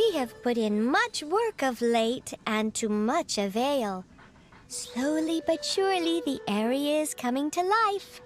We have put in much work of late, and to much avail. Slowly but surely, the area is coming to life.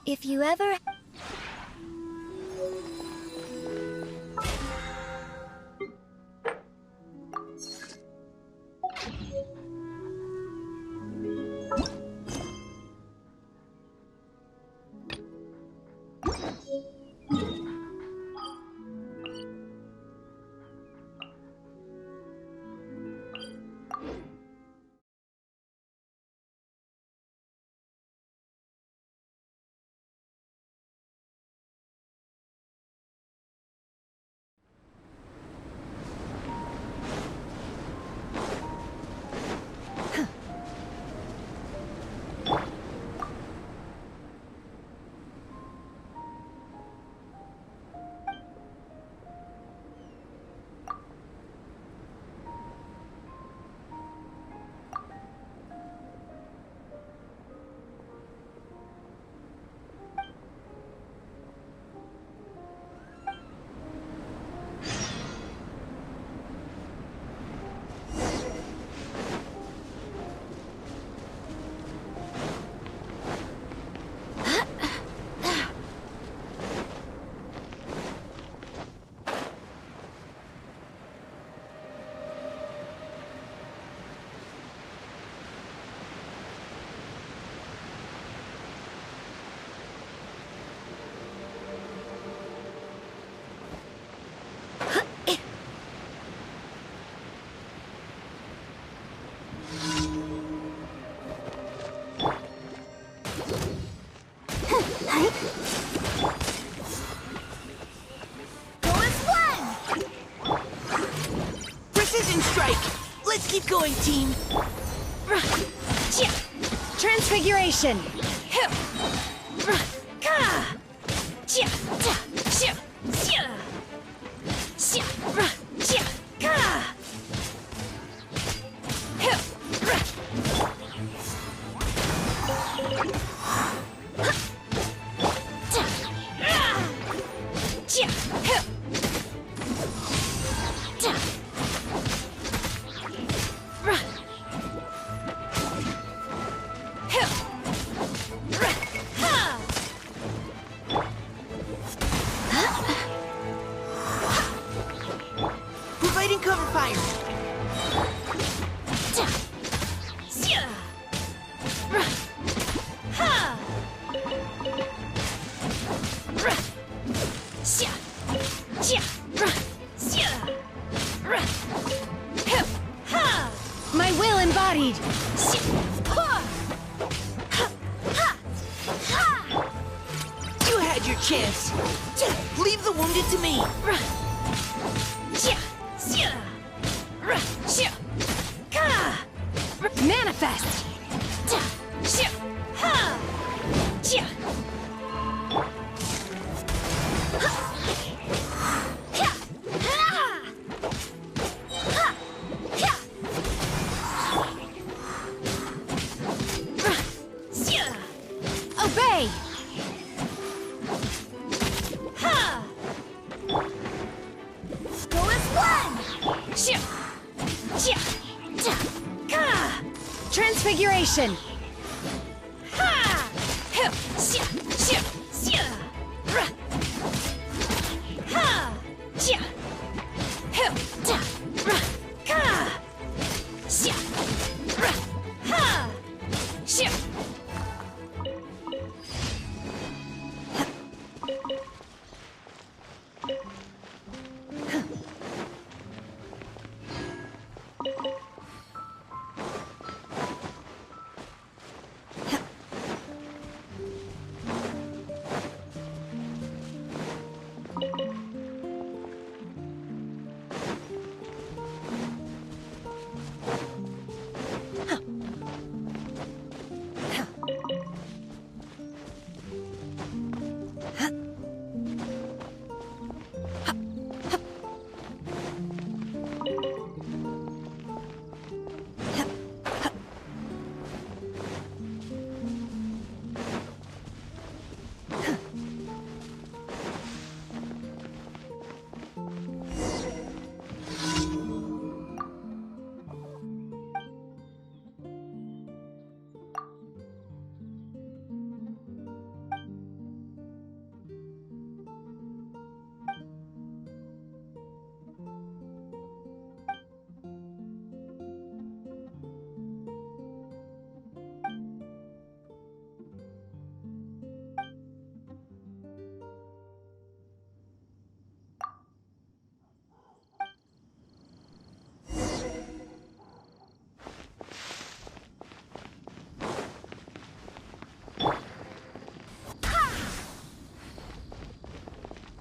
If you ever Precision strike! Let's keep going, team! Transfiguration! Providing cover fire! My will embodied! You had your chance! Leave the wounded to me! Manifest! Obey! Go as one! Transfiguration!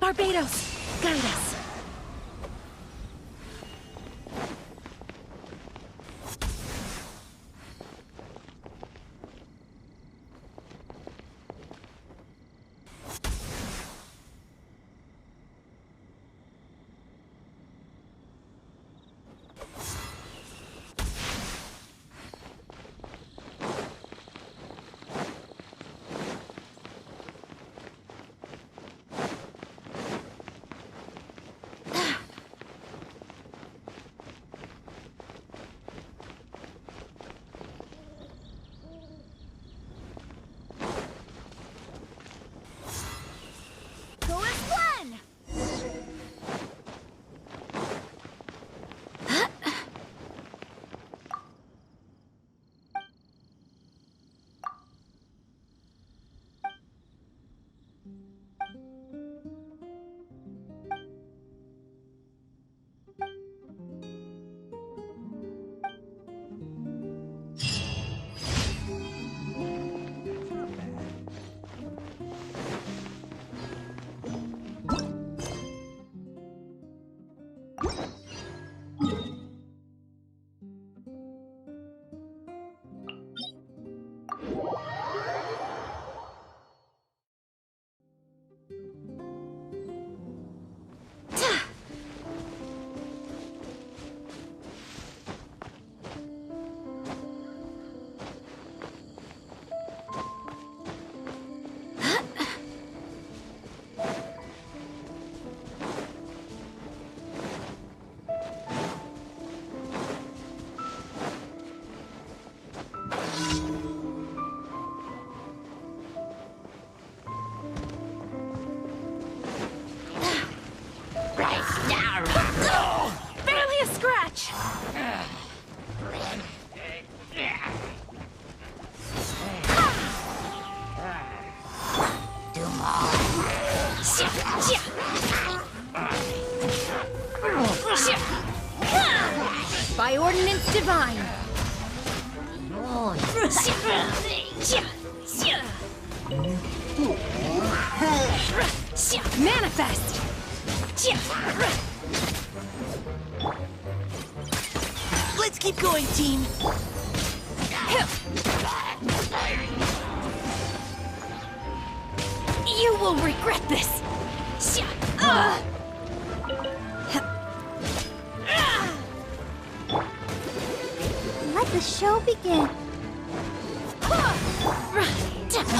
Barbados, guide us. By ordinance divine. Manifest. Let's keep going, team. You will regret this. Let the show begin.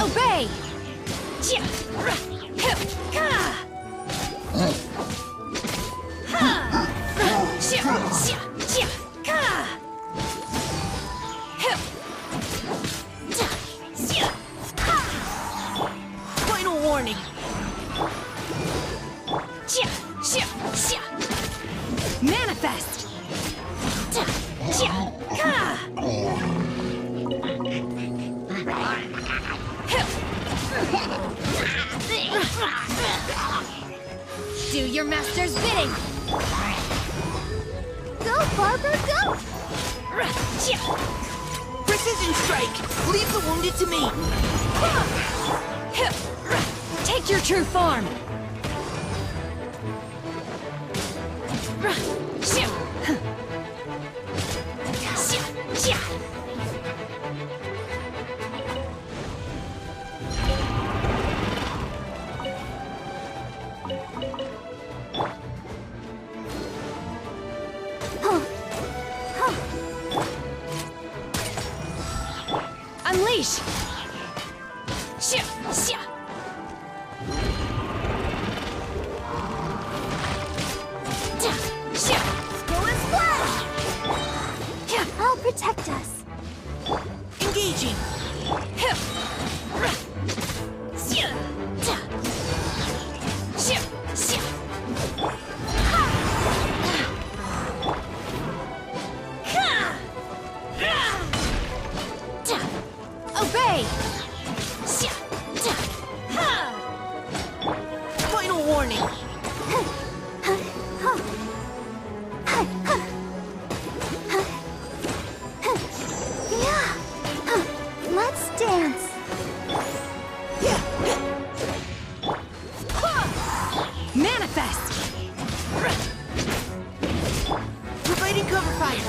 Obey. Final warning. Manifest. Do your master's bidding. Go, Barber, go! Precision strike. Leave the wounded to me. Take your true form. Unleash. I'll protect us. Engaging. Obey. Final warning. Let's dance. Manifest. Providing cover fire.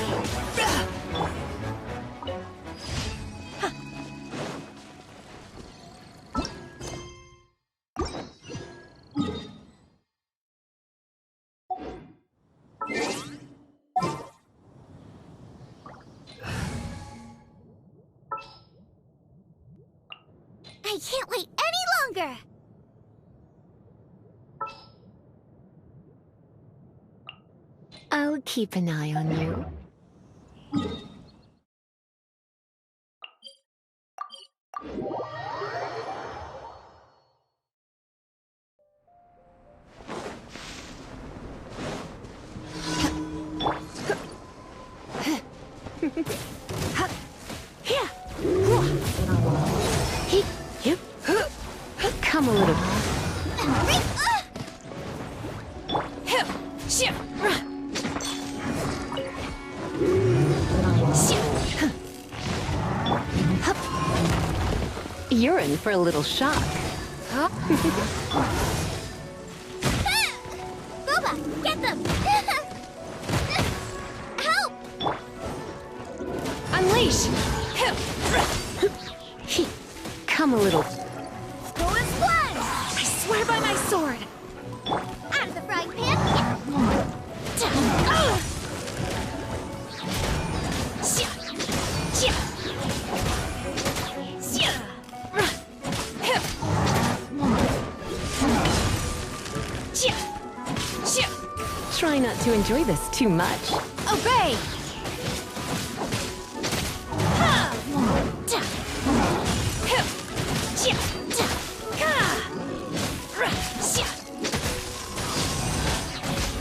I can't wait any longer. I'll keep an eye on you. Come a little. You're in for a little shock. Boba, get them! Help! Unleash. Come a little. Go and splash! I swear by my sword. Out of the frying pan! Try not to enjoy this too much. Obey.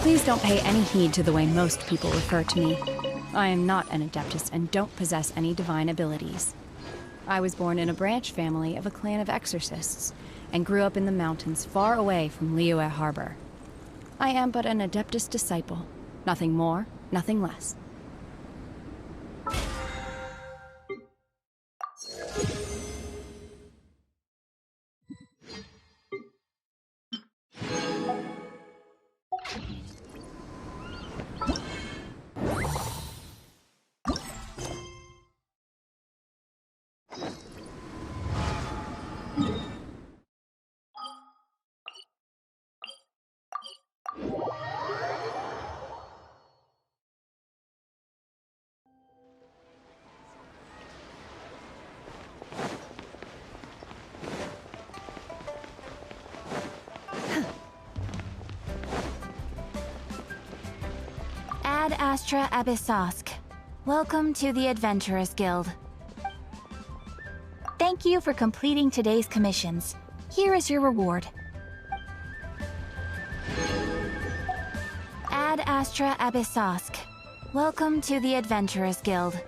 Please don't pay any heed to the way most people refer to me. I am not an Adeptus and don't possess any divine abilities. I was born in a branch family of a clan of exorcists, and grew up in the mountains far away from Liyue Harbor. I am but an Adeptus disciple. Nothing more, nothing less. Ad Astra Abyssosk. Welcome to the Adventurers Guild. Thank you for completing today's commissions. Here is your reward. Ad Astra Abyssosk. Welcome to the Adventurers Guild.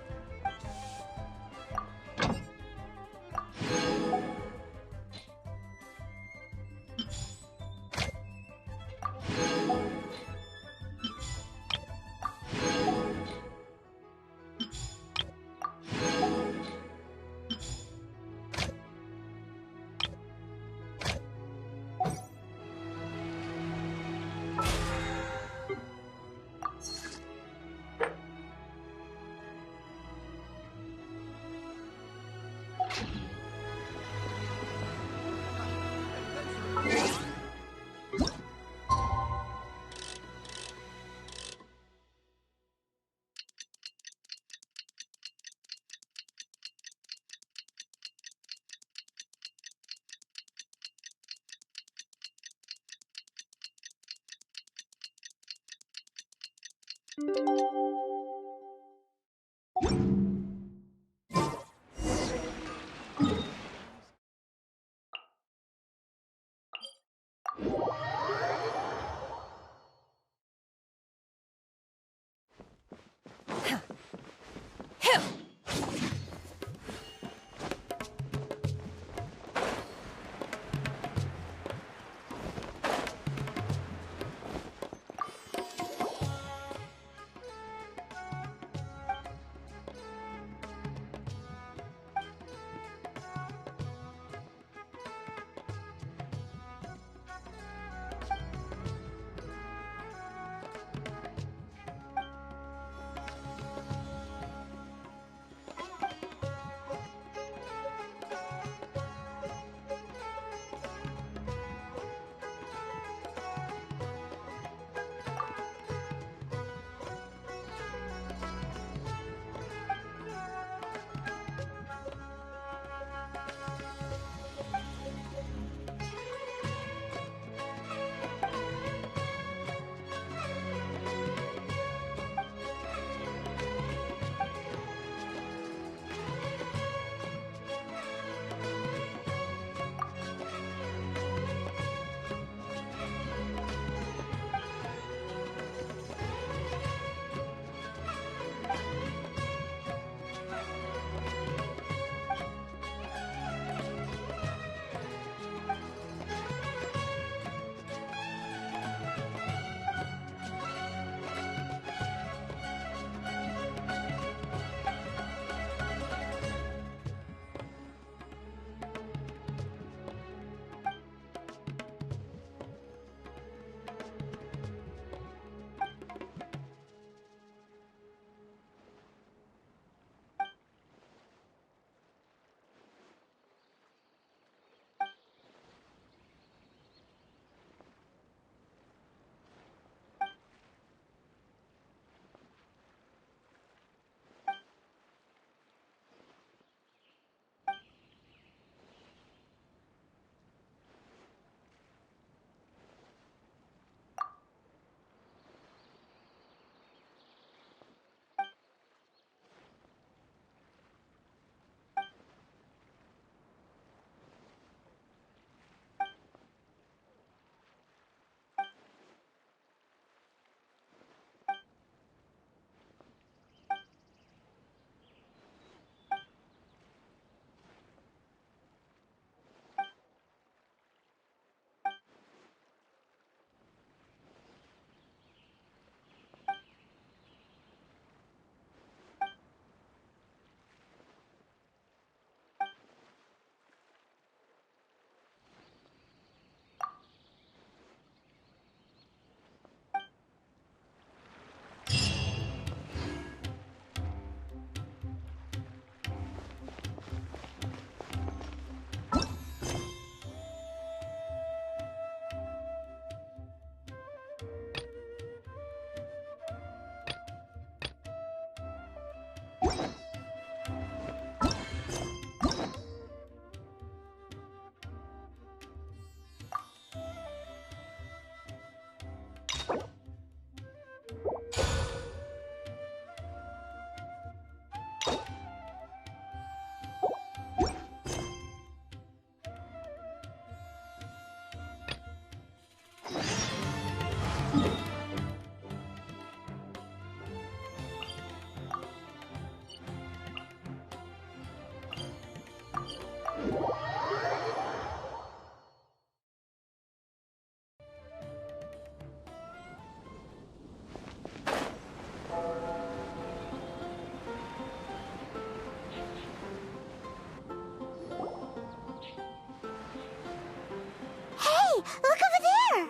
look over there!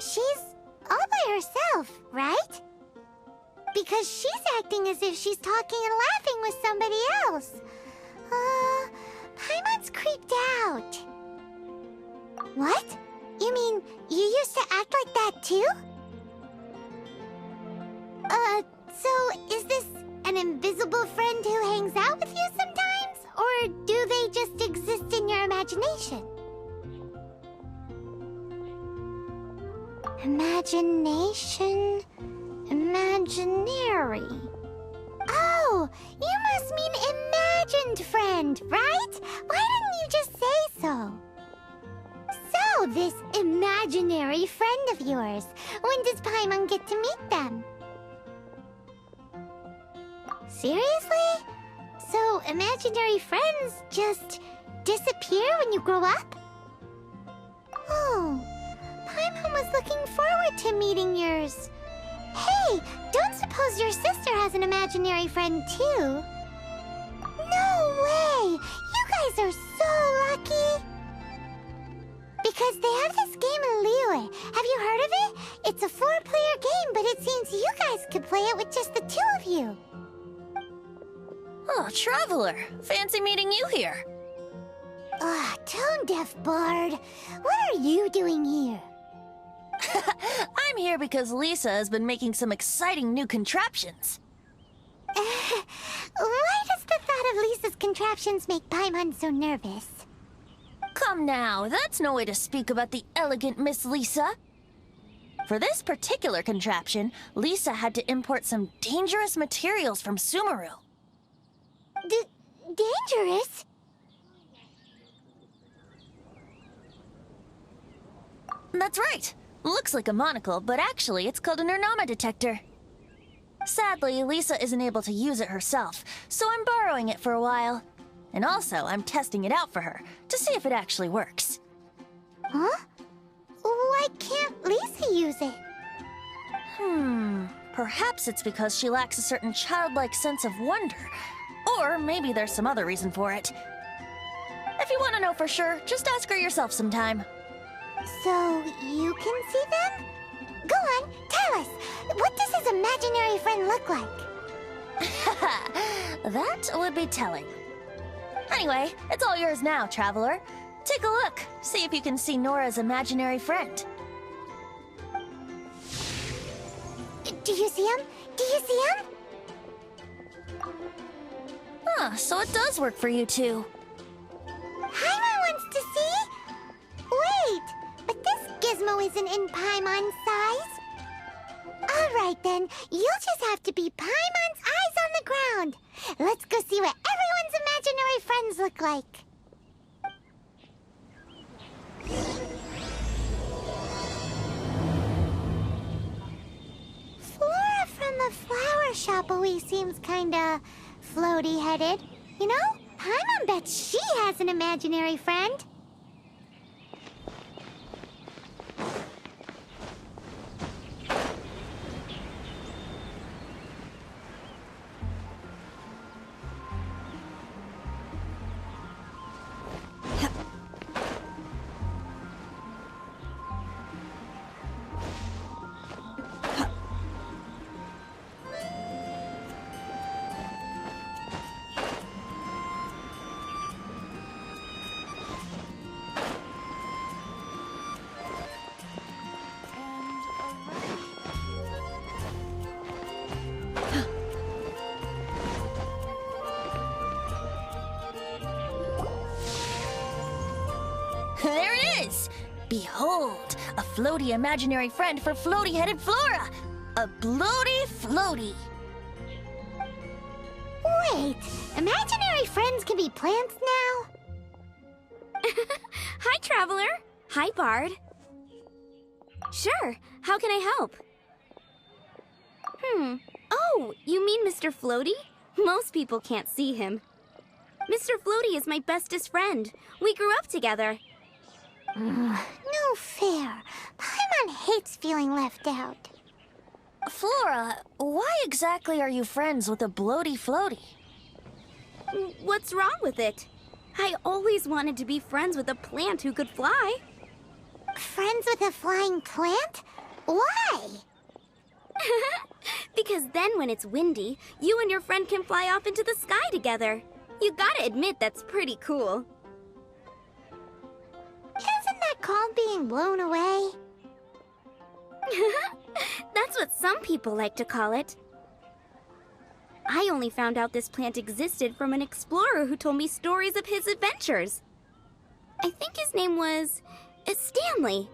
She's all by herself, right? Because she's acting as if she's talking and laughing with somebody else. Paimon's creeped out. What? You mean you used to act like that too? So is this an invisible friend who hangs out with you sometimes? Or do they just exist in your imagination? Imagination... imaginary... Oh, you must mean imagined friend, right? Why didn't you just say so? So, this imaginary friend of yours, when does Paimon get to meet them? Seriously? So, imaginary friends just disappear when you grow up? Oh, Paimon was looking forward to meeting yours. Hey, don't suppose your sister has an imaginary friend too? No way! You guys are so lucky! Because they have this game in Liyue. Have you heard of it? It's a 4-player game, but it seems you guys could play it with just the 2 of you. Oh, Traveler! Fancy meeting you here. Tone-deaf bard. What are you doing here? I'm here because Lisa has been making some exciting new contraptions. Why does the thought of Lisa's contraptions make Paimon so nervous? Come now, that's no way to speak about the elegant Miss Lisa. For this particular contraption, Lisa had to import some dangerous materials from Sumeru. Dangerous? That's right. Looks like a monocle, but actually it's called an Ernama detector. Sadly, Lisa isn't able to use it herself, so I'm borrowing it for a while. And also, I'm testing it out for her, to see if it actually works. Huh? Why can't Lisa use it? Perhaps it's because she lacks a certain childlike sense of wonder. Or maybe there's some other reason for it. If you want to know for sure, just ask her yourself sometime. So, you can see them? Go on, tell us. What does his imaginary friend look like? That would be telling. Anyway, it's all yours now, Traveler. Take a look. See if you can see Nora's imaginary friend. Do you see him? Do you see him? So it does work for you two. Paimon wants to see? Wait, but this gizmo isn't in Paimon's size. Alright then, you'll just have to be Paimon's eyes on the ground. Let's go see what everyone's imaginary friends look like. Flora from the flower shop always seems kinda floaty-headed. You know, Paimon bets she has an imaginary friend. There it is! Behold, a floaty imaginary friend for floaty-headed Flora! A bloaty floaty! Wait, imaginary friends can be plants now? Hi, Traveler. Hi, Bard. Sure, how can I help? Oh, you mean Mr. Floaty? Most people can't see him. Mr. Floaty is my bestest friend. We grew up together. No fair. Paimon hates feeling left out. Flora, why exactly are you friends with a bloaty floaty? What's wrong with it? I always wanted to be friends with a plant who could fly. Friends with a flying plant? Why? Because then when it's windy, you and your friend can fly off into the sky together. You gotta admit that's pretty cool. Isn't that called being blown away? That's what some people like to call it. I only found out this plant existed from an explorer who told me stories of his adventures. I think his name was Stanley.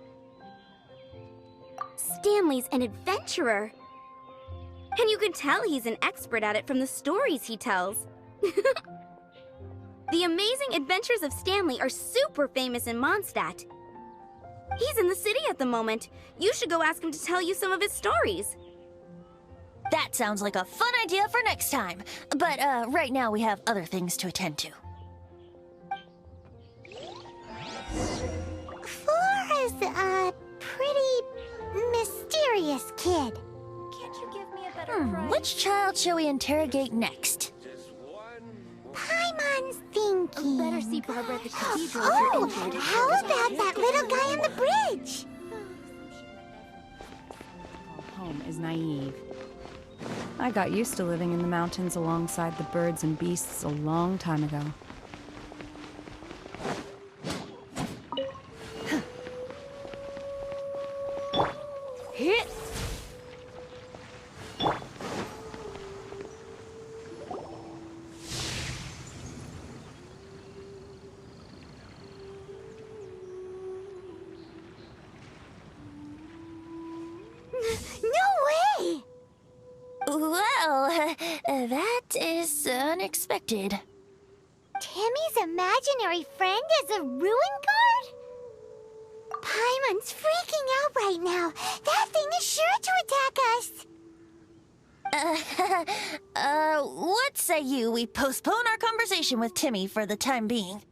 Stanley's an adventurer. And you can tell he's an expert at it from the stories he tells. The amazing adventures of Stanley are super famous in Mondstadt. He's in the city at the moment. You should go ask him to tell you some of his stories. That sounds like a fun idea for next time. But right now we have other things to attend to. Floor is a pretty mysterious kid. Can't you give me a better prize? Which child shall we interrogate next? Paimon's thinking. Better see Barbara at the cathedral if Oh, you're injured. how about that little guy on the bridge? Home is naive. I got used to living in the mountains alongside the birds and beasts a long time ago. Hit! No way! Well, that is unexpected. Timmy's imaginary friend is a ruin guard? Paimon's freaking out right now. That thing is sure to attack us. What say you we postpone our conversation with Timmy for the time being?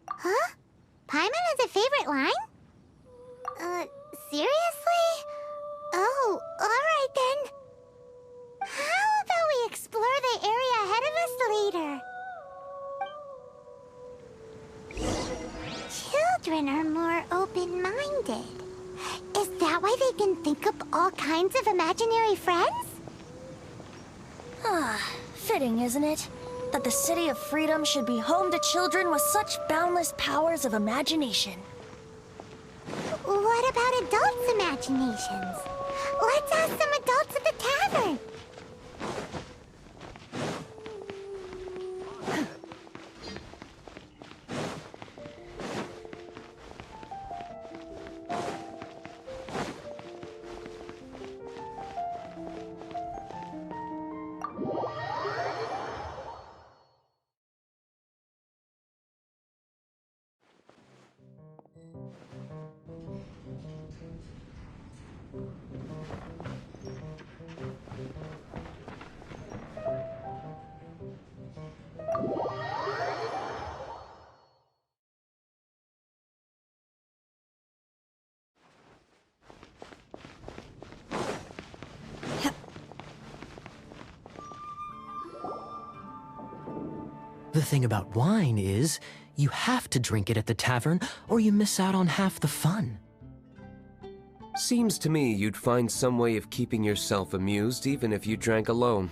Huh? Paimon has a favorite line? Seriously? Oh, alright then. How about we explore the area ahead of us later? Children are more open-minded. Is that why they can think up all kinds of imaginary friends? Ah, fitting, isn't it? That the City of Freedom should be home to children with such boundless powers of imagination. What about adults' imaginations? Let's ask some adults at the tavern. The thing about wine is, you have to drink it at the tavern, or you miss out on half the fun. Seems to me you'd find some way of keeping yourself amused even if you drank alone.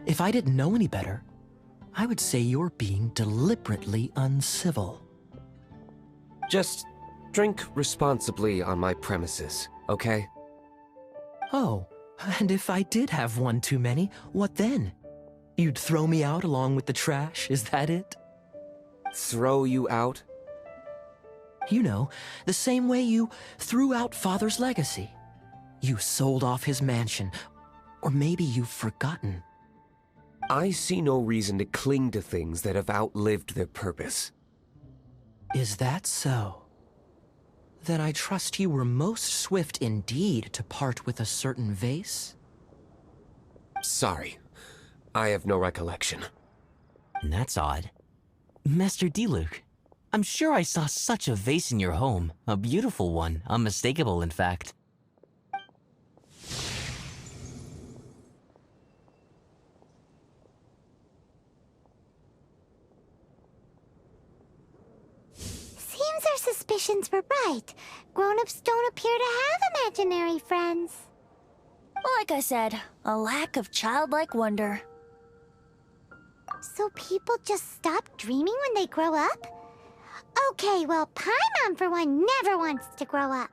If I didn't know any better, I would say you're being deliberately uncivil. Just drink responsibly on my premises, okay? Oh, and if I did have one too many, what then? You'd throw me out along with the trash, is that it? Throw you out? You know, the same way you threw out Father's legacy. You sold off his mansion, or maybe you've forgotten. I see no reason to cling to things that have outlived their purpose. Is that so? Then I trust you were most swift indeed to part with a certain vase? Sorry, I have no recollection. That's odd. Master Diluc, I'm sure I saw such a vase in your home. A beautiful one, unmistakable in fact. suspicions were right. Grown-ups don't appear to have imaginary friends. Like I said, a lack of childlike wonder. So people just stop dreaming when they grow up? Okay, well, Paimon for one never wants to grow up.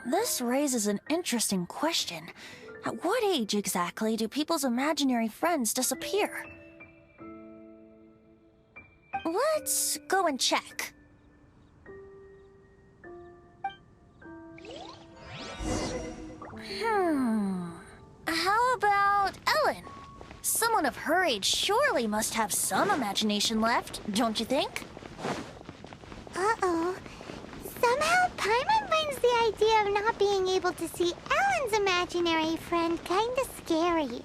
This raises an interesting question. At what age exactly do people's imaginary friends disappear? Let's go and check. How about Ellen? Someone of her age surely must have some imagination left, don't you think? Uh-oh. Somehow Paimon finds the idea of not being able to see Ellen's imaginary friend kinda scary.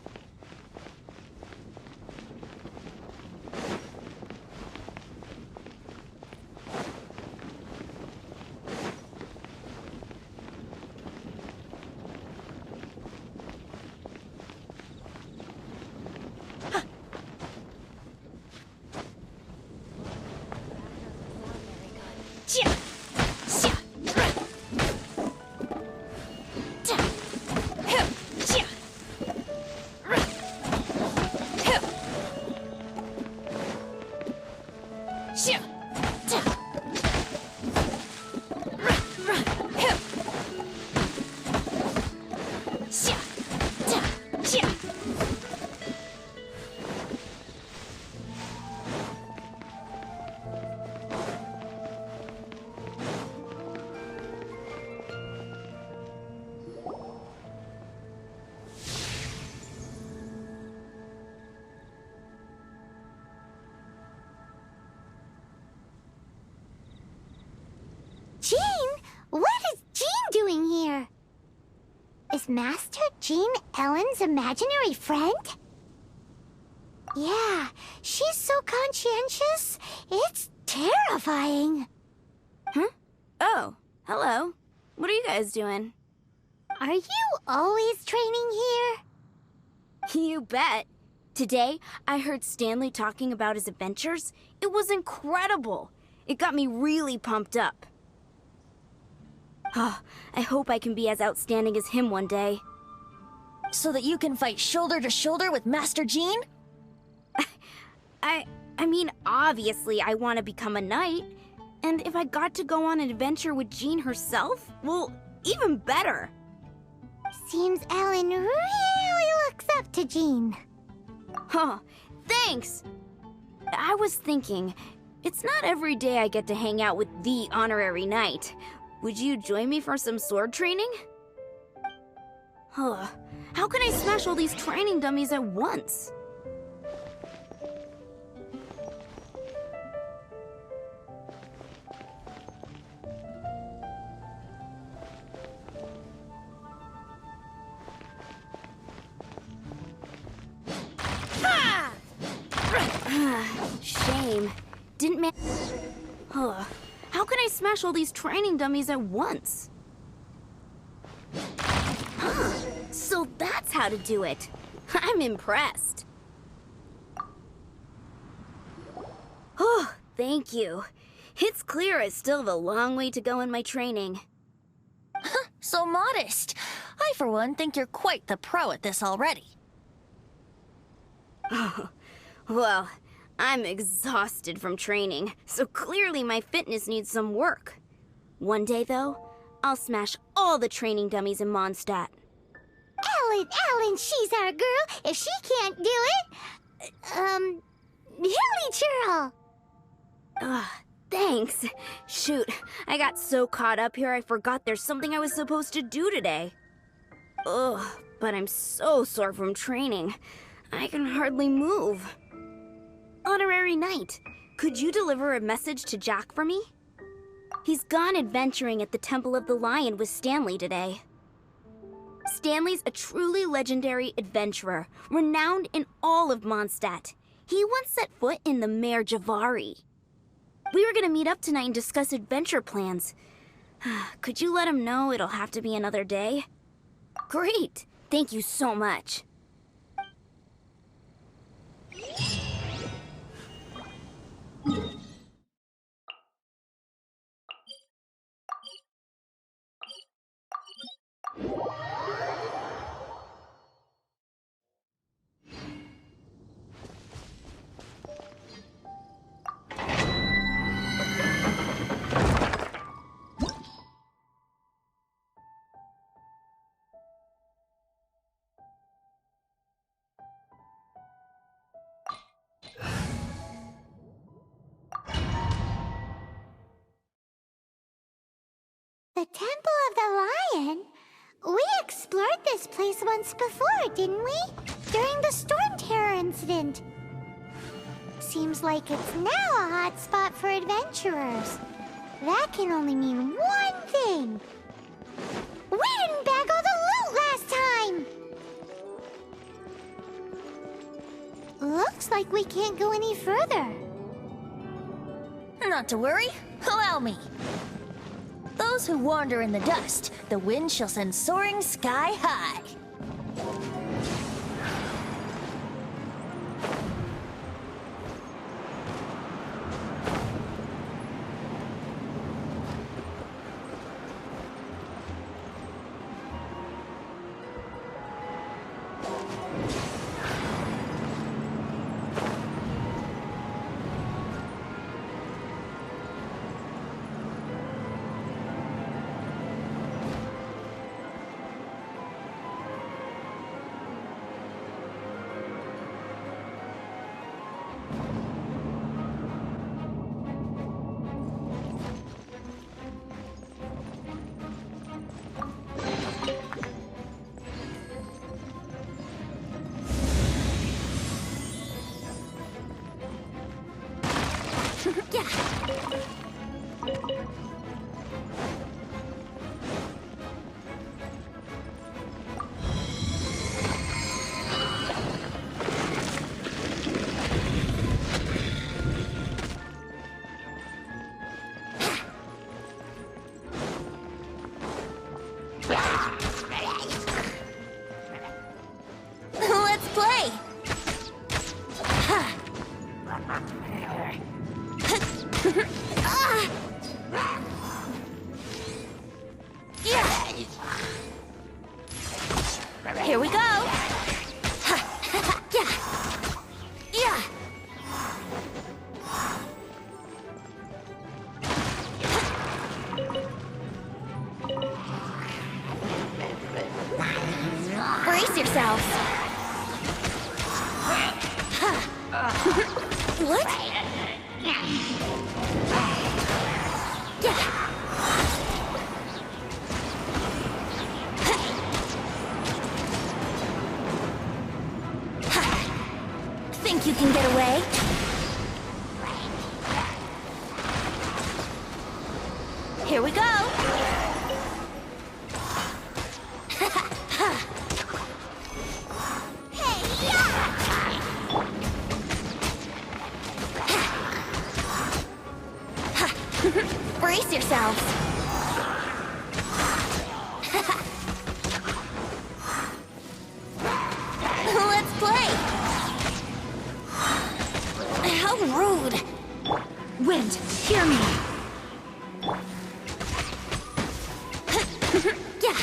Jean? What is Jean doing here? Is Master Jean Ellen's imaginary friend? Yeah, she's so conscientious, it's terrifying. Huh? Oh, hello. What are you guys doing? Are you always training here? You bet. Today, I heard Stanley talking about his adventures. It was incredible. It got me really pumped up. Oh, I hope I can be as outstanding as him one day. So that you can fight shoulder to shoulder with Master Jean? I mean, obviously I want to become a knight. And if I got to go on an adventure with Jean herself, well, even better. Seems Ellen really looks up to Jean. Huh, thanks! I was thinking, it's not every day I get to hang out with the honorary knight. Would you join me for some sword training? Huh, how can I smash all these training dummies at once? Shame. Didn't man. Huh. How can I smash all these training dummies at once? Huh. So that's how to do it. I'm impressed. Oh, thank you. It's clear I still have a long way to go in my training. So modest. I, for one, think you're quite the pro at this already. Oh, well, I'm exhausted from training, so clearly my fitness needs some work. One day, though, I'll smash all the training dummies in Mondstadt. Ellen, she's our girl. If she can't do it, Hilly Churl. Thanks. Shoot, I got so caught up here I forgot there's something I was supposed to do today. Ugh, but I'm so sore from training. I can hardly move. Honorary Knight, could you deliver a message to Jack for me? He's gone adventuring at the Temple of the Lion with Stanley today. Stanley's a truly legendary adventurer, renowned in all of Mondstadt. He once set foot in the Mare Javari. We were gonna meet up tonight and discuss adventure plans. Could you let him know it'll have to be another day? Great! Thank you so much. The Temple of the Lion? We explored this place once before, didn't we? During the Storm Terror incident. Seems like it's now a hot spot for adventurers. That can only mean one thing. We didn't bag all the loot last time! Looks like we can't go any further. Not to worry. Allow me. Those who wander in the dust, the wind shall send soaring sky high. Let's play! Here we go! Yeah! Brace yourselves! What? Think you can get away? Here we go! Brace yourselves! Let's play! How rude! Wind, hear me! Yeah!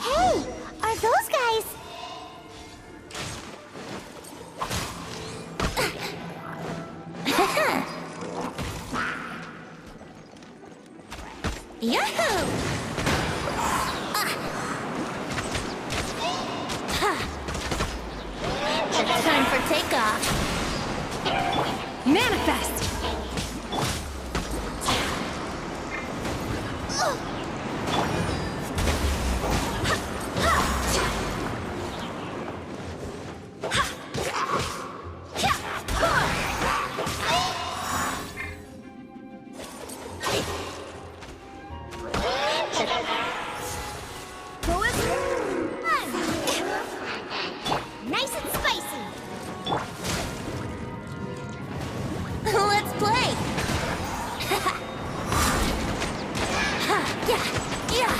Hey, are those guys? Yahoo! It's time for takeoff. Manifest! Nice and spicy. Let's play! Yeah!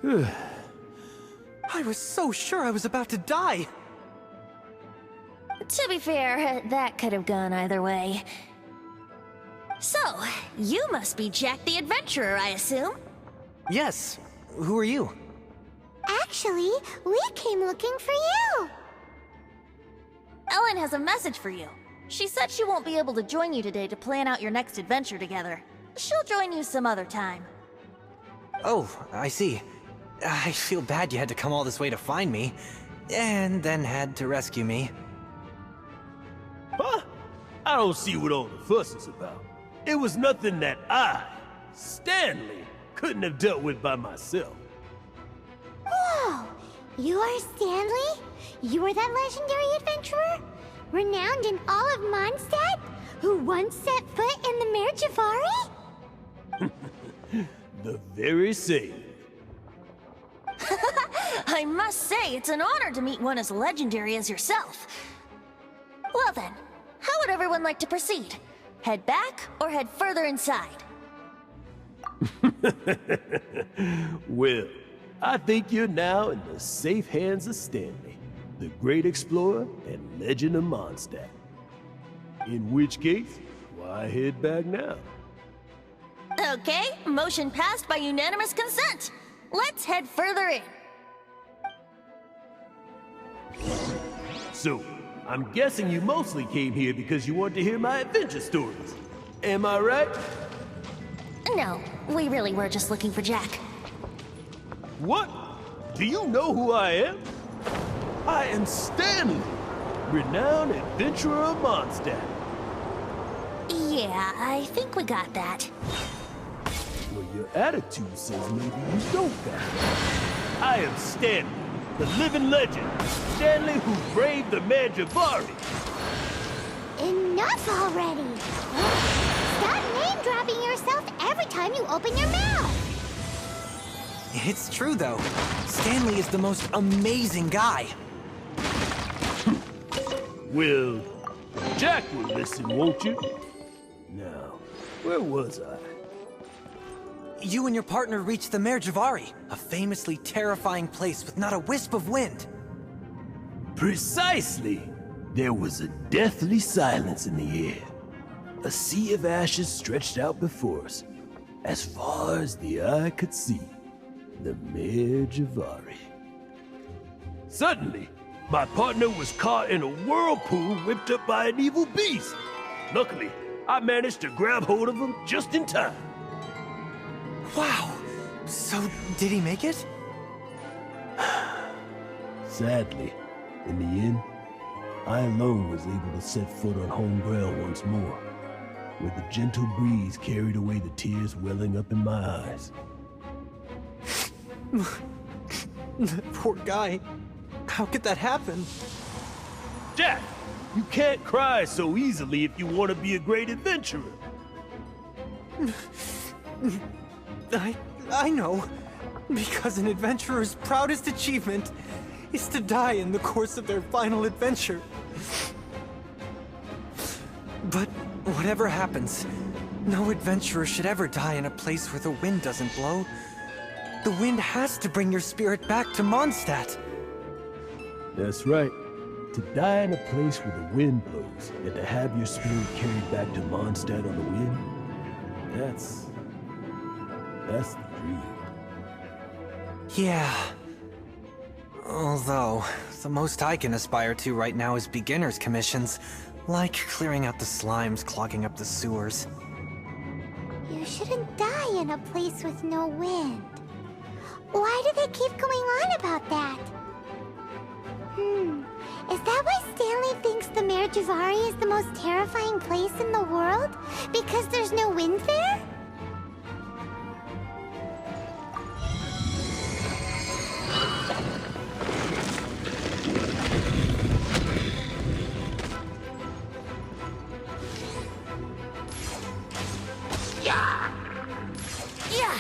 I was so sure I was about to die. To be fair, that could have gone either way. So, you must be Jack the Adventurer, I assume? Yes. Who are you? Actually, we came looking for you. Ellen has a message for you. She said she won't be able to join you today to plan out your next adventure together. She'll join you some other time. Oh, I see. I feel bad you had to come all this way to find me, and then had to rescue me. Huh? I don't see what all the fuss is about. It was nothing that I, Stanley, couldn't have dealt with by myself. Whoa! You are Stanley? You are that legendary adventurer? Renowned in all of Mondstadt? Who once set foot in the Mare Javari? The very same. I must say, it's an honor to meet one as legendary as yourself. Well then, how would everyone like to proceed? Head back or head further inside? Well, I think you're now in the safe hands of Stanley, the great explorer and legend of Mondstadt. In which case, why head back now? Okay, motion passed by unanimous consent. Let's head further in. So, I'm guessing you mostly came here because you want to hear my adventure stories. Am I right? No, we really were just looking for Jack. What? Do you know who I am? I am Stanley, renowned adventurer of Mondstadt. Yeah, I think we got that. Well, your attitude says maybe you don't got it. I am Stanley, the living legend. Stanley who braved the Mare Javari. Enough already! Stop name-dropping yourself every time you open your mouth! It's true, though. Stanley is the most amazing guy. Well, Jack will listen, won't you? Now, where was I? You and your partner reached the Mare Javari, a famously terrifying place with not a wisp of wind. Precisely! There was a deathly silence in the air. A sea of ashes stretched out before us, as far as the eye could see. The Mare Javari. Suddenly, my partner was caught in a whirlpool whipped up by an evil beast. Luckily, I managed to grab hold of him just in time. Wow! So, did he make it? Sadly, in the end, I alone was able to set foot on home ground once more, where the gentle breeze carried away the tears welling up in my eyes. That poor guy. How could that happen? Jack, you can't cry so easily if you want to be a great adventurer. I know. Because an adventurer's proudest achievement is to die in the course of their final adventure. But whatever happens, no adventurer should ever die in a place where the wind doesn't blow. The wind has to bring your spirit back to Mondstadt. That's right. To die in a place where the wind blows, and to have your spirit carried back to Mondstadt on the wind, that's the dream. Yeah. Although, the most I can aspire to right now is beginner's commissions, like clearing out the slimes clogging up the sewers. You shouldn't die in a place with no wind. Why do they keep going on about that? Is that why Stanley thinks the Mare Javari is the most terrifying place in the world? Because there's no wind there? Yeah!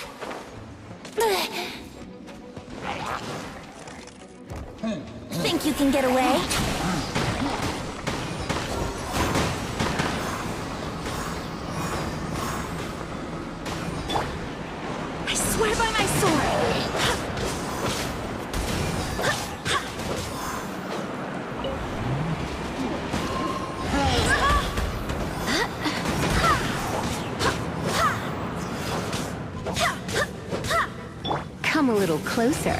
Think you can get away? I swear by my sword! closer.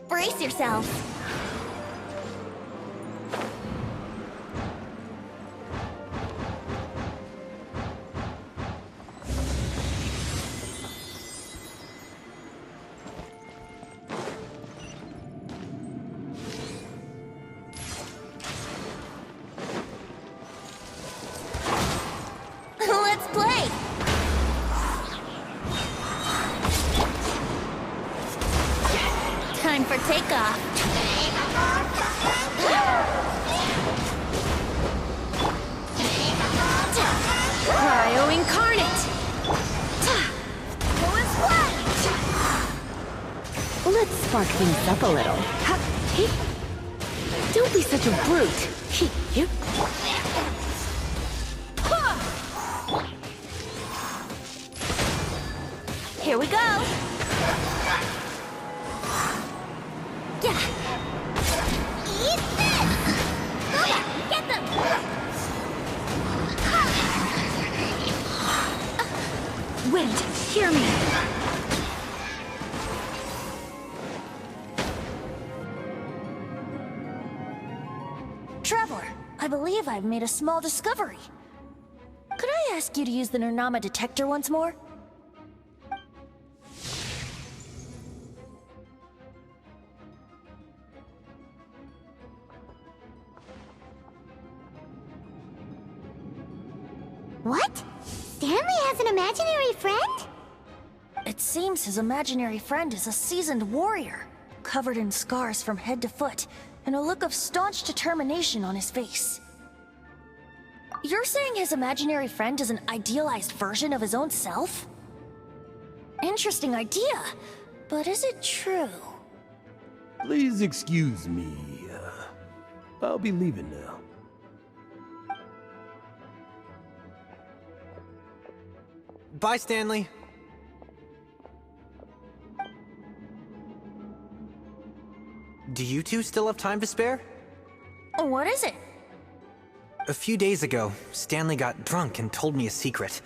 Brace yourselves. Let's play! Time for takeoff. Cryo Incarnate! Let's spark things up a little. Don't be such a brute. Here we go. Yeah. Eat this! Get them! Wind, hear me! Traveler, I believe I've made a small discovery. Could I ask you to use the Nernama detector once more? What? Stanley has an imaginary friend? It seems his imaginary friend is a seasoned warrior, covered in scars from head to foot, and a look of staunch determination on his face. You're saying his imaginary friend is an idealized version of his own self? Interesting idea, but is it true? Please excuse me. I'll be leaving now. Bye, Stanley. Do you two still have time to spare? What is it? A few days ago, Stanley got drunk and told me a secret.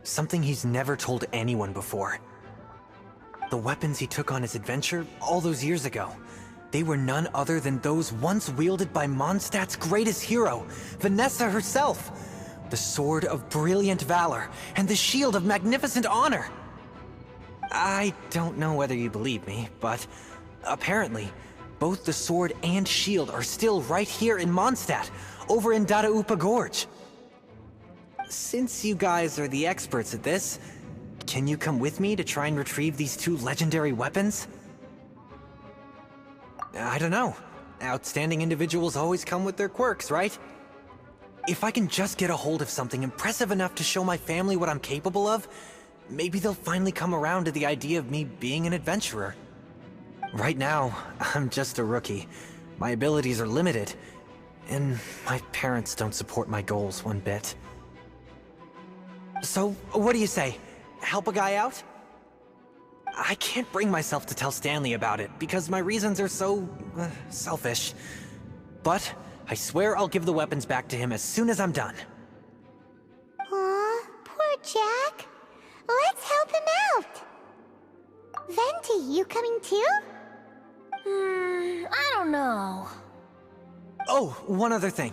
Something he's never told anyone before. The weapons he took on his adventure all those years ago, they were none other than those once wielded by Mondstadt's greatest hero, Vanessa herself. The Sword of Brilliant Valor and the Shield of Magnificent Honor. I don't know whether you believe me, but apparently, both the sword and shield are still right here in Mondstadt, over in Dadaupa Gorge. Since you guys are the experts at this, can you come with me to try and retrieve these two legendary weapons? I don't know. Outstanding individuals always come with their quirks, right? If I can just get a hold of something impressive enough to show my family what I'm capable of, maybe they'll finally come around to the idea of me being an adventurer. Right now, I'm just a rookie. My abilities are limited, and my parents don't support my goals one bit. So, what do you say? Help a guy out? I can't bring myself to tell Stanley about it, because my reasons are so... selfish. But I swear I'll give the weapons back to him as soon as I'm done. Aw, poor Jack. Let's help him out. Venti, you coming too? I don't know. Oh, one other thing.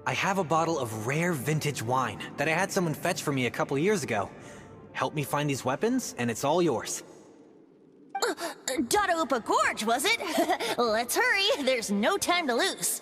I have a bottle of rare vintage wine that I had someone fetch for me a couple years ago. Help me find these weapons, and it's all yours. Dadaupa Gorge, was it? Let's hurry, there's no time to lose.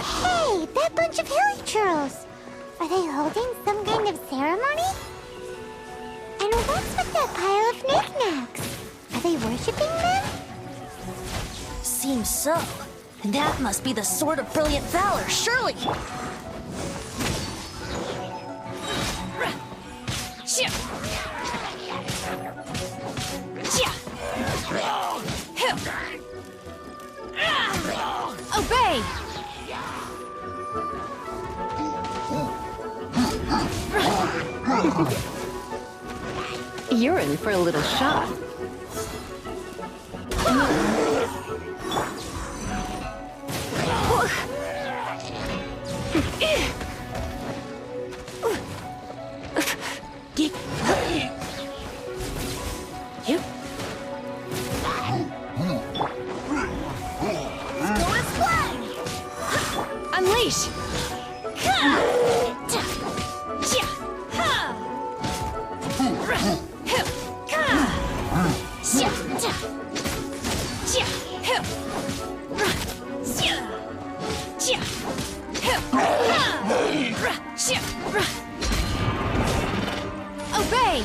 Hey, that bunch of hilly churls! Are they holding some kind of ceremony? And what's with that pile of knickknacks? Are they worshipping them? Seems so. That must be the Sword of Brilliant Valor, surely! Obey! You're in for a little shock. Unleash! Obey!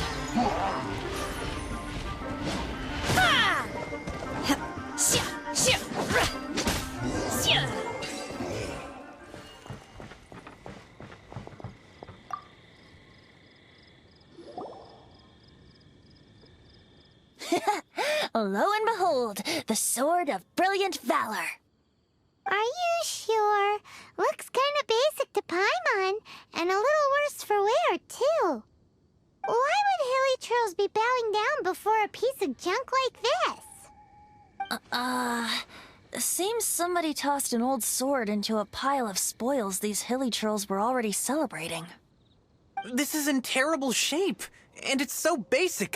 Lo and behold, the Sword of Brilliant Valor. Are you sure? Looks kind of basic to Paimon, and a little worse for wear, too. Why would hilly churls be bowing down before a piece of junk like this? Seems somebody tossed an old sword into a pile of spoils these hilly churls were already celebrating. This is in terrible shape, and it's so basic,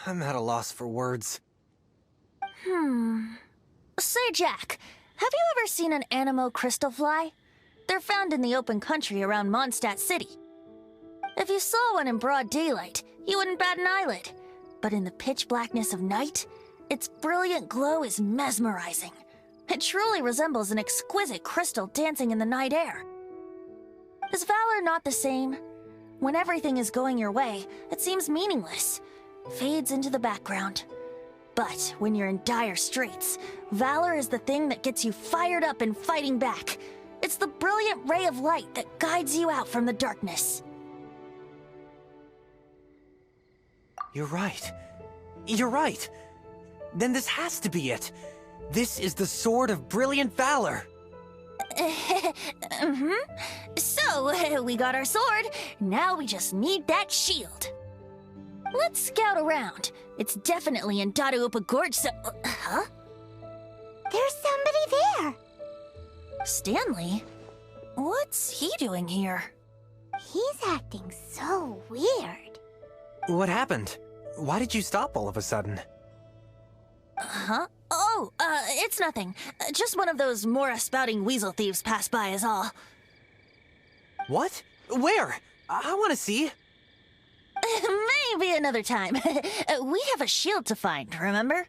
I'm at a loss for words. Say, Jack, have you ever seen an Anemo crystal fly? They're found in the open country around Mondstadt City. If you saw one in broad daylight, you wouldn't bat an eyelid. But in the pitch blackness of night, its brilliant glow is mesmerizing. It truly resembles an exquisite crystal dancing in the night air. Is valor not the same? When everything is going your way, it seems meaningless, fades into the background. But when you're in dire straits, valor is the thing that gets you fired up and fighting back. It's the brilliant ray of light that guides you out from the darkness. You're right. You're right. Then this has to be it. This is the Sword of Brilliant Valor. So, we got our sword. Now we just need that shield. Let's scout around. It's definitely in Dadaupa Gorge, so... huh? There's somebody there. Stanley? What's he doing here? He's acting so weird. What happened? Why did you stop all of a sudden? Huh? Oh, it's nothing. Just one of those Mora-spouting weasel thieves passed by is all. What? Where? I want to see. Maybe another time. We have a shield to find, remember?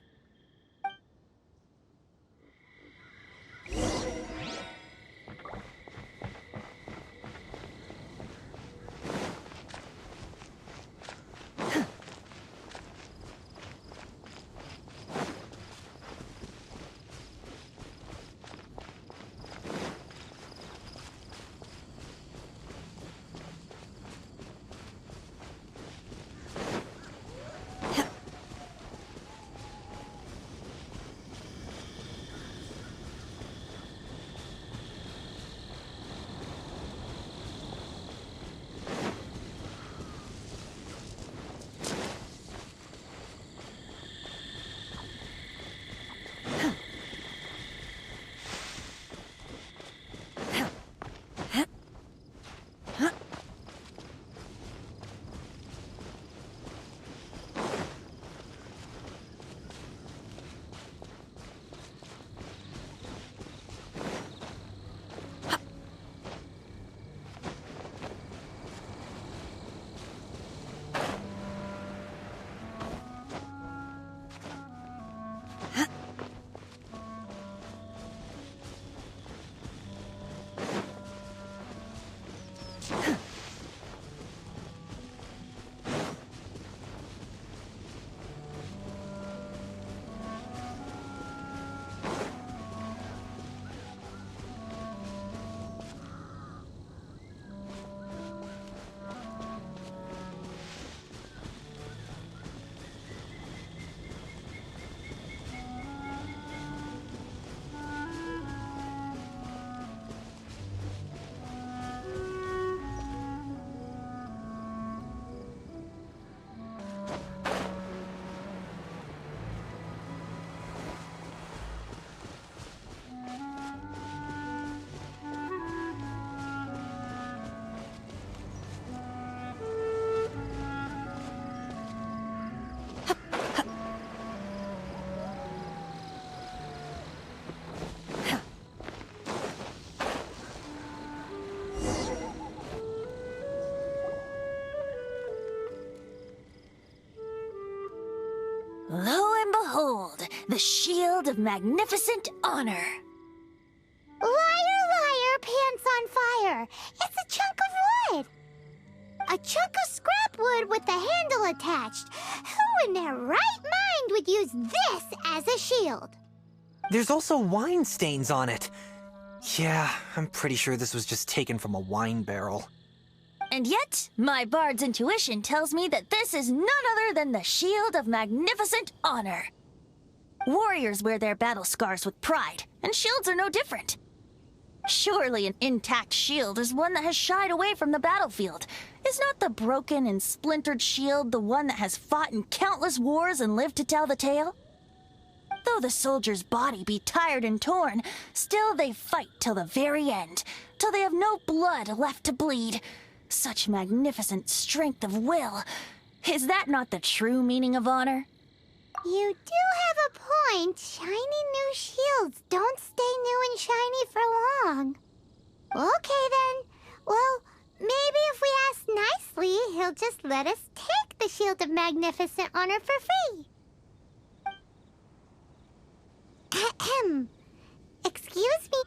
Lo and behold, the shield of magnificent honor. Liar, liar, pants on fire. It's a chunk of wood. A chunk of scrap wood with the handle attached. Who in their right mind would use this as a shield? There's also wine stains on it. Yeah, I'm pretty sure this was just taken from a wine barrel. And yet, my bard's intuition tells me that this is none other than the shield of magnificent honor. Warriors wear their battle scars with pride, and shields are no different. Surely an intact shield is one that has shied away from the battlefield. Is not the broken and splintered shield the one that has fought in countless wars and lived to tell the tale? Though the soldier's body be tired and torn, still they fight till the very end, till they have no blood left to bleed. Such magnificent strength of will. Is that not the true meaning of honor? You do have a point. Shiny new shields don't stay new and shiny for long. Okay then. Well, maybe if we ask nicely, he'll just let us take the shield of magnificent honor for free. Ahem. Excuse me?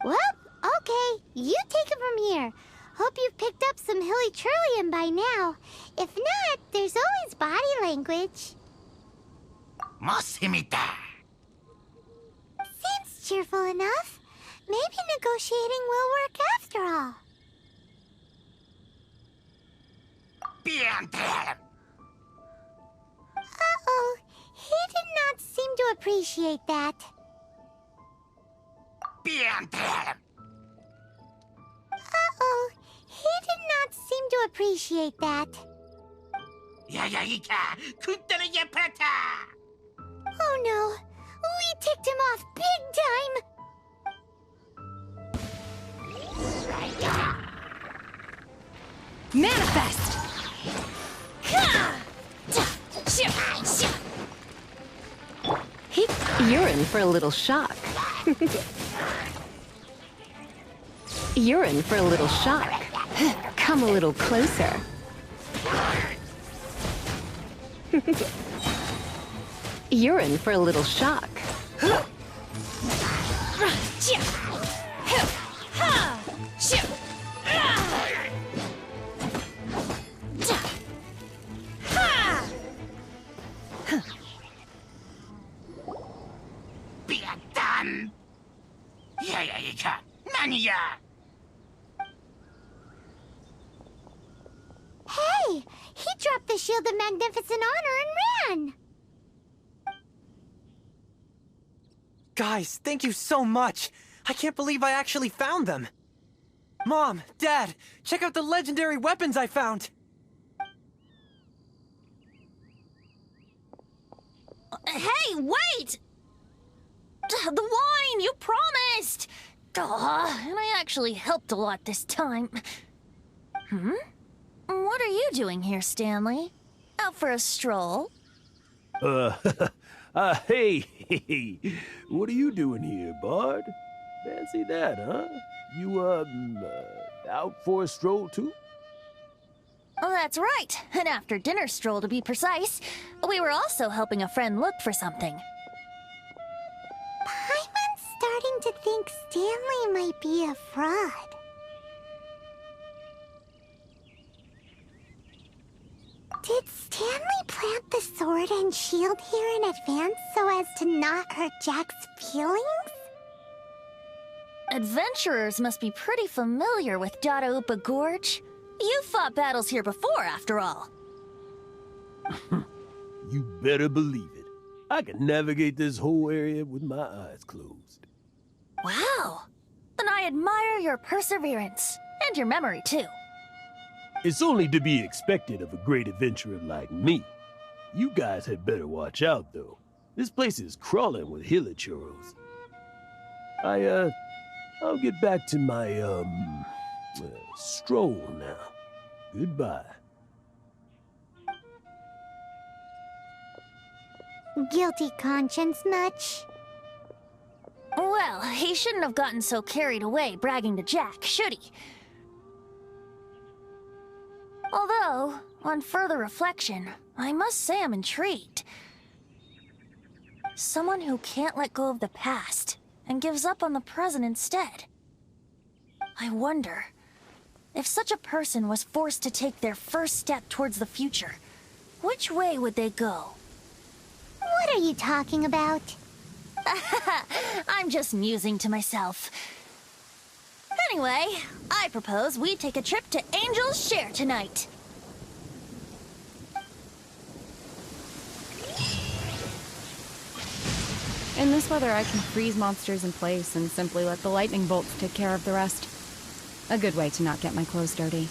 Well, okay. You take it from here. Hope you've picked up some hilly trillium by now. If not, there's always body language. Seems cheerful enough. Maybe negotiating will work after all. Uh-oh. He did not seem to appreciate that. Uh-oh. He did not seem to appreciate that. Oh no. We ticked him off big time. Manifest! You're in for a little shock. You're in for a little shock. Come a little closer. You're in for a little shock. Hey! He dropped the shield of magnificent honor and ran! Guys, thank you so much! I can't believe I actually found them! Mom, Dad, check out the legendary weapons I found! Hey, wait! The wine, you promised! And I actually helped a lot this time. What are you doing here, Stanley? Out for a stroll? Hey, what are you doing here, Bard? Fancy that, huh? You, out for a stroll, too? Oh, that's right. An after-dinner stroll, to be precise. We were also helping a friend look for something. Paimon's starting to think Stanley might be a fraud. Did Stanley plant the sword and shield here in advance so as to not hurt Jack's feelings? Adventurers must be pretty familiar with Dadaupa Gorge. You've fought battles here before, after all. You better believe it. I can navigate this whole area with my eyes closed. Wow. Then I admire your perseverance. And your memory, too. It's only to be expected of a great adventurer like me. You guys had better watch out, though. This place is crawling with hilichurros. I'll get back to my, stroll now. Goodbye. Guilty conscience much? Well, he shouldn't have gotten so carried away bragging to Jack, should he? Although, on further reflection, I must say I'm intrigued. Someone who can't let go of the past and gives up on the present instead. I wonder, if such a person was forced to take their first step towards the future, which way would they go? What are you talking about? I'm just musing to myself. Anyway, I propose we take a trip to Angel's Share tonight. In this weather, I can freeze monsters in place and simply let the lightning bolts take care of the rest. A good way to not get my clothes dirty.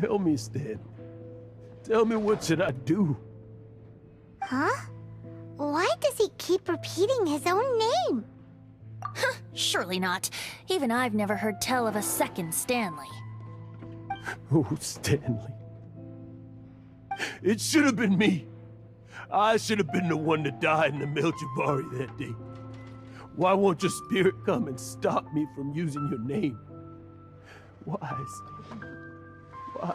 Tell me, Stan. Tell me, what should I do? Huh? Why does he keep repeating his own name? Surely not. Even I've never heard tell of a second Stanley. Oh, Stanley. It should have been me. I should have been the one to die in the Melchivari that day. Why won't your spirit come and stop me from using your name? Why, Stanley? Why?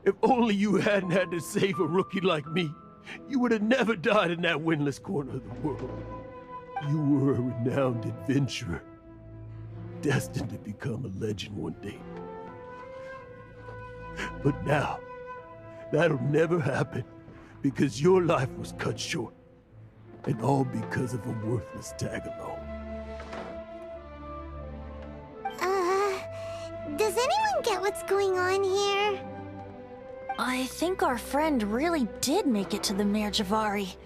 If only you hadn't had to save a rookie like me, you would have never died in that windless corner of the world. You were a renowned adventurer, destined to become a legend one day. But now, that'll never happen, because your life was cut short, and all because of a worthless tag-along. Does anyone get what's going on here? I think our friend really did make it to the Merjavari.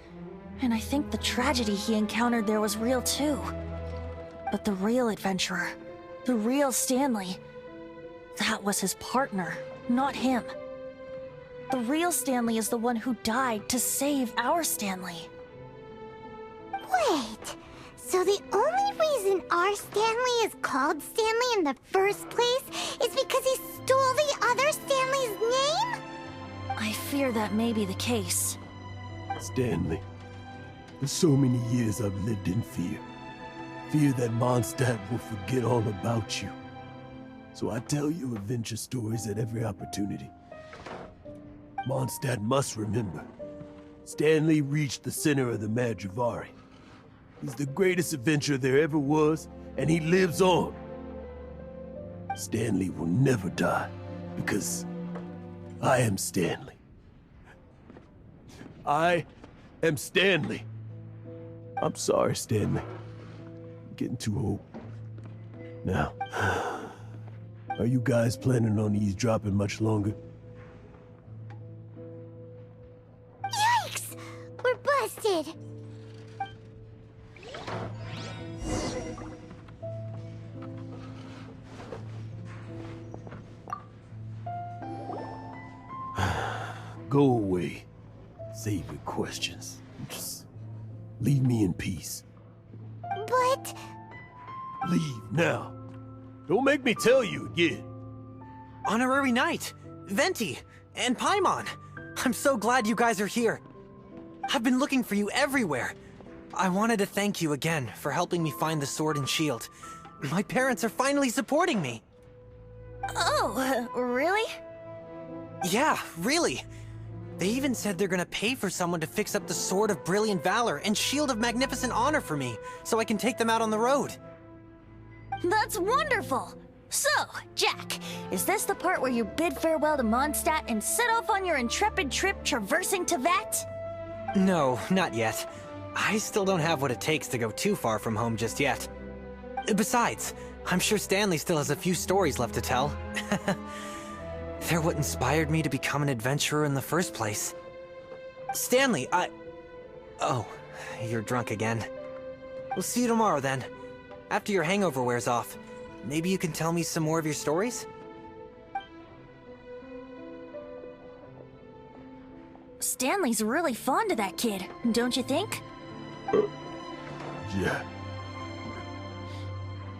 And I think the tragedy he encountered there was real too. But the real adventurer, the real Stanley, that was his partner, not him. The real Stanley is the one who died to save our Stanley. Wait, so the only reason our Stanley is called Stanley in the first place is because he stole the other Stanley's name? I fear that may be the case. Stanley, for so many years I've lived in fear. Fear that Mondstadt will forget all about you. So I tell you adventure stories at every opportunity. Mondstadt must remember. Stanley reached the center of the Merjavari. He's the greatest adventurer there ever was, and he lives on. Stanley will never die, because I am Stanley. I am Stanley. I'm sorry, Stanley. I'm getting too old. Now, are you guys planning on eavesdropping much longer? Yikes! We're busted! Go away. Save your questions. Just leave me in peace. But... Leave now. Don't make me tell you again. Honorary Knight, Venti, and Paimon. I'm so glad you guys are here. I've been looking for you everywhere. I wanted to thank you again for helping me find the sword and shield. My parents are finally supporting me. Oh, really? Yeah, really. They even said they're gonna pay for someone to fix up the Sword of Brilliant Valor and Shield of Magnificent Honor for me, so I can take them out on the road. That's wonderful! So, Jack, is this the part where you bid farewell to Mondstadt and set off on your intrepid trip traversing Teyvat? No, not yet. I still don't have what it takes to go too far from home just yet. Besides, I'm sure Stanley still has a few stories left to tell. They're what inspired me to become an adventurer in the first place. Stanley, Oh, you're drunk again. We'll see you tomorrow then. After your hangover wears off. Maybe you can tell me some more of your stories? Stanley's really fond of that kid, don't you think?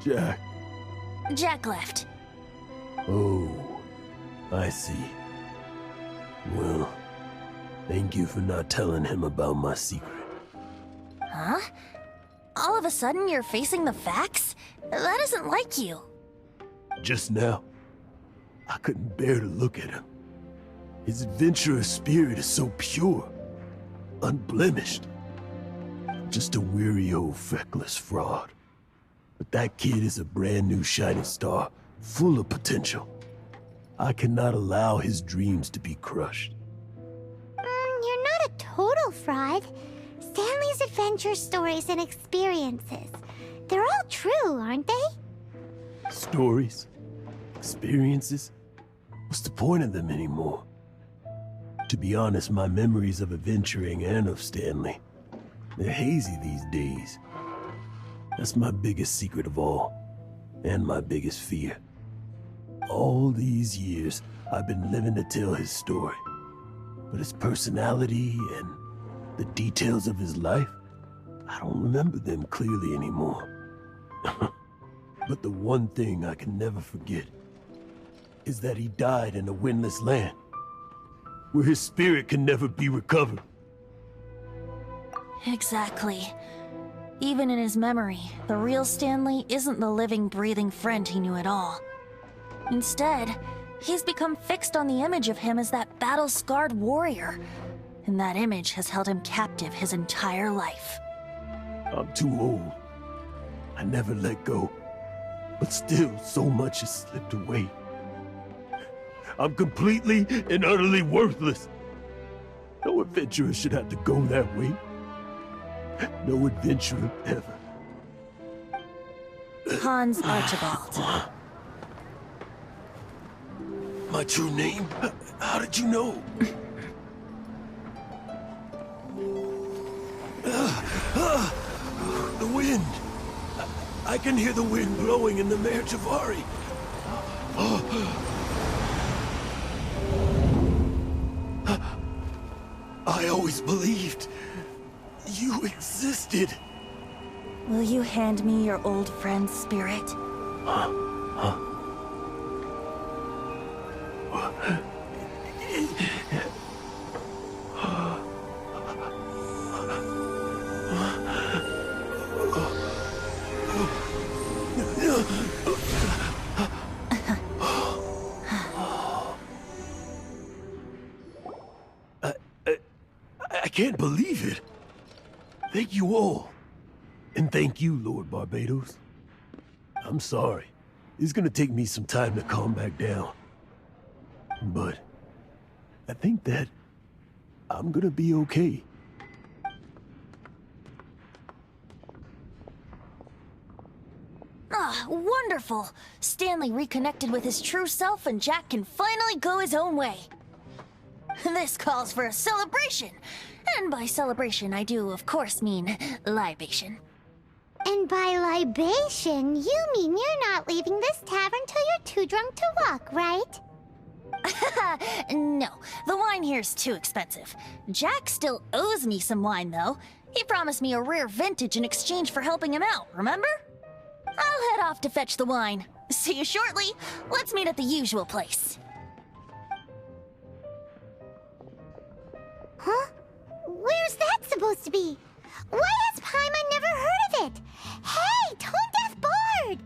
Jack. Jack left. Oh, I see. Well, thank you for not telling him about my secret. Huh? All of a sudden you're facing the facts? That isn't like you. Just now, I couldn't bear to look at him. His adventurous spirit is so pure, unblemished. Just a weary old feckless fraud. But that kid is a brand new shining star, full of potential. I cannot allow his dreams to be crushed. You're not a total fraud. Stanley's adventure stories and experiences. They're all true, aren't they? Stories? Experiences? What's the point of them anymore? To be honest, my memories of adventuring and of Stanley, they're hazy these days. That's my biggest secret of all, and my biggest fear. All these years, I've been living to tell his story. But his personality and the details of his life, I don't remember them clearly anymore. But the one thing I can never forget is that he died in a windless land, where his spirit can never be recovered. Exactly. Even in his memory, the real Stanley isn't the living, breathing friend he knew at all. Instead, he's become fixed on the image of him as that battle-scarred warrior, and that image has held him captive his entire life. I'm too old. I never let go. But still, so much has slipped away. I'm completely and utterly worthless. No adventurer should have to go that way. No adventurer ever. Hans Archibald. My true name? How did you know? The wind. I can hear the wind blowing in the Mare Javari. I always believed you existed. Will you hand me your old friend's spirit? I can't believe it. Thank you all. And thank you, Lord Barbados. I'm sorry. It's gonna take me some time to calm back down. But I think that I'm gonna be okay. wonderful! Stanley reconnected with his true self and Jack can finally go his own way. This calls for a celebration! And by celebration, I do, of course, mean libation. And by libation, you mean you're not leaving this tavern till you're too drunk to walk, right? No, the wine here's too expensive. Jack still owes me some wine, though. He promised me a rare vintage in exchange for helping him out, remember? I'll head off to fetch the wine. See you shortly. Let's meet at the usual place. Huh? Where's that supposed to be? Why has Paimon never heard of it? Hey, Tone Deaf Bard!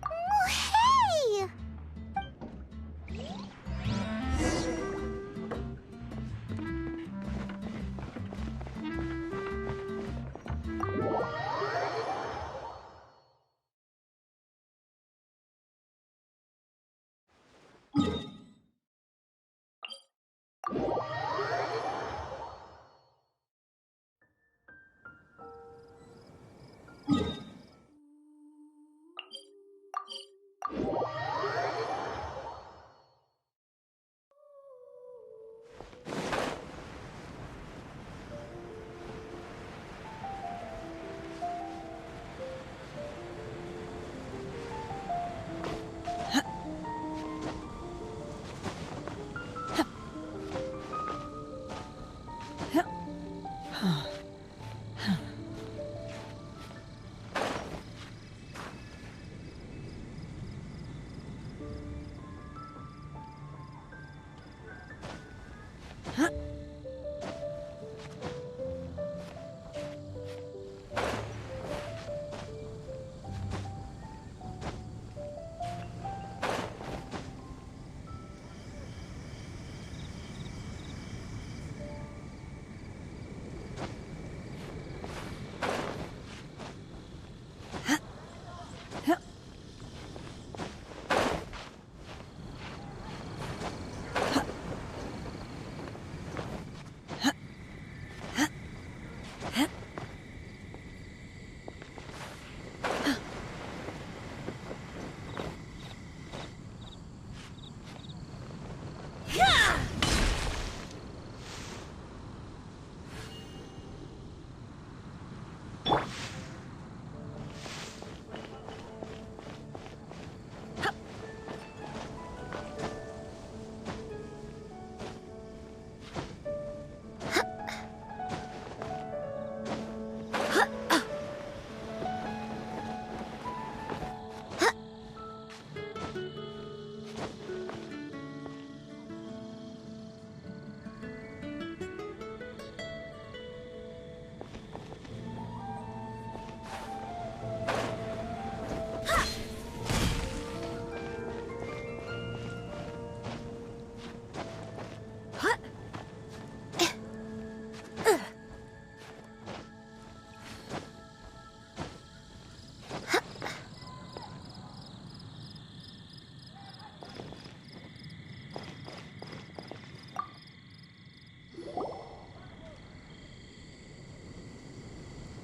Oh, hey!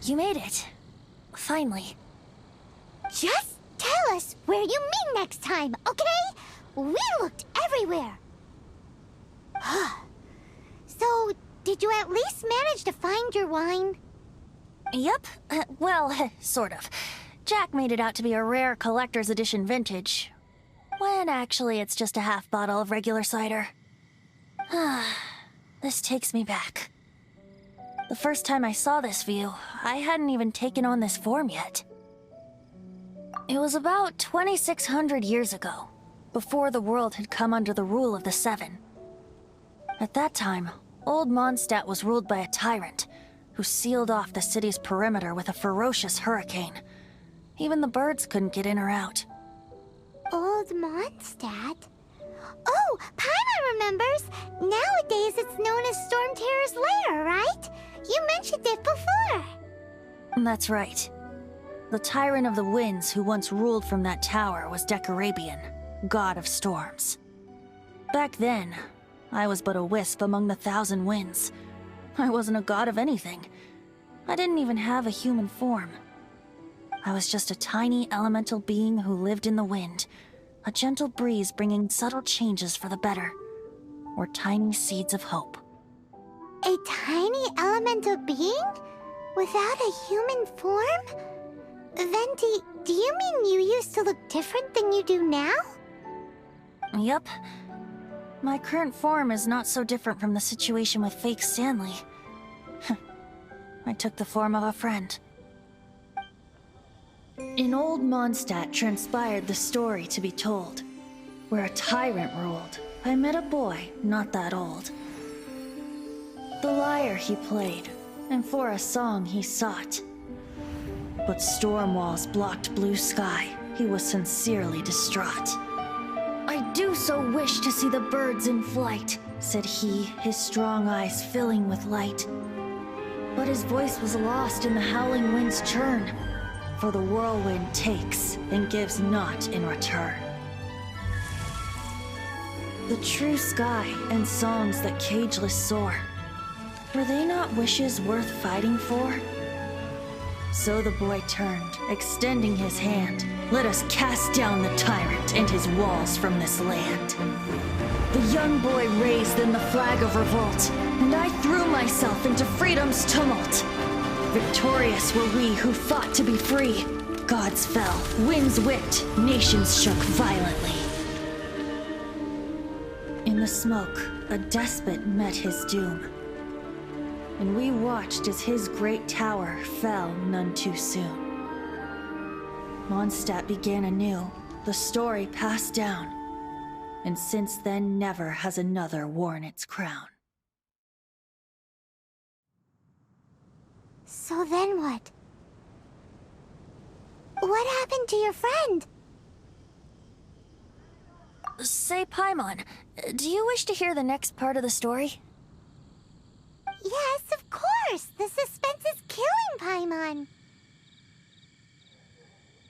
You made it. Finally. Just tell us where you meet next time, okay? We looked everywhere. So, did you at least manage to find your wine? Yep. Well, sort of. Jack made it out to be a rare collector's edition vintage, when actually it's just a half bottle of regular cider. This takes me back. The first time I saw this view, I hadn't even taken on this form yet. It was about 2,600 years ago, before the world had come under the rule of the Seven. At that time, Old Mondstadt was ruled by a tyrant, who sealed off the city's perimeter with a ferocious hurricane. Even the birds couldn't get in or out. Old Mondstadt? Oh, Paimon remembers! Nowadays it's known as Storm Terror's lair, right? You mentioned it before. That's right. The Tyrant of the Winds who once ruled from that tower was Decarabian, god of storms. Back then, I was but a wisp among the 1,000 winds. I wasn't a god of anything. I didn't even have a human form. I was just a tiny elemental being who lived in the wind. A gentle breeze bringing subtle changes for the better. Or tiny seeds of hope. A tiny elemental being? Without a human form? Venti, do you mean you used to look different than you do now? Yup. My current form is not so different from the situation with fake Stanley. I took the form of a friend. In old Mondstadt transpired the story to be told. Where a tyrant ruled, I met a boy not that old. The lyre he played, and for a song he sought. But storm walls blocked blue sky, he was sincerely distraught. I do so wish to see the birds in flight, said he, his strong eyes filling with light. But his voice was lost in the howling wind's churn, for the whirlwind takes and gives not in return. The true sky and songs that cageless soar, were they not wishes worth fighting for? So the boy turned, extending his hand. Let us cast down the tyrant and his walls from this land. The young boy raised then the flag of revolt, and I threw myself into freedom's tumult. Victorious were we who fought to be free. Gods fell, winds whipped, nations shook violently. In the smoke, a despot met his doom. And we watched as his great tower fell none too soon. Mondstadt began anew, the story passed down, and since then never has another worn its crown. So then what? What happened to your friend? Say, Paimon, do you wish to hear the next part of the story? Yes, of course! The suspense is killing Paimon!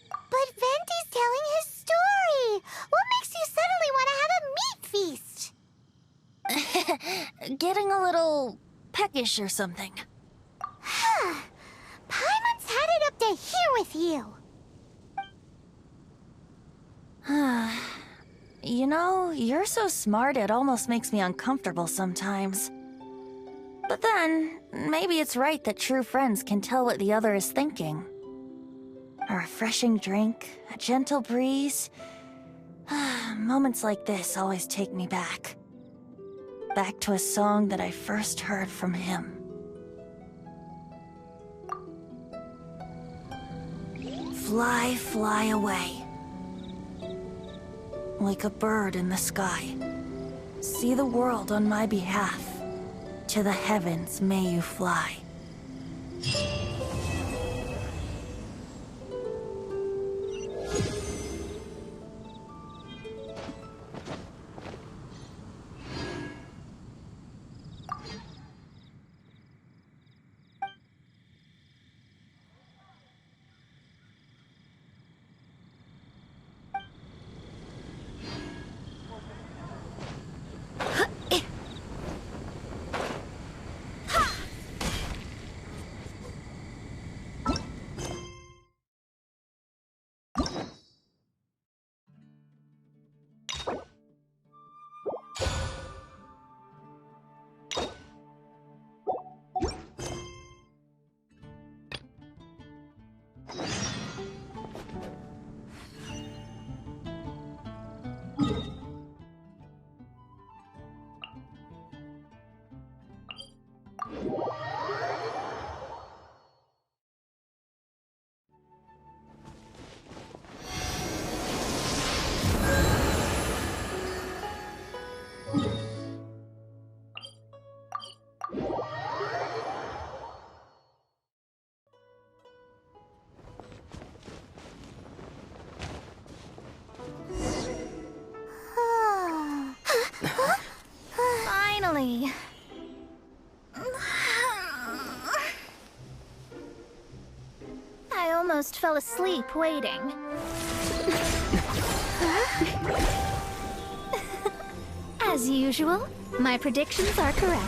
But Venti's telling his story! What makes you suddenly want to have a meat feast? Getting a little peckish or something. Paimon's had it up to here with you! You know, you're so smart it almost makes me uncomfortable sometimes. But then, maybe it's right that true friends can tell what the other is thinking. A refreshing drink, a gentle breeze. Moments like this always take me back. Back to a song that I first heard from him. Fly, fly away. Like a bird in the sky. See the world on my behalf. To the heavens may you fly. Finally. I almost fell asleep waiting. As usual, my predictions are correct.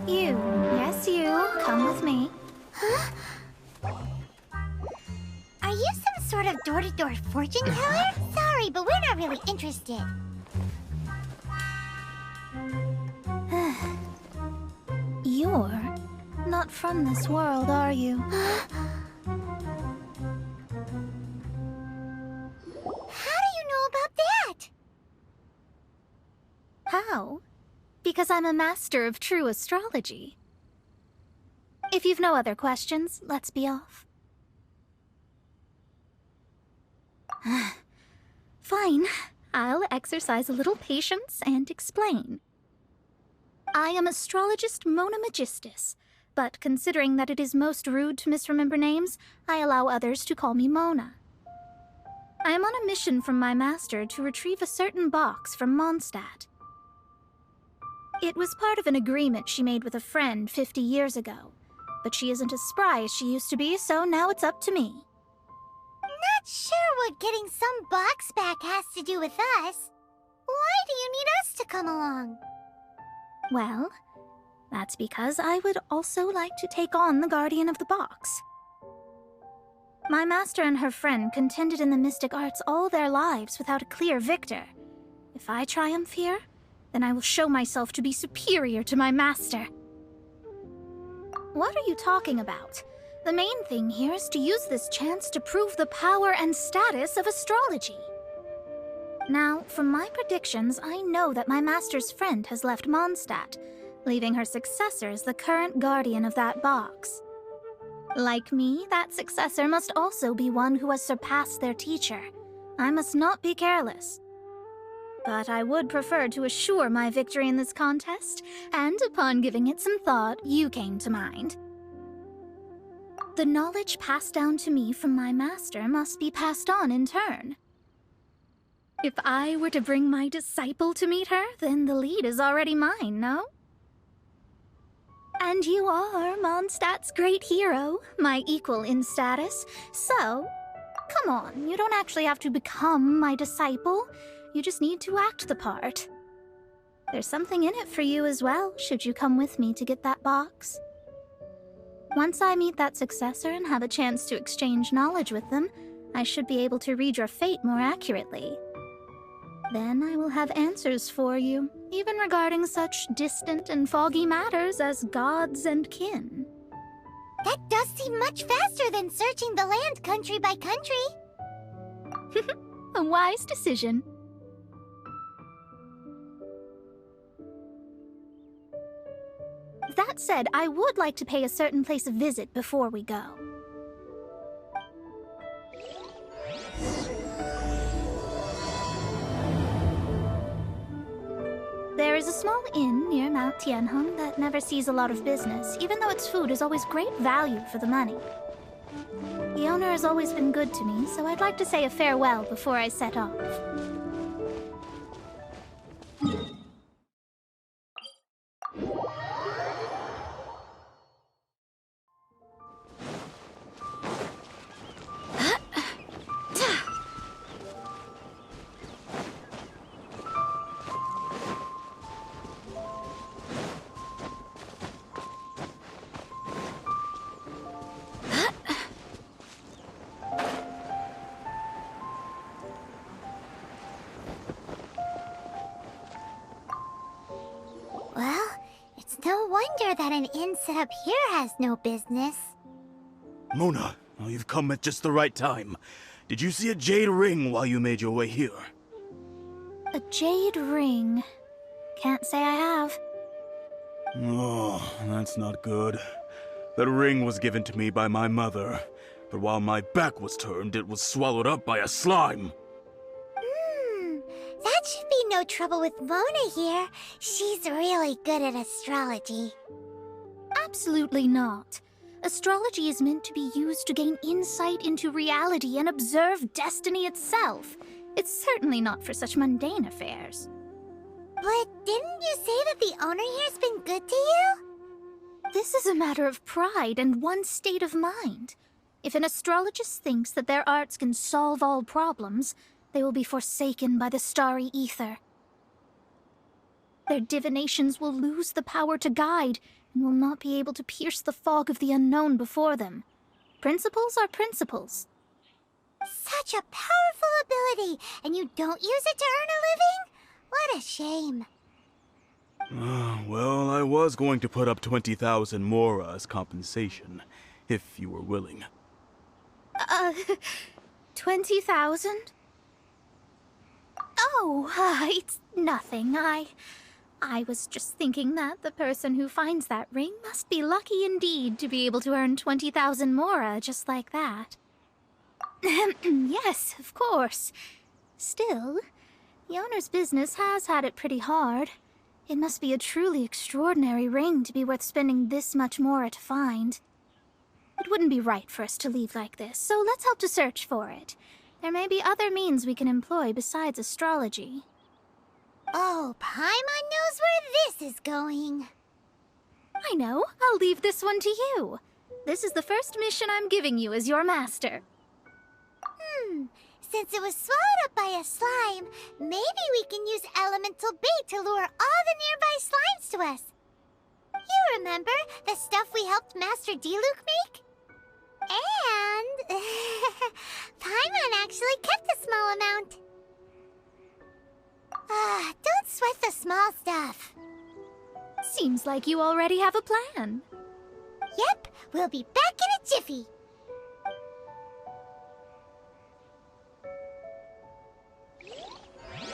You, yes you, come with me. Huh? Are you some sort of door-to-door fortune teller? Sorry, but we're not really interested. You're not from this world, are you? How do you know about that? How? Because I'm a master of true astrology. If you've no other questions, let's be off. Fine. I'll exercise a little patience and explain. I am astrologist Mona Magistus, but considering that it is most rude to misremember names, I allow others to call me Mona. I am on a mission from my master to retrieve a certain box from Mondstadt. It was part of an agreement she made with a friend 50 years ago, but she isn't as spry as she used to be, so now it's up to me. Not sure what getting some box back has to do with us. Why do you need us to come along? Well, that's because I would also like to take on the Guardian of the Box. My master and her friend contended in the mystic arts all their lives without a clear victor. If I triumph here, then I will show myself to be superior to my master. What are you talking about? The main thing here is to use this chance to prove the power and status of astrology. Now, from my predictions, I know that my master's friend has left Mondstadt, leaving her successor as the current guardian of that box. Like me, that successor must also be one who has surpassed their teacher. I must not be careless. But I would prefer to assure my victory in this contest, and upon giving it some thought, you came to mind. The knowledge passed down to me from my master must be passed on in turn. If I were to bring my disciple to meet her, then the lead is already mine, no? And you are Mondstadt's great hero, my equal in status, so come on, you don't actually have to become my disciple. You just need to act the part. There's something in it for you as well, should you come with me to get that box. Once I meet that successor and have a chance to exchange knowledge with them, I should be able to read your fate more accurately. Then I will have answers for you, even regarding such distant and foggy matters as gods and kin. That does seem much faster than searching the land country by country. A wise decision. That said, I would like to pay a certain place a visit before we go. There is a small inn near Mount Tianheng that never sees a lot of business, even though its food is always great value for the money. The owner has always been good to me, so I'd like to say a farewell before I set off. Well, it's no wonder that an inn set up here has no business. Mona, oh, you've come at just the right time. Did you see a jade ring while you made your way here? A jade ring? Can't say I have. Oh, that's not good. That ring was given to me by my mother, but while my back was turned, it was swallowed up by a slime. That should be no trouble with Mona here. She's really good at astrology. Absolutely not. Astrology is meant to be used to gain insight into reality and observe destiny itself. It's certainly not for such mundane affairs. But didn't you say that the owner here's been good to you? This is a matter of pride and one's state of mind. If an astrologist thinks that their arts can solve all problems, they will be forsaken by the starry ether. Their divinations will lose the power to guide and will not be able to pierce the fog of the unknown before them. Principles are principles. Such a powerful ability, and you don't use it to earn a living? What a shame. Well, I was going to put up 20,000 mora as compensation, if you were willing. 20,000? Oh, it's nothing. I was just thinking that the person who finds that ring must be lucky indeed to be able to earn 20,000 mora just like that. Yes, of course. Still, the owner's business has had it pretty hard. It must be a truly extraordinary ring to be worth spending this much mora to find. It wouldn't be right for us to leave like this, so let's help to search for it. There may be other means we can employ besides astrology. Oh, Paimon knows where this is going. I know. I'll leave this one to you. This is the first mission I'm giving you as your master. Since it was swallowed up by a slime, maybe we can use elemental bait to lure all the nearby slimes to us. You remember the stuff we helped Master Diluc make? And Paimon actually kept a small amount. Don't sweat the small stuff. Seems like you already have a plan. Yep, we'll be back in a jiffy.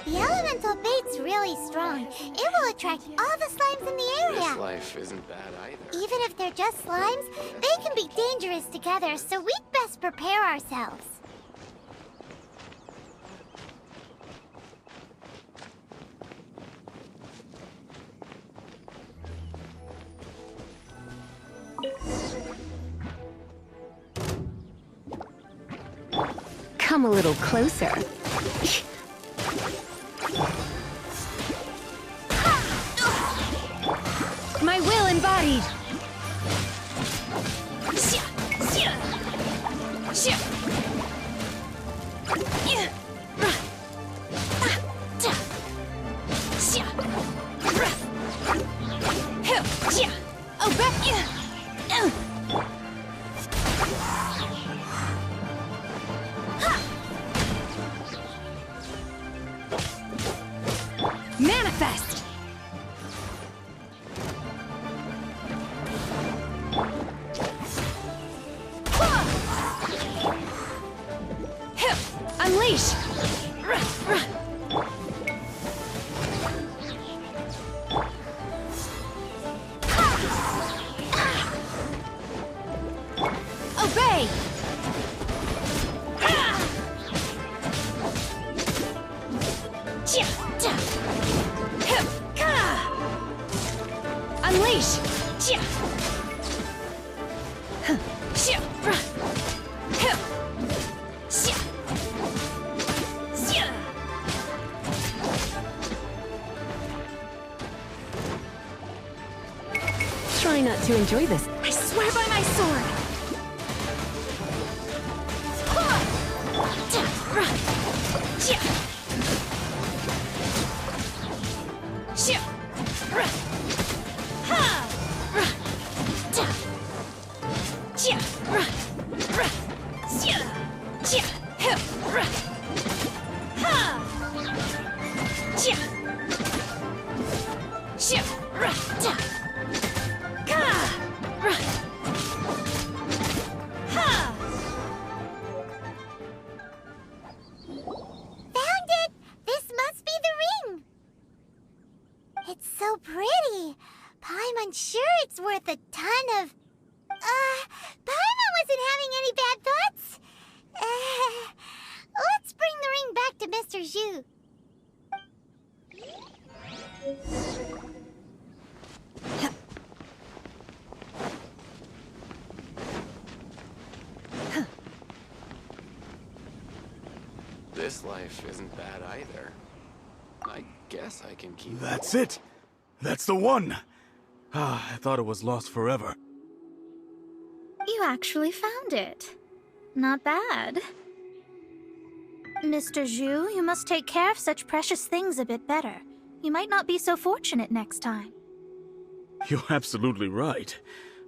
The elemental bait's really strong. It will attract all the slimes in the area. This life isn't bad either. Even if they're just slimes, they can be dangerous together, so we'd best prepare ourselves. Come a little closer. My will embodied! Manifest! Unleash! Obey! Unleash! Try not to enjoy this. I swear by my sword! Found it! This must be the ring! It's so pretty. Paimon's sure it's worth a ton of... Paimon wasn't having any bad thoughts. Let's bring the ring back to Mr. Zhu. This life isn't bad either. I guess I can keep... That's it! That's the one! I thought it was lost forever. You actually found it. Not bad. Mr. Zhu, you must take care of such precious things a bit better. You might not be so fortunate next time. You're absolutely right.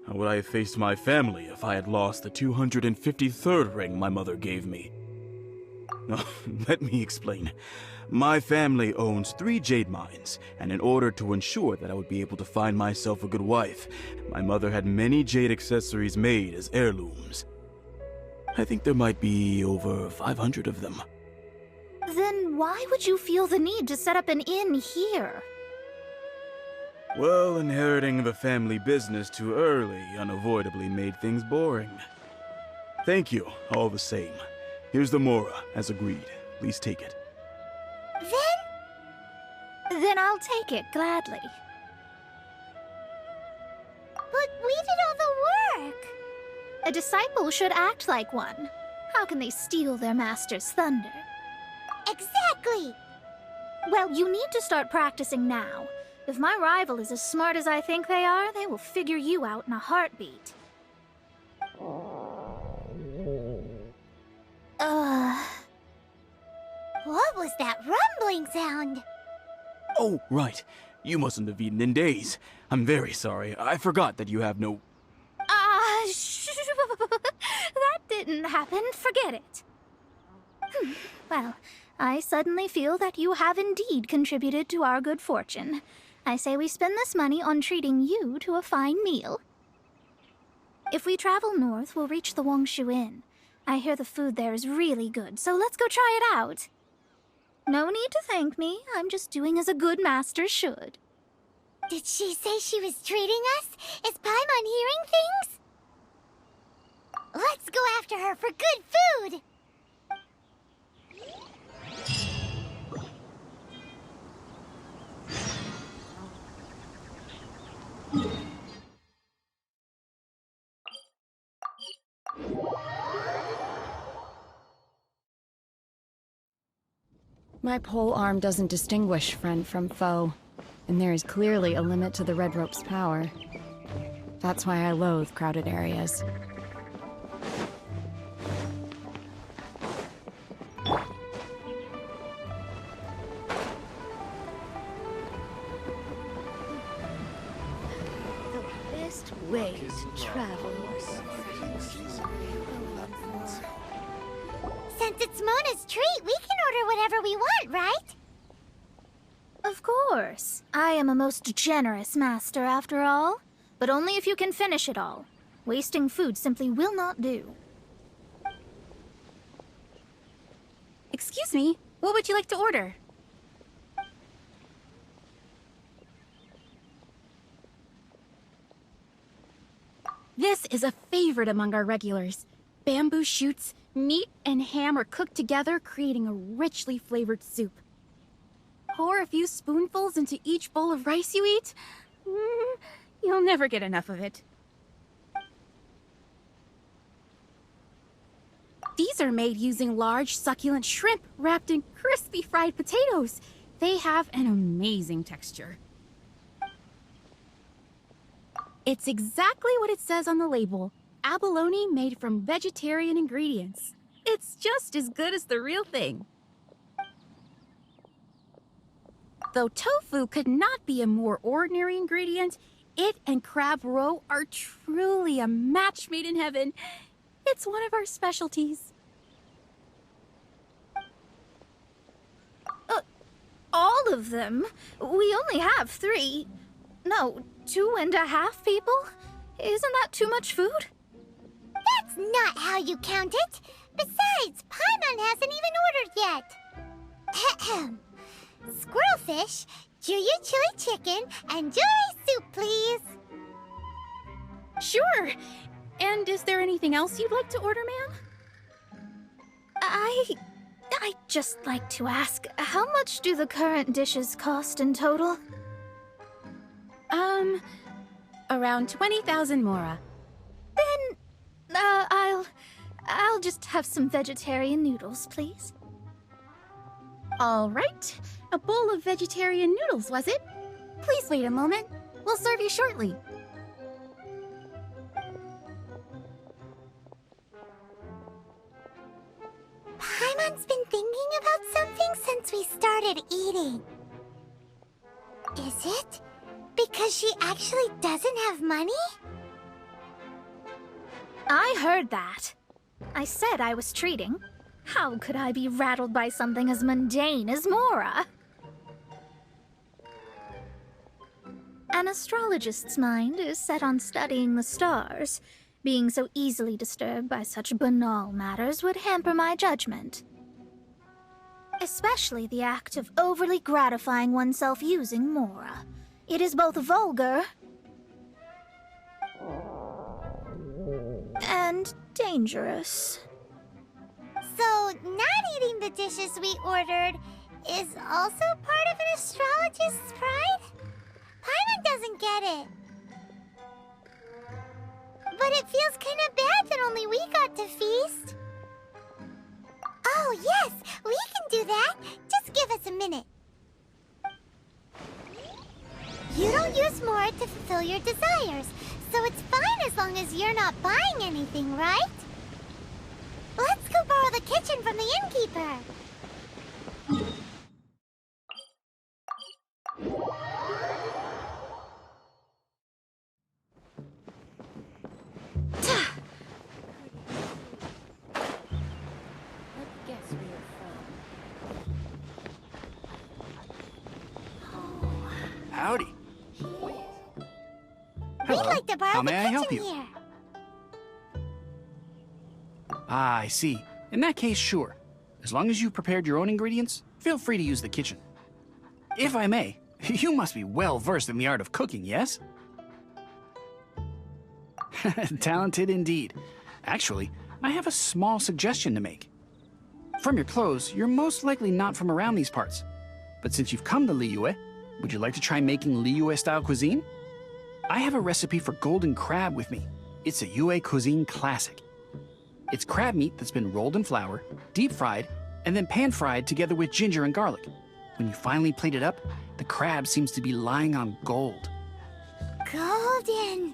How would I have faced my family if I had lost the 253rd ring my mother gave me? Let me explain. My family owns 3 jade mines, and in order to ensure that I would be able to find myself a good wife, my mother had many jade accessories made as heirlooms. I think there might be over 500 of them. Then why would you feel the need to set up an inn here? Well, inheriting the family business too early unavoidably made things boring. Thank you, all the same. Here's the Mora, as agreed. Please take it. Then I'll take it gladly. But we did all the work! A disciple should act like one. How can they steal their master's thunder? Exactly! Well, you need to start practicing now. If my rival is as smart as I think they are, they will figure you out in a heartbeat. What was that rumbling sound? Oh, right. You mustn't have eaten in days. I'm very sorry. I forgot that you have no... That didn't happen. Forget it. Well, I suddenly feel that you have indeed contributed to our good fortune. I say we spend this money on treating you to a fine meal. If we travel north, we'll reach the Wongshu Inn. I hear the food there is really good, so let's go try it out. No need to thank me. I'm just doing as a good master should. Did she say she was treating us? Is Paimon hearing things? Let's go after her for good food! My pole arm doesn't distinguish friend from foe, and there is clearly a limit to the Red Rope's power. That's why I loathe crowded areas. The best way to travel. Since it's Mona's treat, we can order whatever we want, right? Of course. I am a most generous master, after all. But only if you can finish it all. Wasting food simply will not do. Excuse me, what would you like to order? This is a favorite among our regulars. Bamboo shoots, meat and ham are cooked together, creating a richly flavored soup. Pour a few spoonfuls into each bowl of rice you eat. You'll never get enough of it. These are made using large, succulent shrimp wrapped in crispy fried potatoes. They have an amazing texture. It's exactly what it says on the label. Abalone made from vegetarian ingredients. It's just as good as the real thing. Though tofu could not be a more ordinary ingredient, it and crab roe are truly a match made in heaven. It's one of our specialties. All of them? We only have 3. No, 2.5 people? Isn't that too much food? That's not how you count it. Besides, Paimon hasn't even ordered yet. Squirrelfish, Juyu chili chicken, and jewelry soup, please. Sure. And is there anything else you'd like to order, ma'am? I'd just like to ask, how much do the current dishes cost in total? Around 20,000 mora. Then, I'll just have some vegetarian noodles, please. All right. A bowl of vegetarian noodles, was it? Please wait a moment. We'll serve you shortly. Paimon's been thinking about something since we started eating. Is it because she actually doesn't have money? I heard that. I said I was treating. How could I be rattled by something as mundane as Mora? An astrologist's mind is set on studying the stars. Being so easily disturbed by such banal matters would hamper my judgment. Especially the act of overly gratifying oneself using Mora. It is both vulgar and dangerous. So, not eating the dishes we ordered is also part of an astrologist's pride? Paimon doesn't get it. But it feels kind of bad that only we got to feast. Oh, yes, we can do that. Just give us a minute. You don't use Mora to fulfill your desires, so it's fine as long as you're not buying anything, right? Let's go borrow the kitchen from the innkeeper. Howdy. We'd like to borrow How the may I help kitchen you? here. Ah, I see. In that case, sure. As long as you've prepared your own ingredients, feel free to use the kitchen. If I may, you must be well versed in the art of cooking, yes? Talented indeed. Actually, I have a small suggestion to make. From your clothes, you're most likely not from around these parts. But since you've come to Liyue, would you like to try making Liyue-style cuisine? I have a recipe for golden crab with me. It's a Yue cuisine classic. It's crab meat that's been rolled in flour, deep-fried, and then pan-fried together with ginger and garlic. When you finally plate it up, the crab seems to be lying on gold. Golden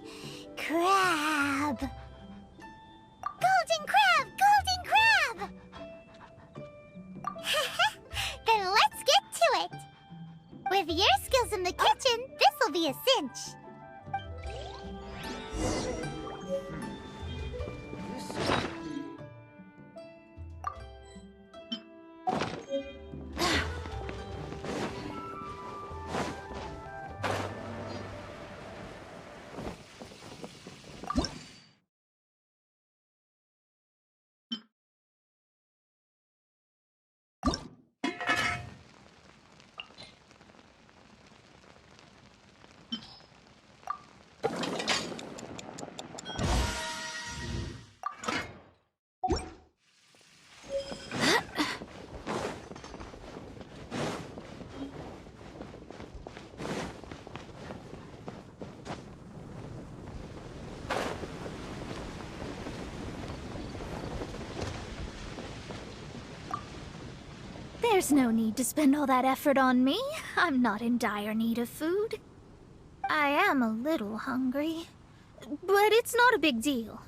crab. Golden crab! Golden crab! Then let's get to it. With your skills in the kitchen, this'll be a cinch. There's no need to spend all that effort on me. I'm not in dire need of food. I am a little hungry, but it's not a big deal.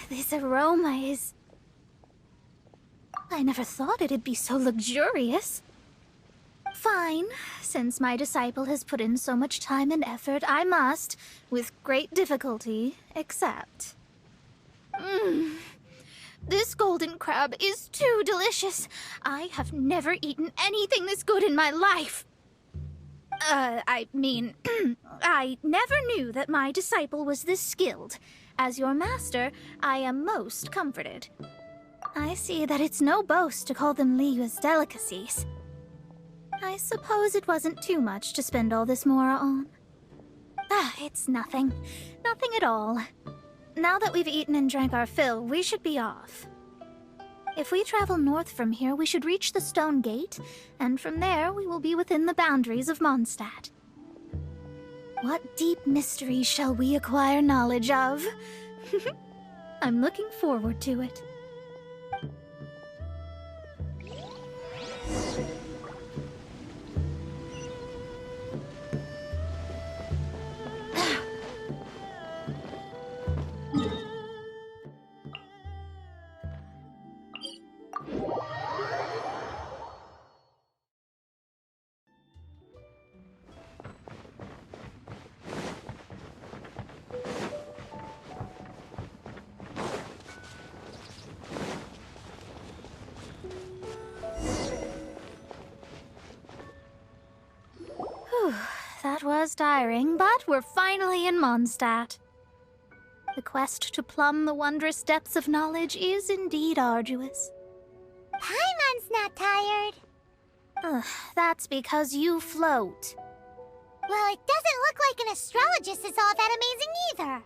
This aroma is... I never thought it'd be so luxurious. Fine. Since my disciple has put in so much time and effort, I must, with great difficulty, accept. This golden crab is too delicious. I have never eaten anything this good in my life. I mean, I never knew that my disciple was this skilled. As your master, I am most comforted. I see that it's no boast to call them Liyue's delicacies. I suppose it wasn't too much to spend all this Mora on. It's nothing. Nothing at all. Now that we've eaten and drank our fill, we should be off. If we travel north from here, we should reach the Stone Gate, and from there we will be within the boundaries of Mondstadt. What deep mysteries shall we acquire knowledge of? I'm looking forward to it. was tiring, but we're finally in Mondstadt. The quest to plumb the wondrous depths of knowledge is indeed arduous. Paimon's not tired. Ugh, that's because you float. Well, it doesn't look like an astrologist is all that amazing either.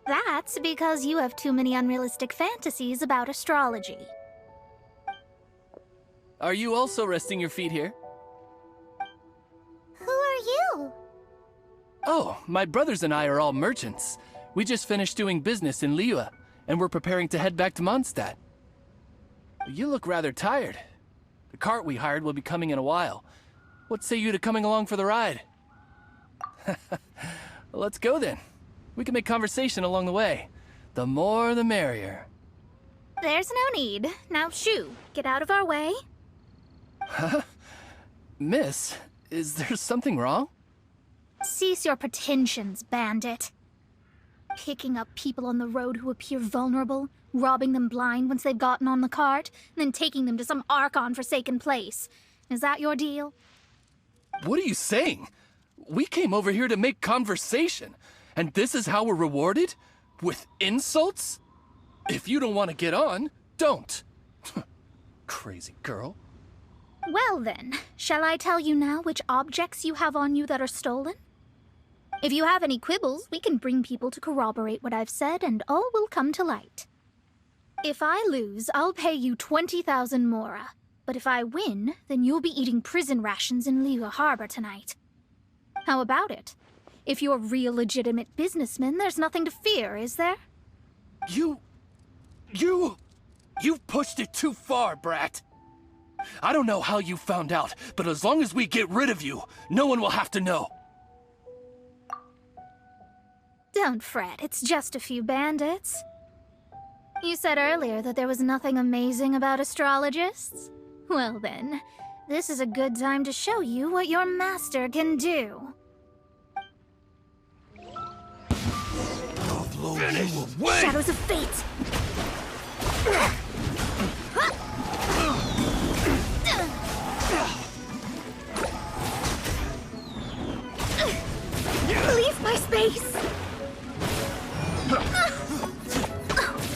That's because you have too many unrealistic fantasies about astrology. Are you also resting your feet here? Who are you? Oh, my brothers and I are all merchants. We just finished doing business in Liyue, and we're preparing to head back to Mondstadt. You look rather tired. The cart we hired will be coming in a while. What say you to coming along for the ride? Let's go then. We can make conversation along the way. The more the merrier. There's no need. Now shoo, get out of our way. Huh? Miss, is there something wrong? Cease your pretensions, bandit. Picking up people on the road who appear vulnerable, robbing them blind once they've gotten on the cart, and then taking them to some Archon-forsaken place. Is that your deal? What are you saying? We came over here to make conversation, and this is how we're rewarded? With insults? If you don't want to get on, don't. Crazy girl. Well then, shall I tell you now which objects you have on you that are stolen? If you have any quibbles, we can bring people to corroborate what I've said, and all will come to light. If I lose, I'll pay you 20,000 mora. But if I win, then you'll be eating prison rations in Liyue Harbor tonight. How about it? If you're real legitimate businessmen, there's nothing to fear, is there? You've pushed it too far, brat. I don't know how you found out, but as long as we get rid of you, no one will have to know. Don't fret, it's just a few bandits. You said earlier that there was nothing amazing about astrologists? Well then, this is a good time to show you what your master can do. I'll blow you away! Shadows of Fate! Leave my space!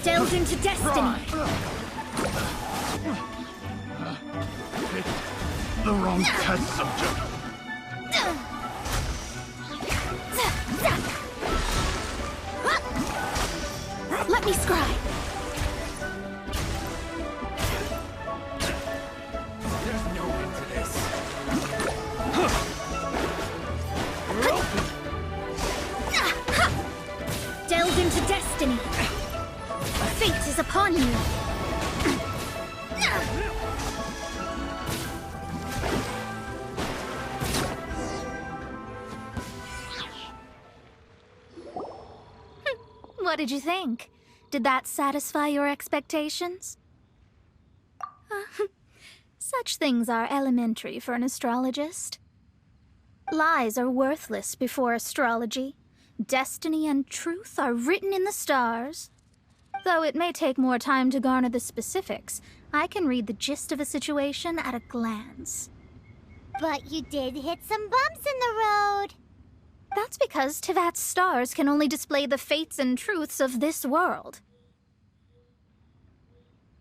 Delve into destiny! The wrong test subject. Let me scry! There's no end to this. Delve into destiny! Fate is upon you! What did you think? Did that satisfy your expectations? Such things are elementary for an astrologist. Lies are worthless before astrology. Destiny and truth are written in the stars. Though it may take more time to garner the specifics, I can read the gist of a situation at a glance. But you did hit some bumps in the road. That's because Teyvat's stars can only display the fates and truths of this world.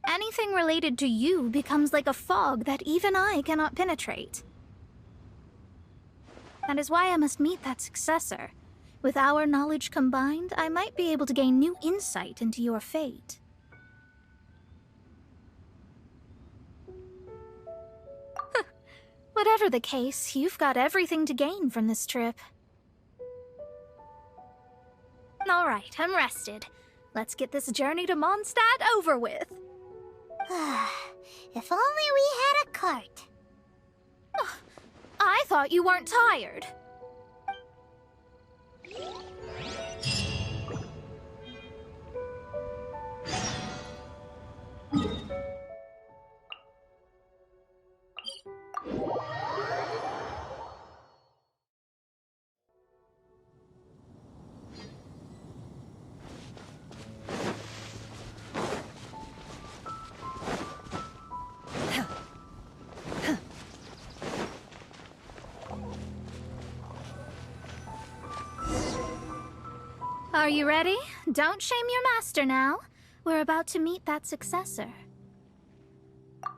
Anything related to you becomes like a fog that even I cannot penetrate. That is why I must meet that successor. With our knowledge combined, I might be able to gain new insight into your fate. Whatever the case, you've got everything to gain from this trip. All right, I'm rested. Let's get this journey to Mondstadt over with. If only we had a cart. I thought you weren't tired. Are you ready? Don't shame your master now. We're about to meet that successor.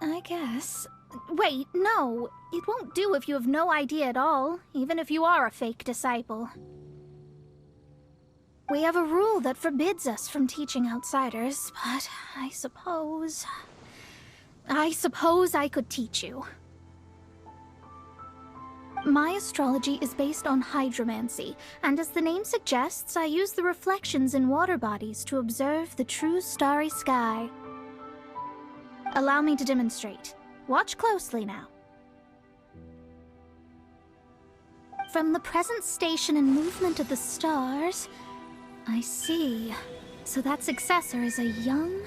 I guess. Wait, no. It won't do if you have no idea at all, even if you are a fake disciple. We have a rule that forbids us from teaching outsiders, but I suppose I could teach you. My astrology is based on hydromancy, and as the name suggests, I use the reflections in water bodies to observe the true starry sky. Allow me to demonstrate. Watch closely now. From the present station and movement of the stars, I see. So that successor is a young,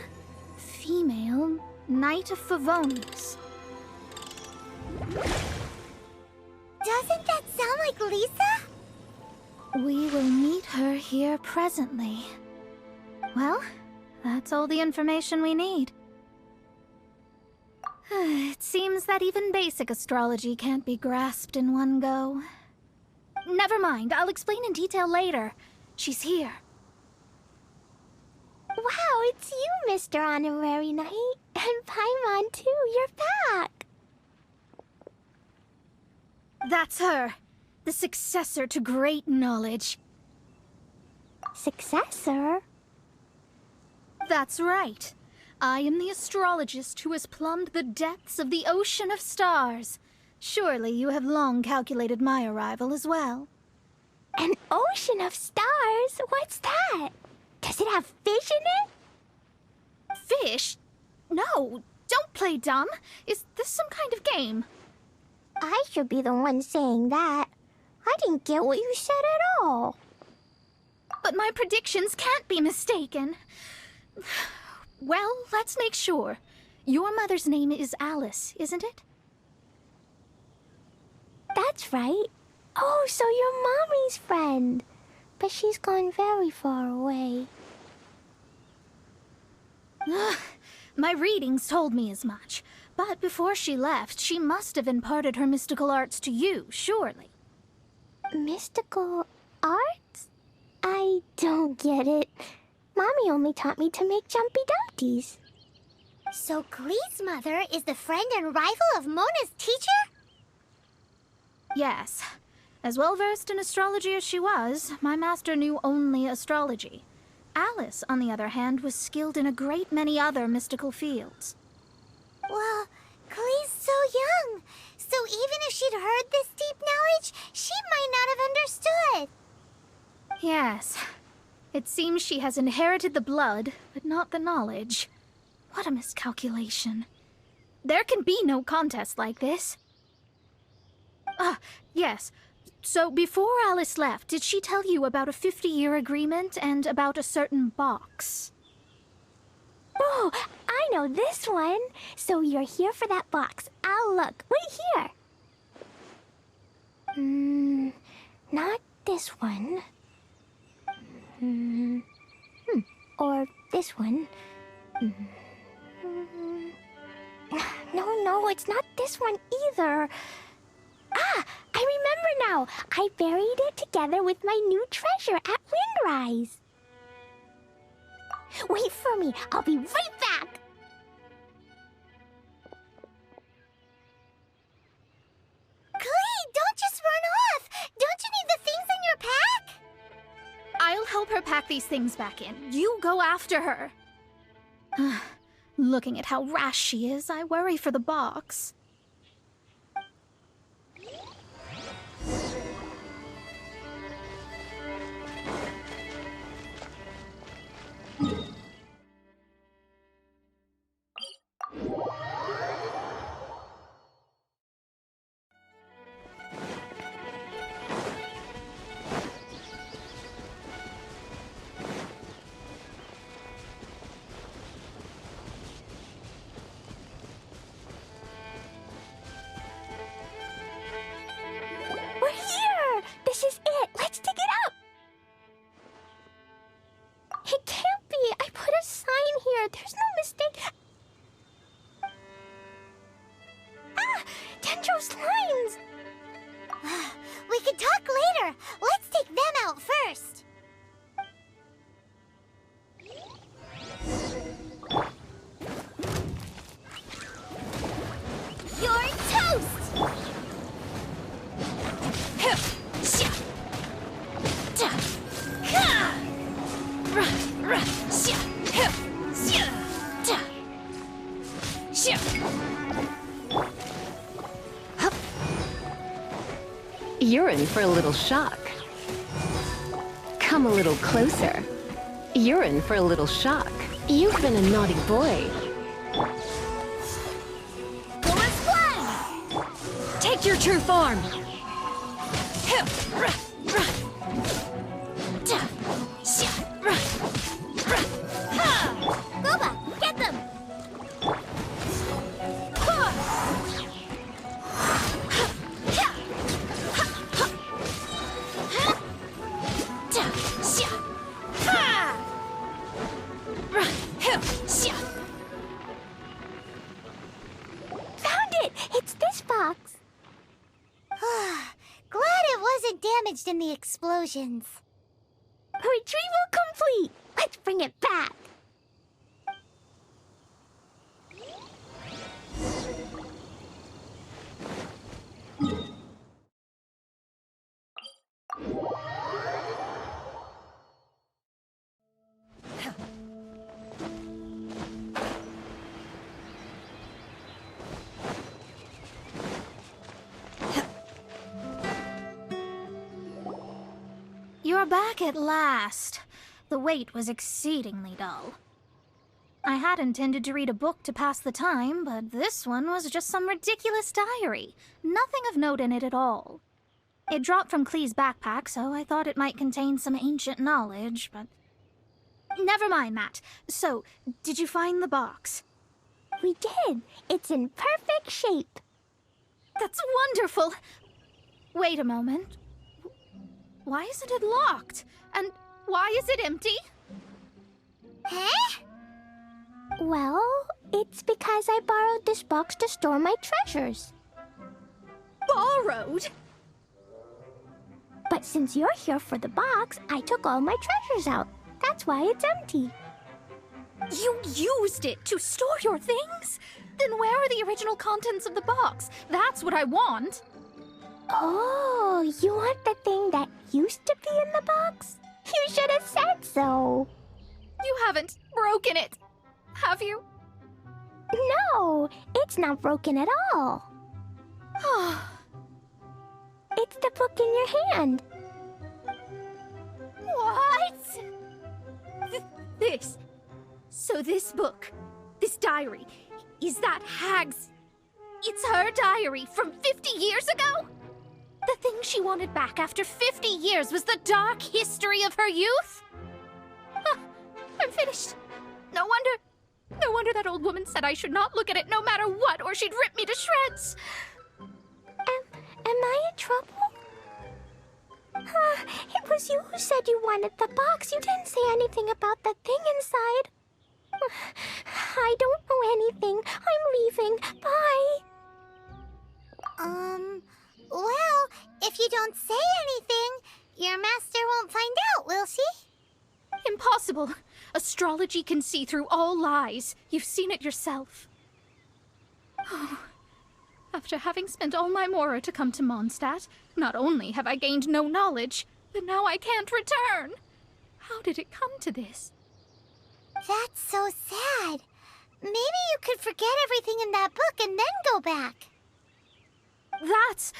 female Knight of Favonius. Doesn't that sound like Lisa? We will meet her here presently. Well, that's all the information we need. It seems that even basic astrology can't be grasped in one go. Never mind, I'll explain in detail later. She's here. Wow, it's you, Mr. Honorary Knight. And Paimon, too. You're back. That's her. The successor to great knowledge. Successor? That's right. I am the astrologist who has plumbed the depths of the ocean of stars. Surely you have long calculated my arrival as well. An ocean of stars? What's that? Does it have fish in it? Fish? No, don't play dumb. Is this some kind of game? I should be the one saying that. I didn't get what you said at all. But my predictions can't be mistaken. Well, let's make sure. Your mother's name is Alice, isn't it? That's right. Oh, so you're Mommy's friend. But she's gone very far away. My readings told me as much. But before she left, she must have imparted her mystical arts to you, surely. Mystical arts? I don't get it. Mommy only taught me to make Jumpy Dumpties. So Glee's mother is the friend and rival of Mona's teacher? Yes. As well-versed in astrology as she was, my master knew only astrology. Alice, on the other hand, was skilled in a great many other mystical fields. Well, Glee's so young. So even if she'd heard this deep knowledge, she might not have understood. Yes. It seems she has inherited the blood, but not the knowledge. What a miscalculation. There can be no contest like this. Ah, yes. So before Alice left, did she tell you about a 50-year agreement and about a certain box? Oh, I know this one. So you're here for that box. I'll look. Wait here. Not this one. Or this one. No, it's not this one either. Ah, I remember now. I buried it together with my new treasure at Windrise. Wait for me. I'll be right back. Glee, don't just run off. Don't you need the things in your pack? I'll help her pack these things back in. You go after her. Looking at how rash she is, I worry for the box. We're here! This is it! Let's dig it up! It can't be! I put a sign here! There's no mistake! Ah! Dendro slimes! We can talk later! Let's take them out first! You're in for a little shock. Come a little closer. You're in for a little shock. You've been a naughty boy. Take your true form! Boba, get them! Found it! It's this box. Glad it wasn't damaged in the explosions. Retrieval complete! Let's bring it back! You're back at last. The wait was exceedingly dull. I had intended to read a book to pass the time, but this one was just some ridiculous diary. Nothing of note in it at all. It dropped from Klee's backpack, so I thought it might contain some ancient knowledge, but... Never mind that. So, did you find the box? We did. It's in perfect shape. That's wonderful! Wait a moment. Why isn't it locked? And why is it empty? Huh? Well, it's because I borrowed this box to store my treasures. Borrowed? But since you're here for the box, I took all my treasures out. That's why it's empty. You used it to store your things? Then where are the original contents of the box? That's what I want. Oh, you want the thing that used to be in the box? You should have said so. You haven't broken it, have you? No, it's not broken at all. It's the book in your hand. What? So this book, this diary, is that Hag's... It's her diary from 50 years ago? The thing she wanted back after 50 years was the dark history of her youth? I'm finished. No wonder that old woman said I should not look at it no matter what, or she'd rip me to shreds. Am I in trouble? It was you who said you wanted the box. You didn't say anything about the thing inside. I don't know anything. I'm leaving. Bye. Well, if you don't say anything, your master won't find out, will she? Impossible. Astrology can see through all lies. You've seen it yourself. Oh. After having spent all my mora to come to Mondstadt, not only have I gained no knowledge, but now I can't return. How did it come to this? That's so sad. Maybe you could forget everything in that book and then go back. That's...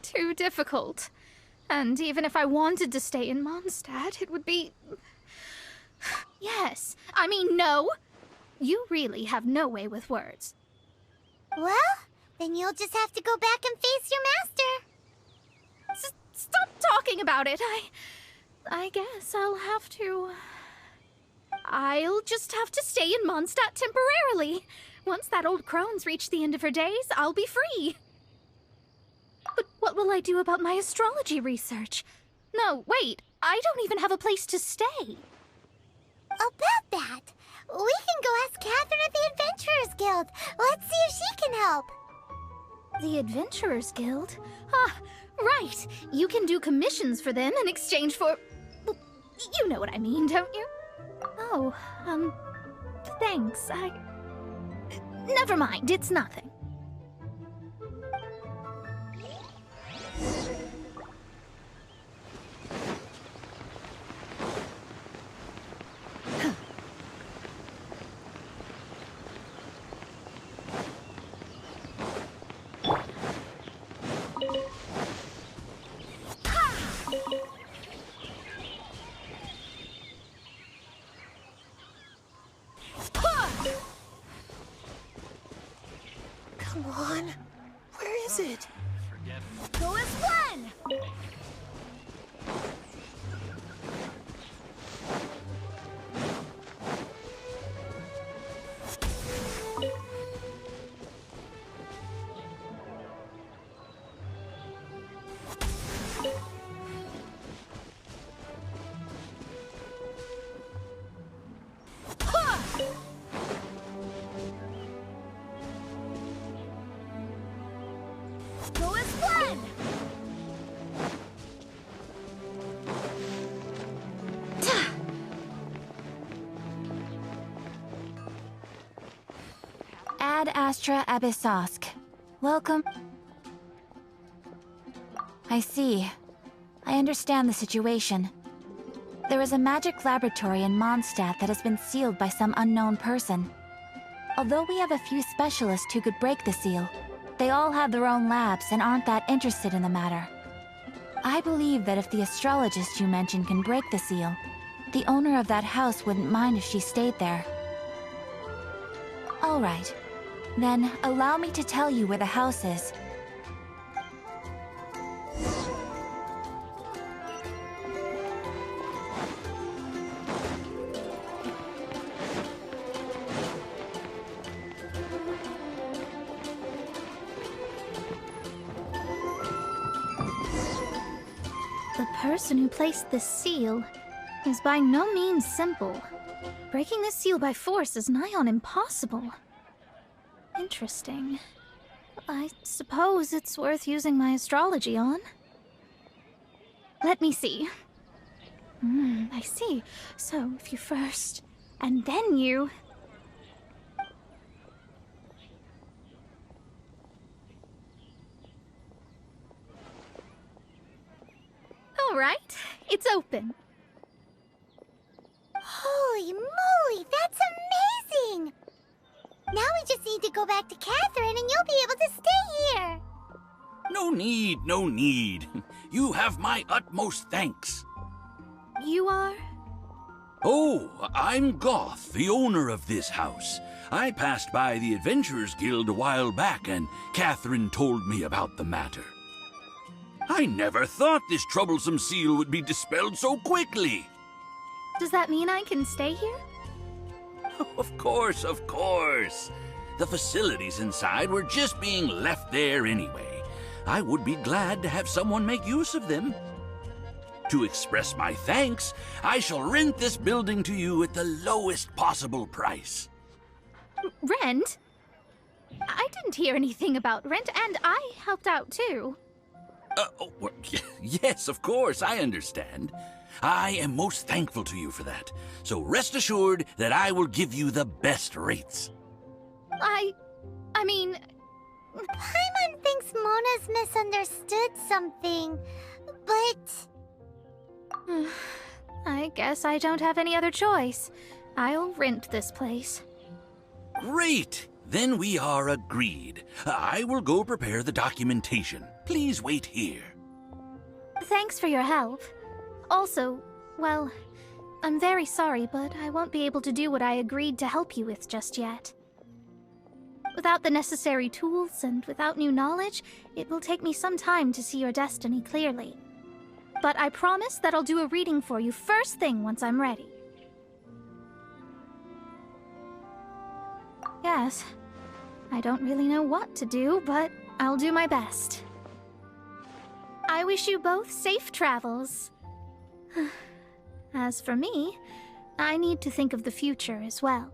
too difficult. And even if I wanted to stay in Mondstadt, it would be... Yes, I mean no. You really have no way with words. Well, then you'll just have to go back and face your master. Stop talking about it. I guess I'll have to... I'll just have to stay in Mondstadt temporarily. Once that old crone's reached the end of her days, I'll be free. But what will I do about my astrology research? No, wait, I don't even have a place to stay. About that, we can go ask Catherine at the Adventurers Guild. Let's see if she can help. The Adventurers Guild? Ah, right. You can do commissions for them in exchange for... Well, you know what I mean, don't you? Oh, thanks. Never mind, it's nothing. Come on. Where is it? Go as one! Go as one! Ad Astra Abyssosk. Welcome. I see. I understand the situation. There is a magic laboratory in Mondstadt that has been sealed by some unknown person. Although we have a few specialists who could break the seal, they all have their own labs and aren't that interested in the matter. I believe that if the astrologist you mentioned can break the seal, the owner of that house wouldn't mind if she stayed there. All right. Then, allow me to tell you where the house is. The person who placed the seal is by no means simple. Breaking the seal by force is nigh on impossible. Interesting. I suppose it's worth using my astrology on. Let me see. I see. So, if you first, and then you... All right, it's open. Holy moly, that's amazing! Now we just need to go back to Catherine and you'll be able to stay here! No need, no need. You have my utmost thanks. You are? Oh, I'm Goth, the owner of this house. I passed by the Adventurers Guild a while back, and Catherine told me about the matter. I never thought this troublesome seal would be dispelled so quickly. Does that mean I can stay here? Of course, of course. The facilities inside were just being left there anyway. I would be glad to have someone make use of them. To express my thanks, I shall rent this building to you at the lowest possible price. Rent? I didn't hear anything about rent, and I helped out too. Well, yes, of course, I understand. I am most thankful to you for that. So rest assured that I will give you the best rates. I mean... Paimon thinks Mona's misunderstood something, but... I guess I don't have any other choice. I'll rent this place. Great! Then we are agreed. I will go prepare the documentation. Please wait here. Thanks for your help. Also, well, I'm very sorry, but I won't be able to do what I agreed to help you with just yet. Without the necessary tools and without new knowledge, it will take me some time to see your destiny clearly. But I promise that I'll do a reading for you first thing once I'm ready. Yes, I don't really know what to do, but I'll do my best. I wish you both safe travels. As for me, I need to think of the future as well.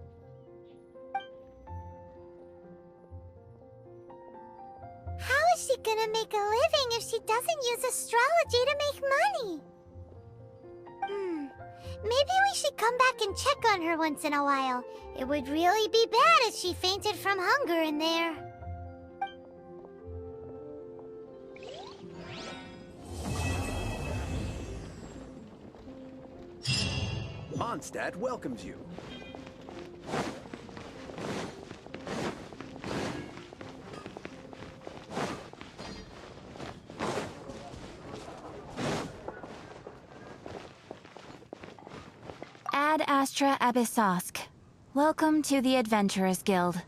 How is she gonna make a living if she doesn't use astrology to make money? Maybe we should come back and check on her once in a while. It would really be bad if she fainted from hunger in there. Mondstadt welcomes you. Ad Astra Abyssosk. Welcome to the Adventurers Guild.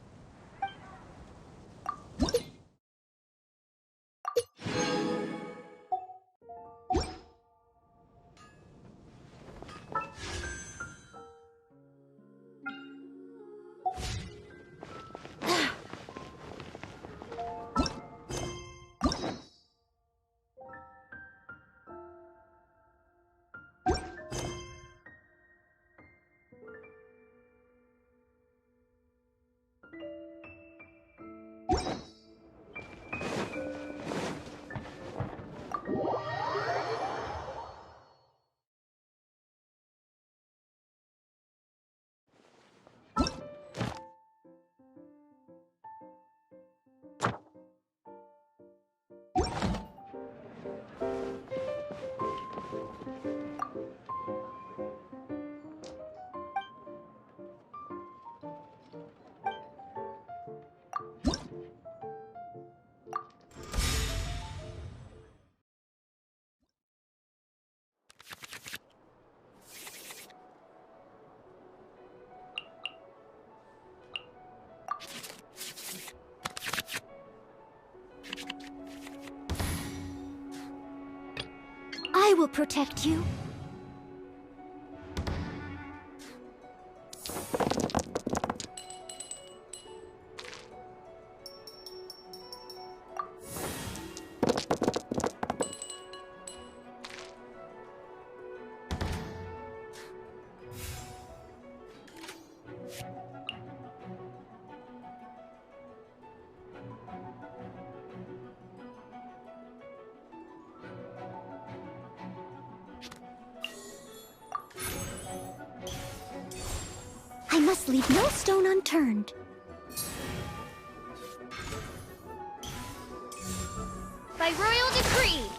will protect you. I must leave no stone unturned. By royal decree!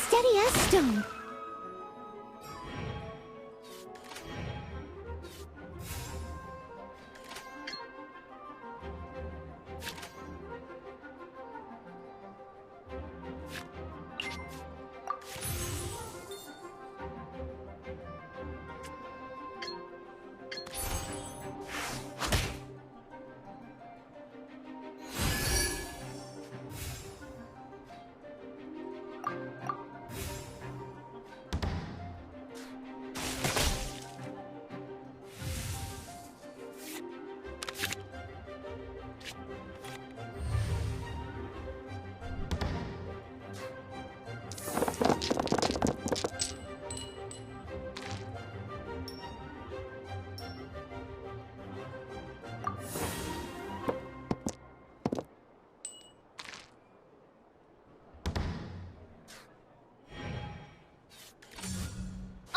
Steady as stone.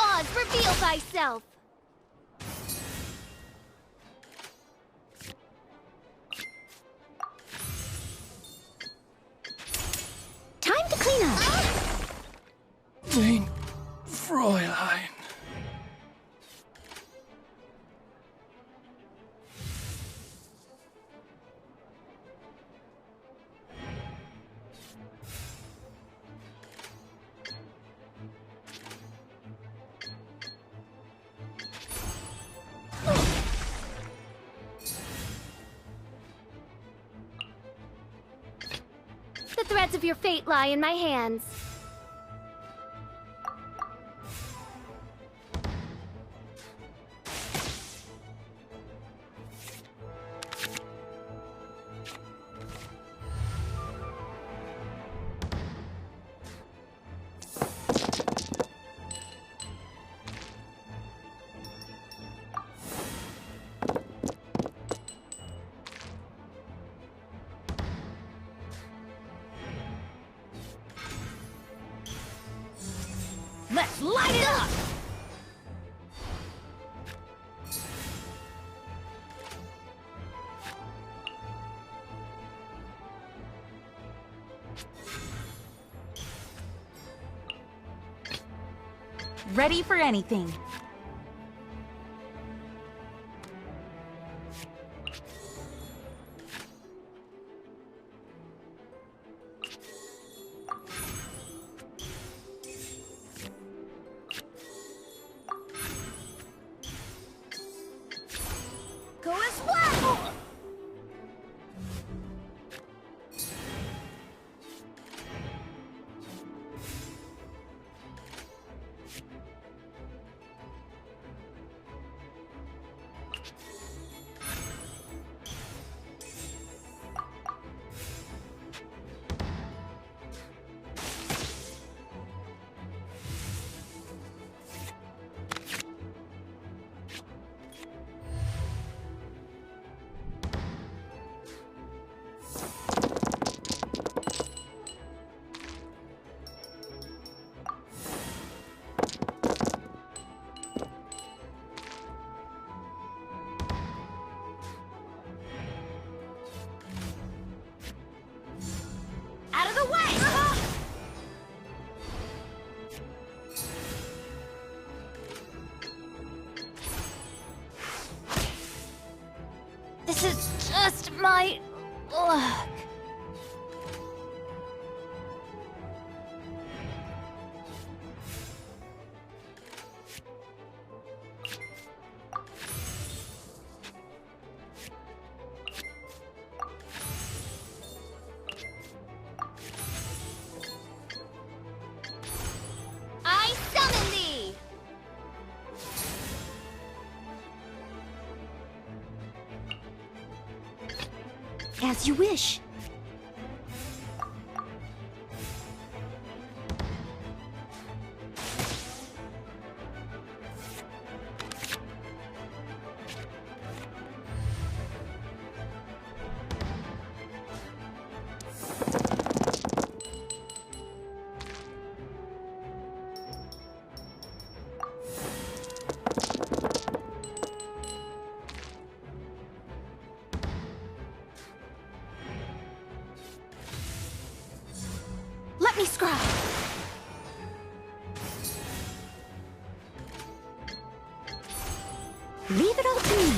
Oz, reveal thyself! Time to clean up. Vain Fräulein. The threads of your fate lie in my hands. Let's light it up! Ready for anything. Go as well! of the way! This is just my luck. I summon thee! As you wish. Let me scry. Leave it all to me.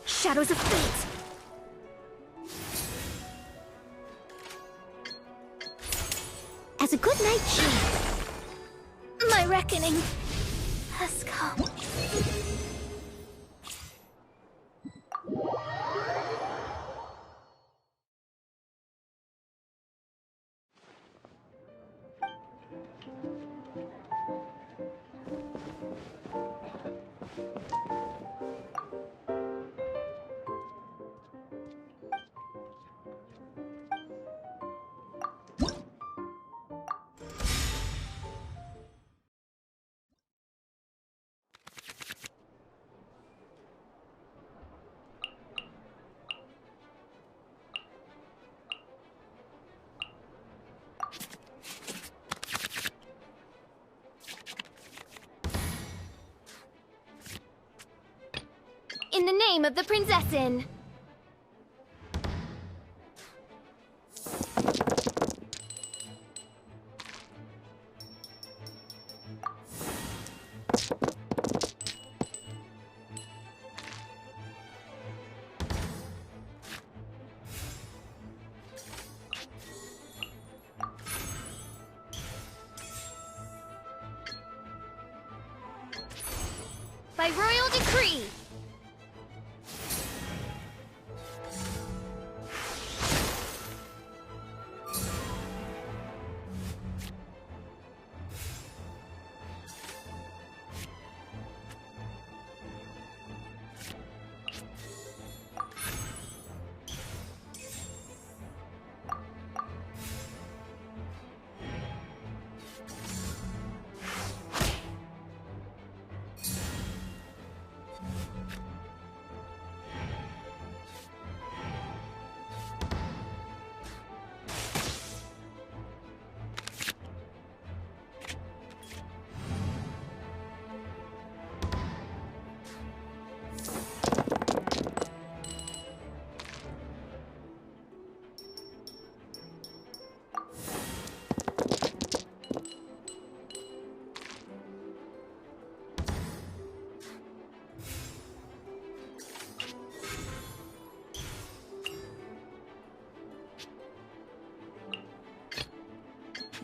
Shadows of fate. As a good night cheer. My reckoning has come. In the name of the Prinzessin! By royal decree!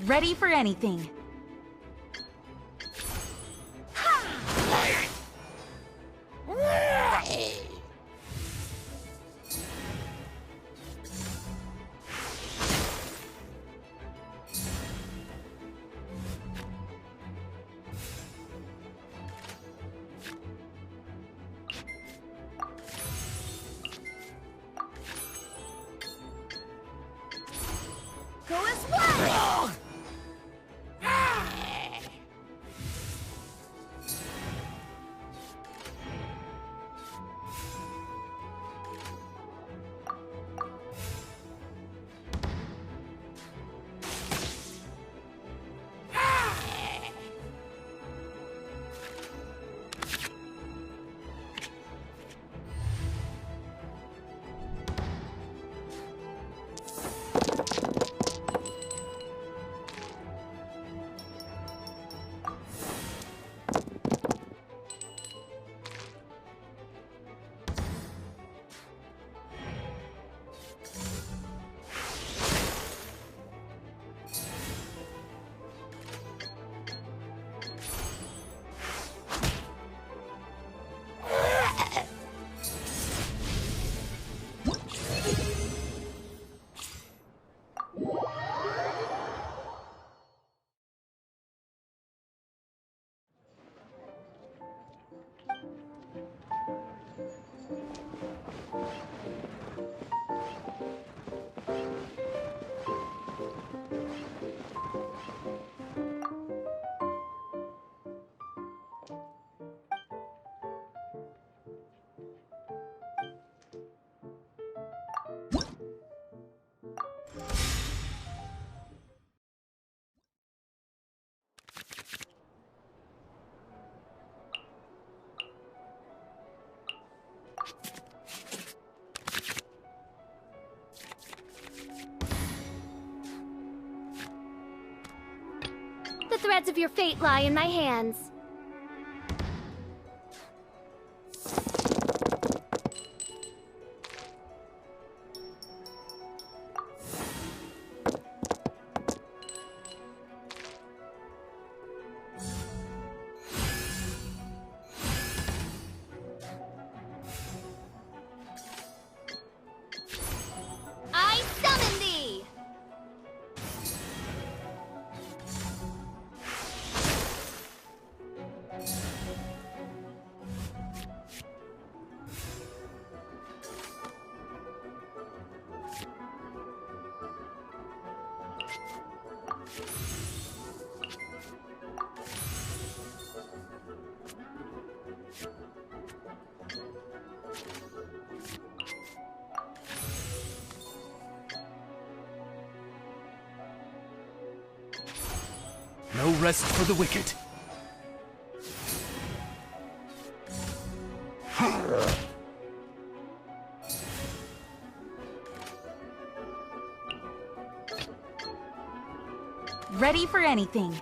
Ready for anything. Go as well! The threads of your fate lie in my hands. I summon thee! No rest for the wicked. Ready for anything.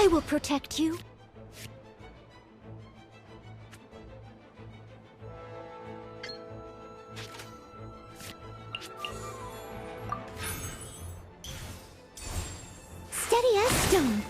will protect you. Steady as stone.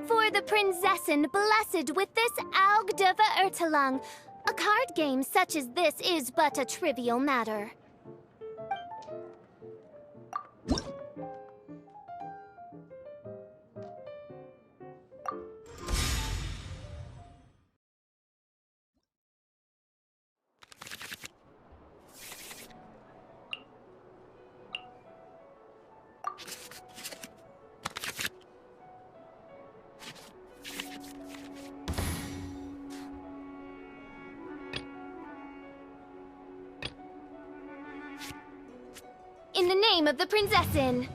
For the Prinzessin blessed with this Aug de Verurtelang, a card game such as this is but a trivial matter. In the name of the Prinzessin!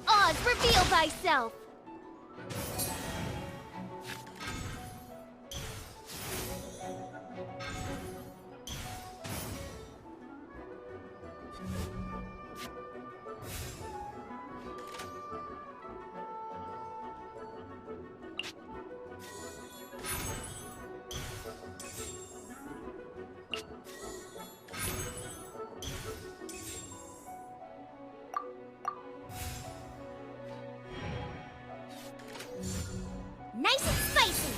Oz, reveal thyself! Nice and spicy!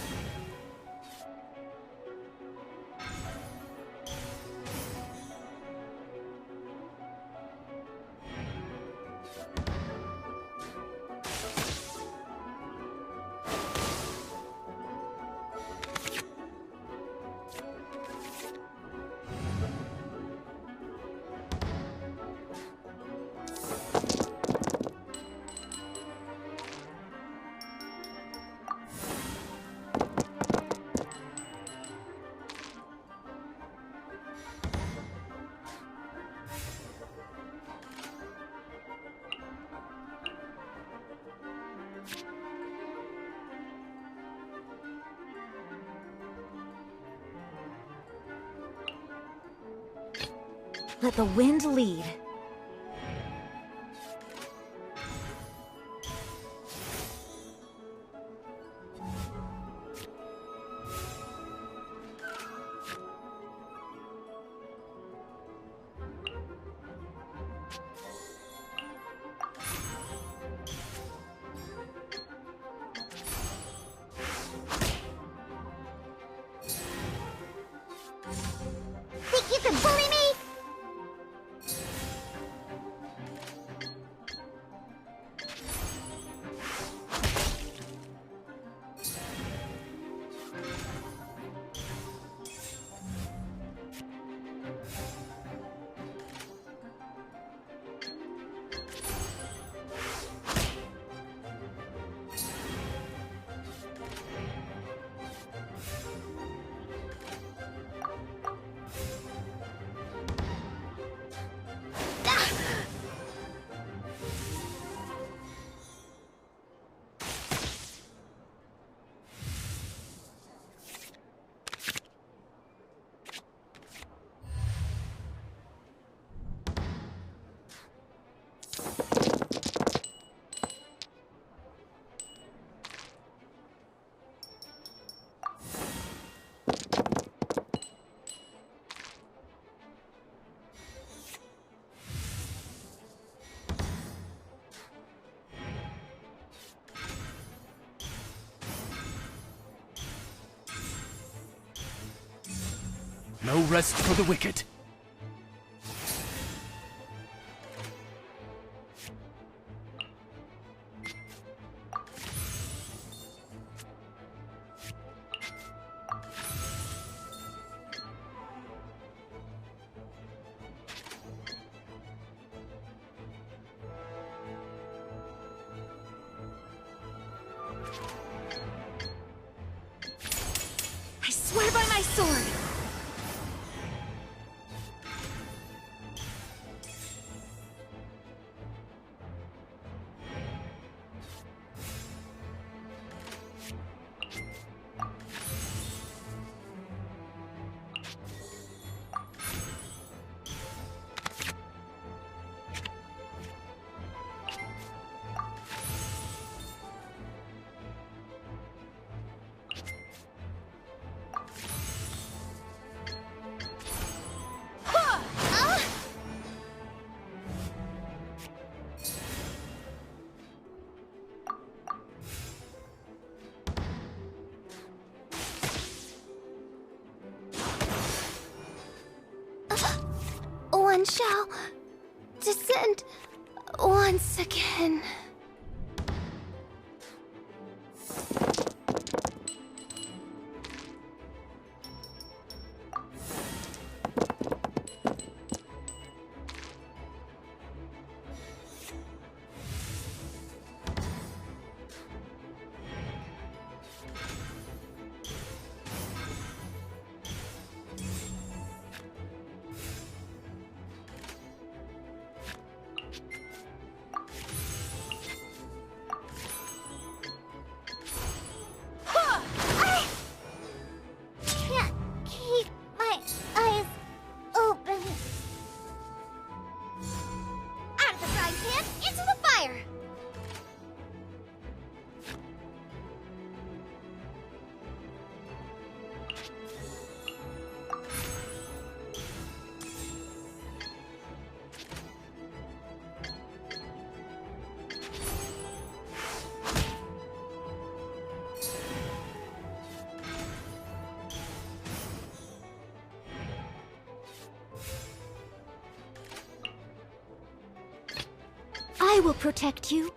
Let the wind lead. Think you can bully me? No rest for the wicked. I swear by my sword! One shall descend once again. I will protect you.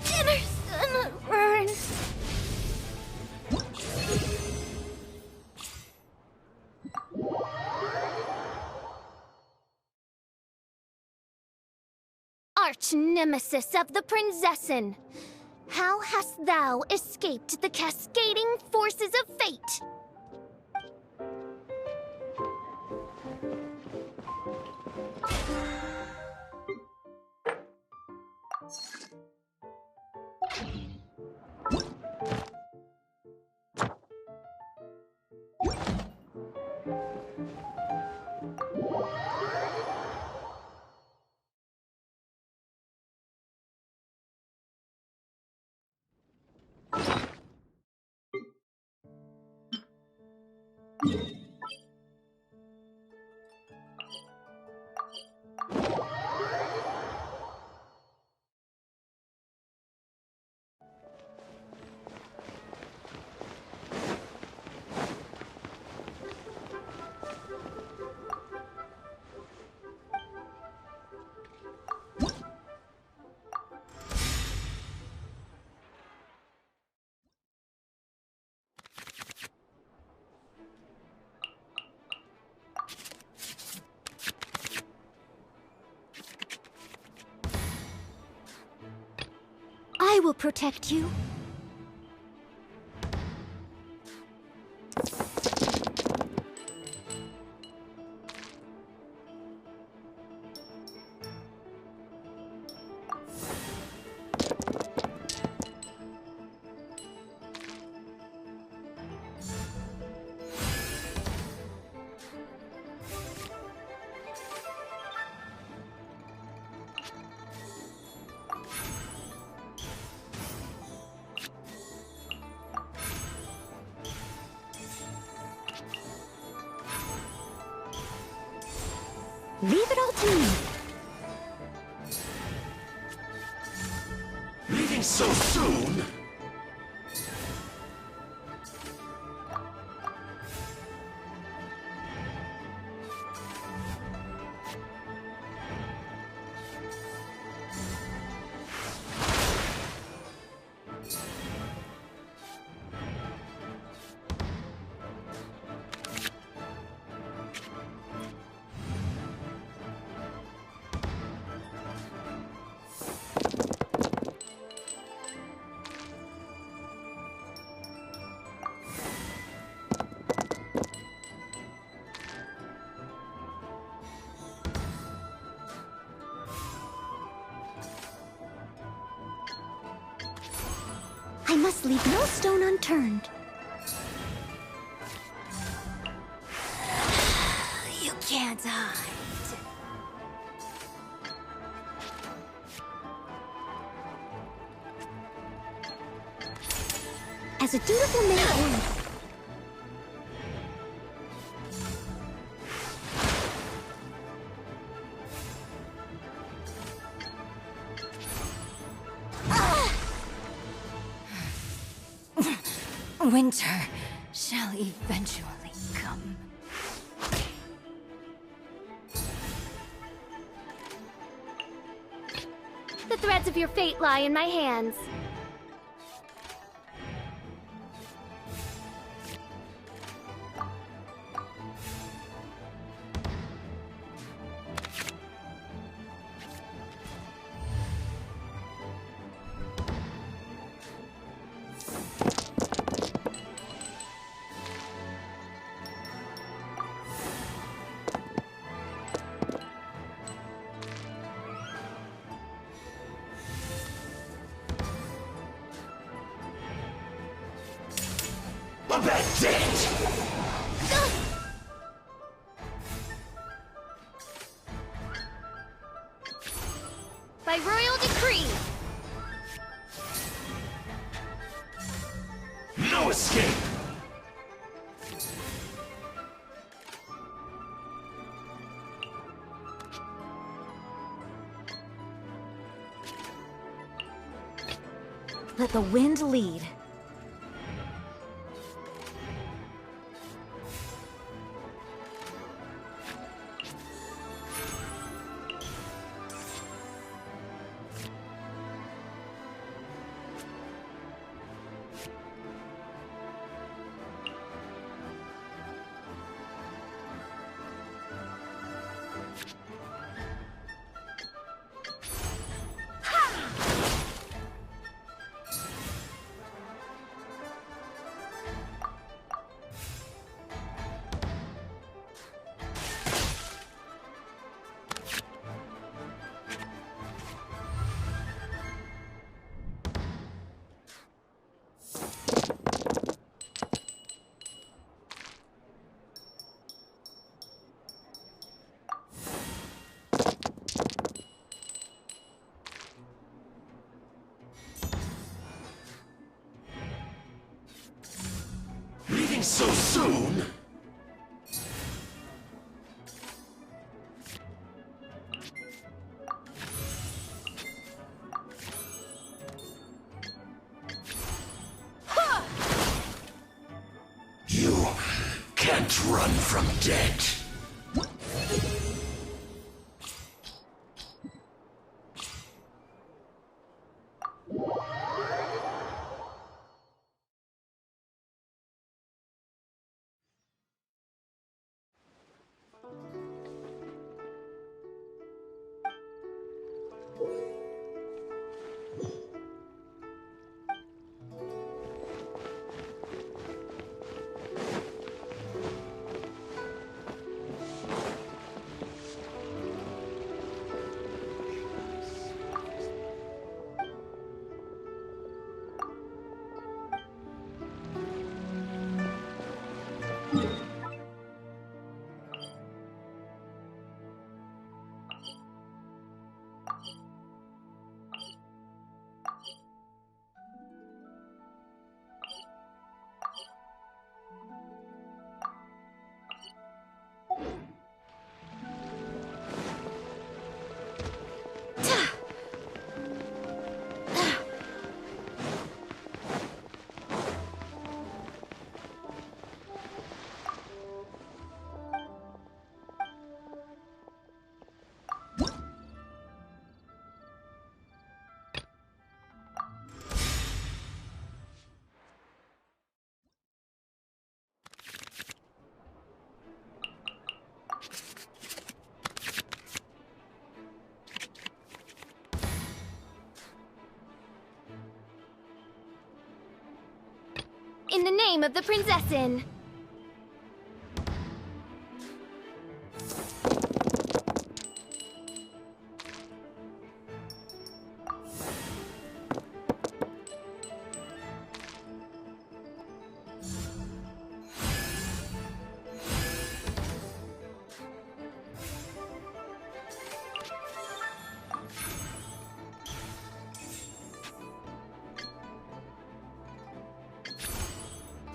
Dinner's gonna burn. Arch nemesis of the Prinzessin, how hast thou escaped the cascading forces of fate? I will protect you. Leave it all to me. Leaving so soon? I must leave no stone unturned. You can't hide. As a dutiful man. Winter shall eventually come. The threads of your fate lie in my hands. That's it! By royal decree! No escape! Let the wind lead. Leaving so soon? You can't run from death. in the name of the Prinzessin.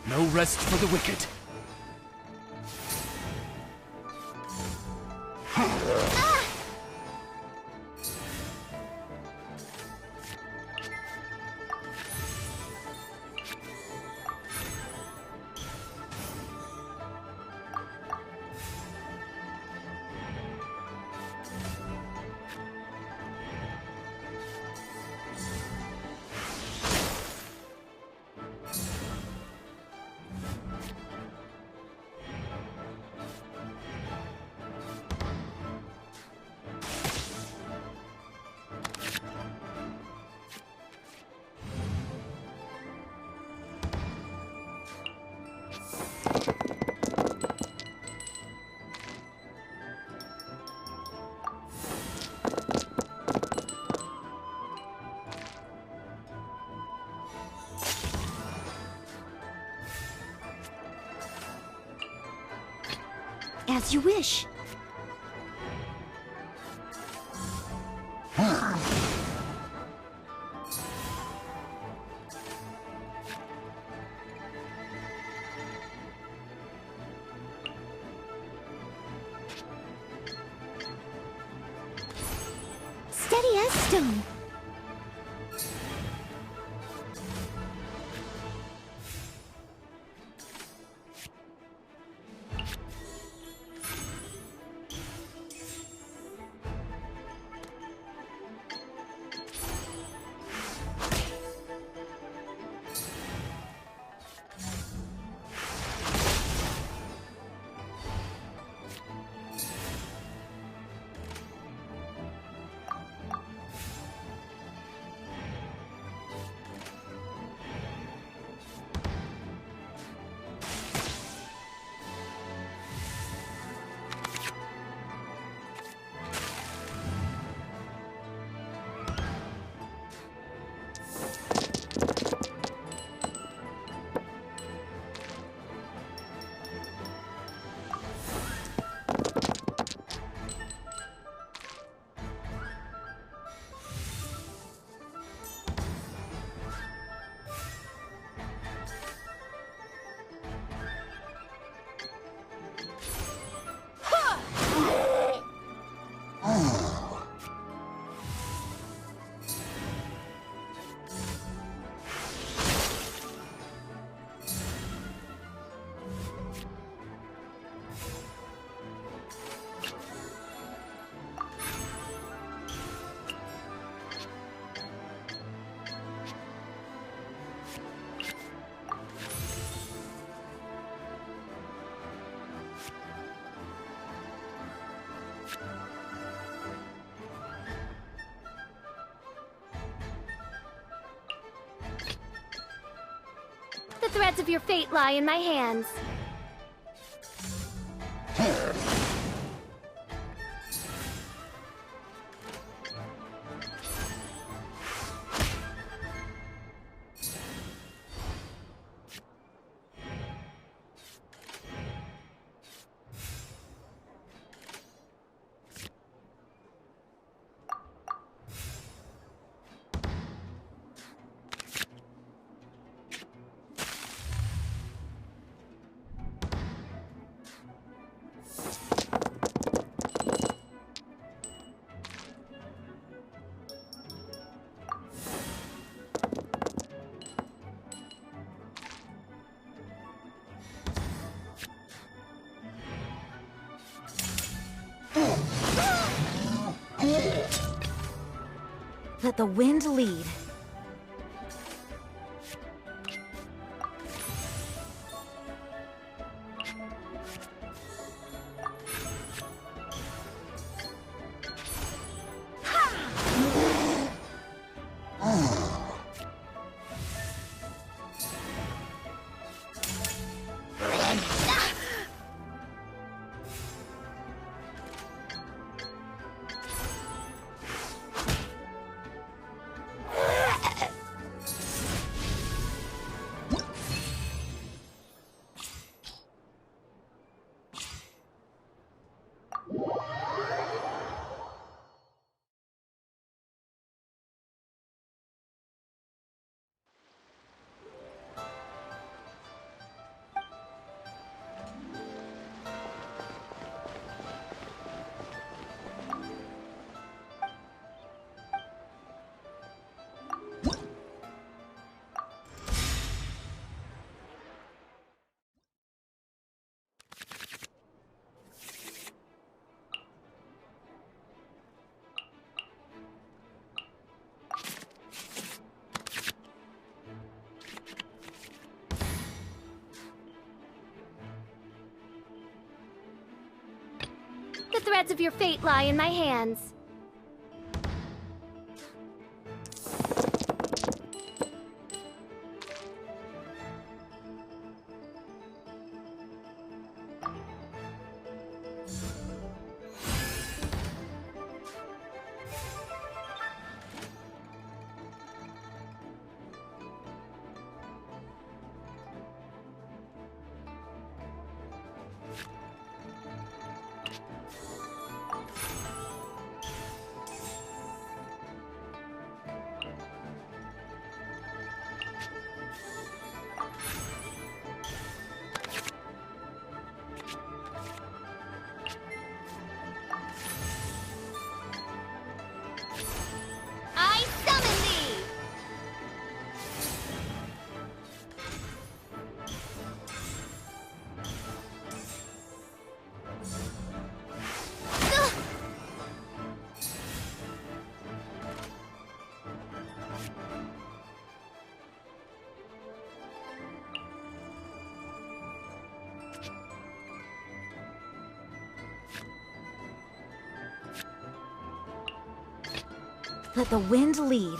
No rest for the wicked. As you wish. Steady as stone. The threads of your fate lie in my hands. Let the wind lead. threads of your fate lie in my hands. I summon thee! Let the wind lead.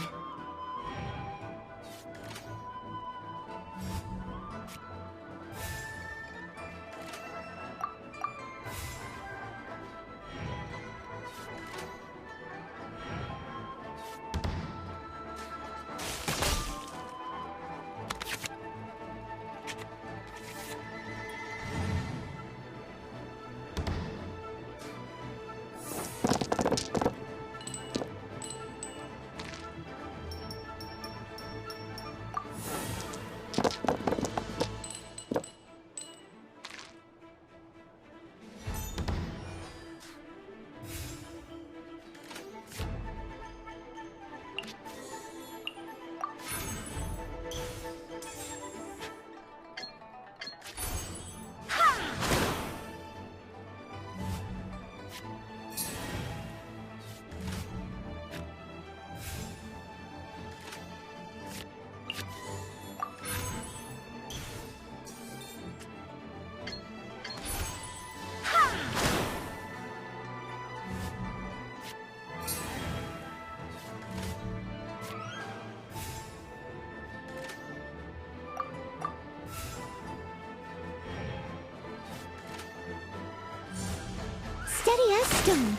Steady as stone.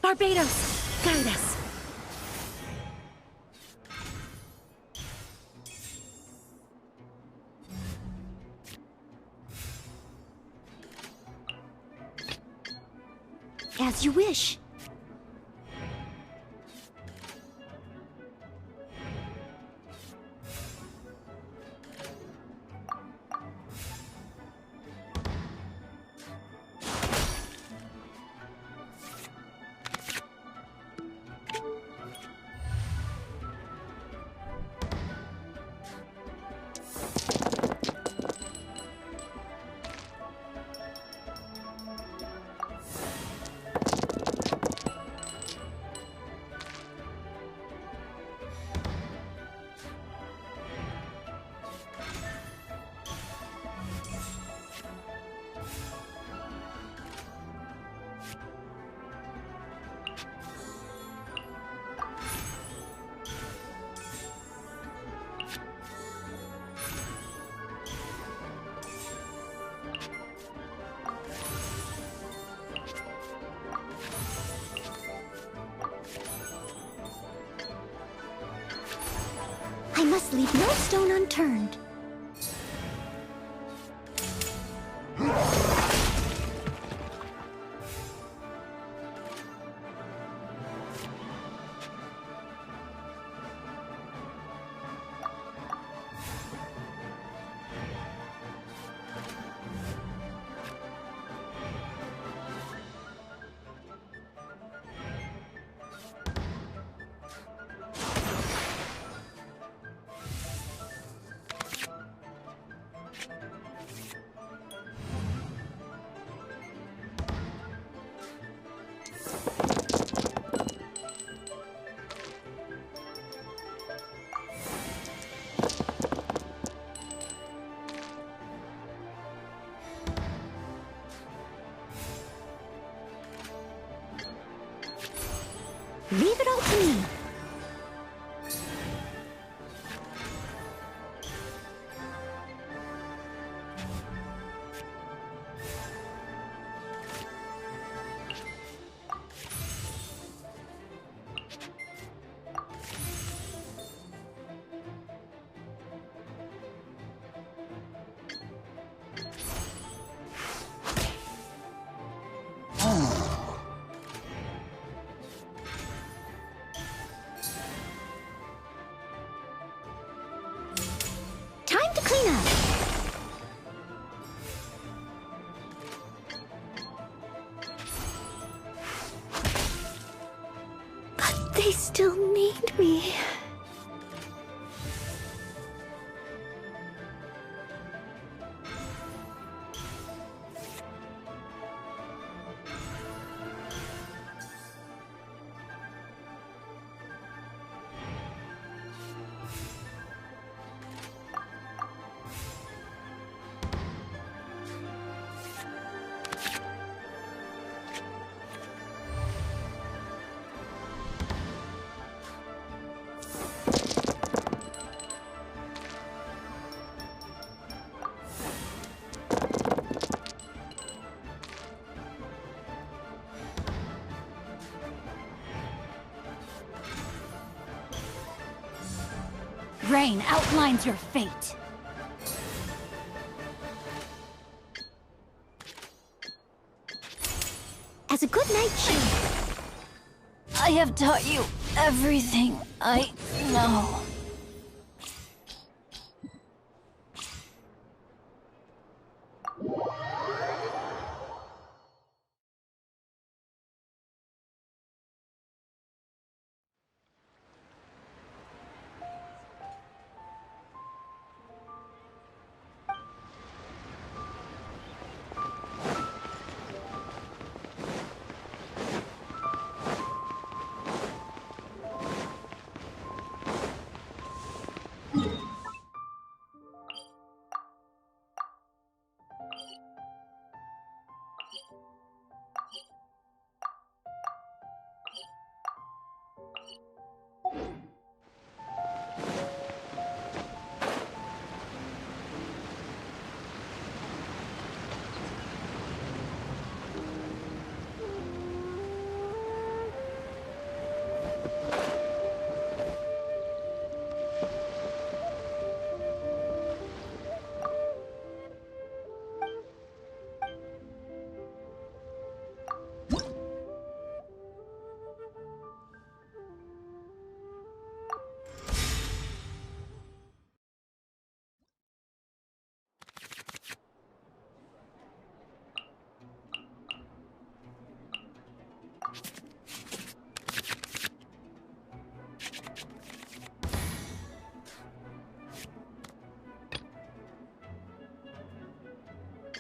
Barbados, guide us. As you wish. must leave no stone unturned. Leave it all to me. Time to clean up. But they still need me. Rain outlines your fate. As a good night shield, I have taught you everything I know.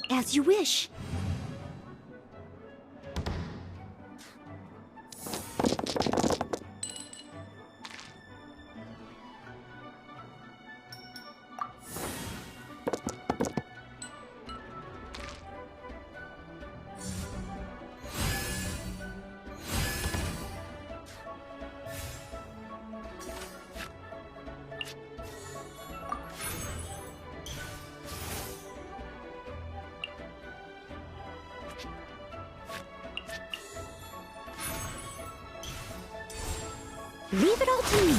As you wish. Leave it all to me.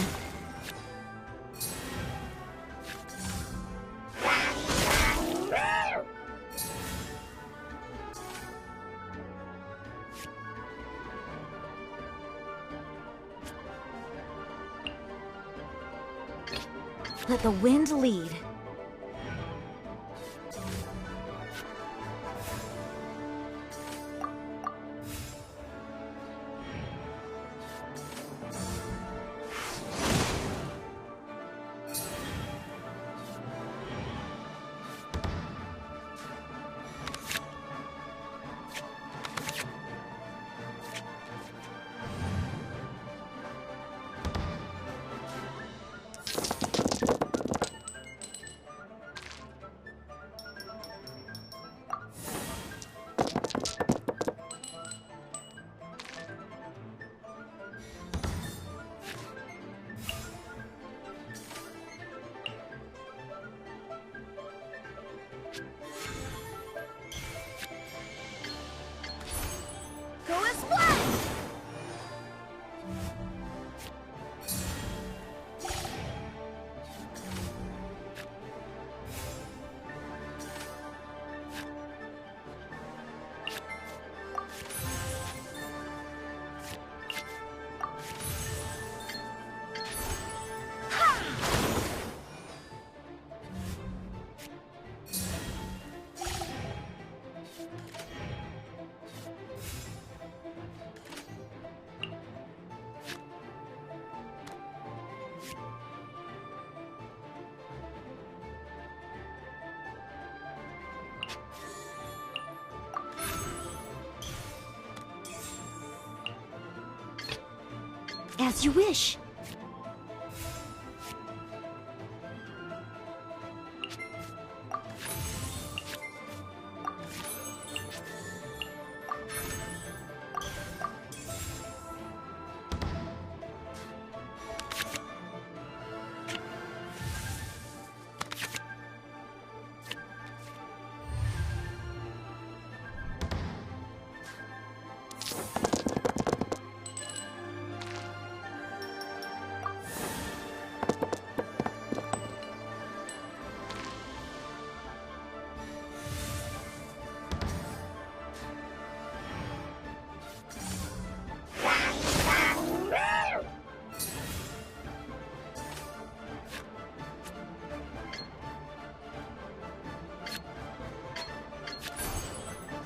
Let the wind lead. Go as one! As you wish.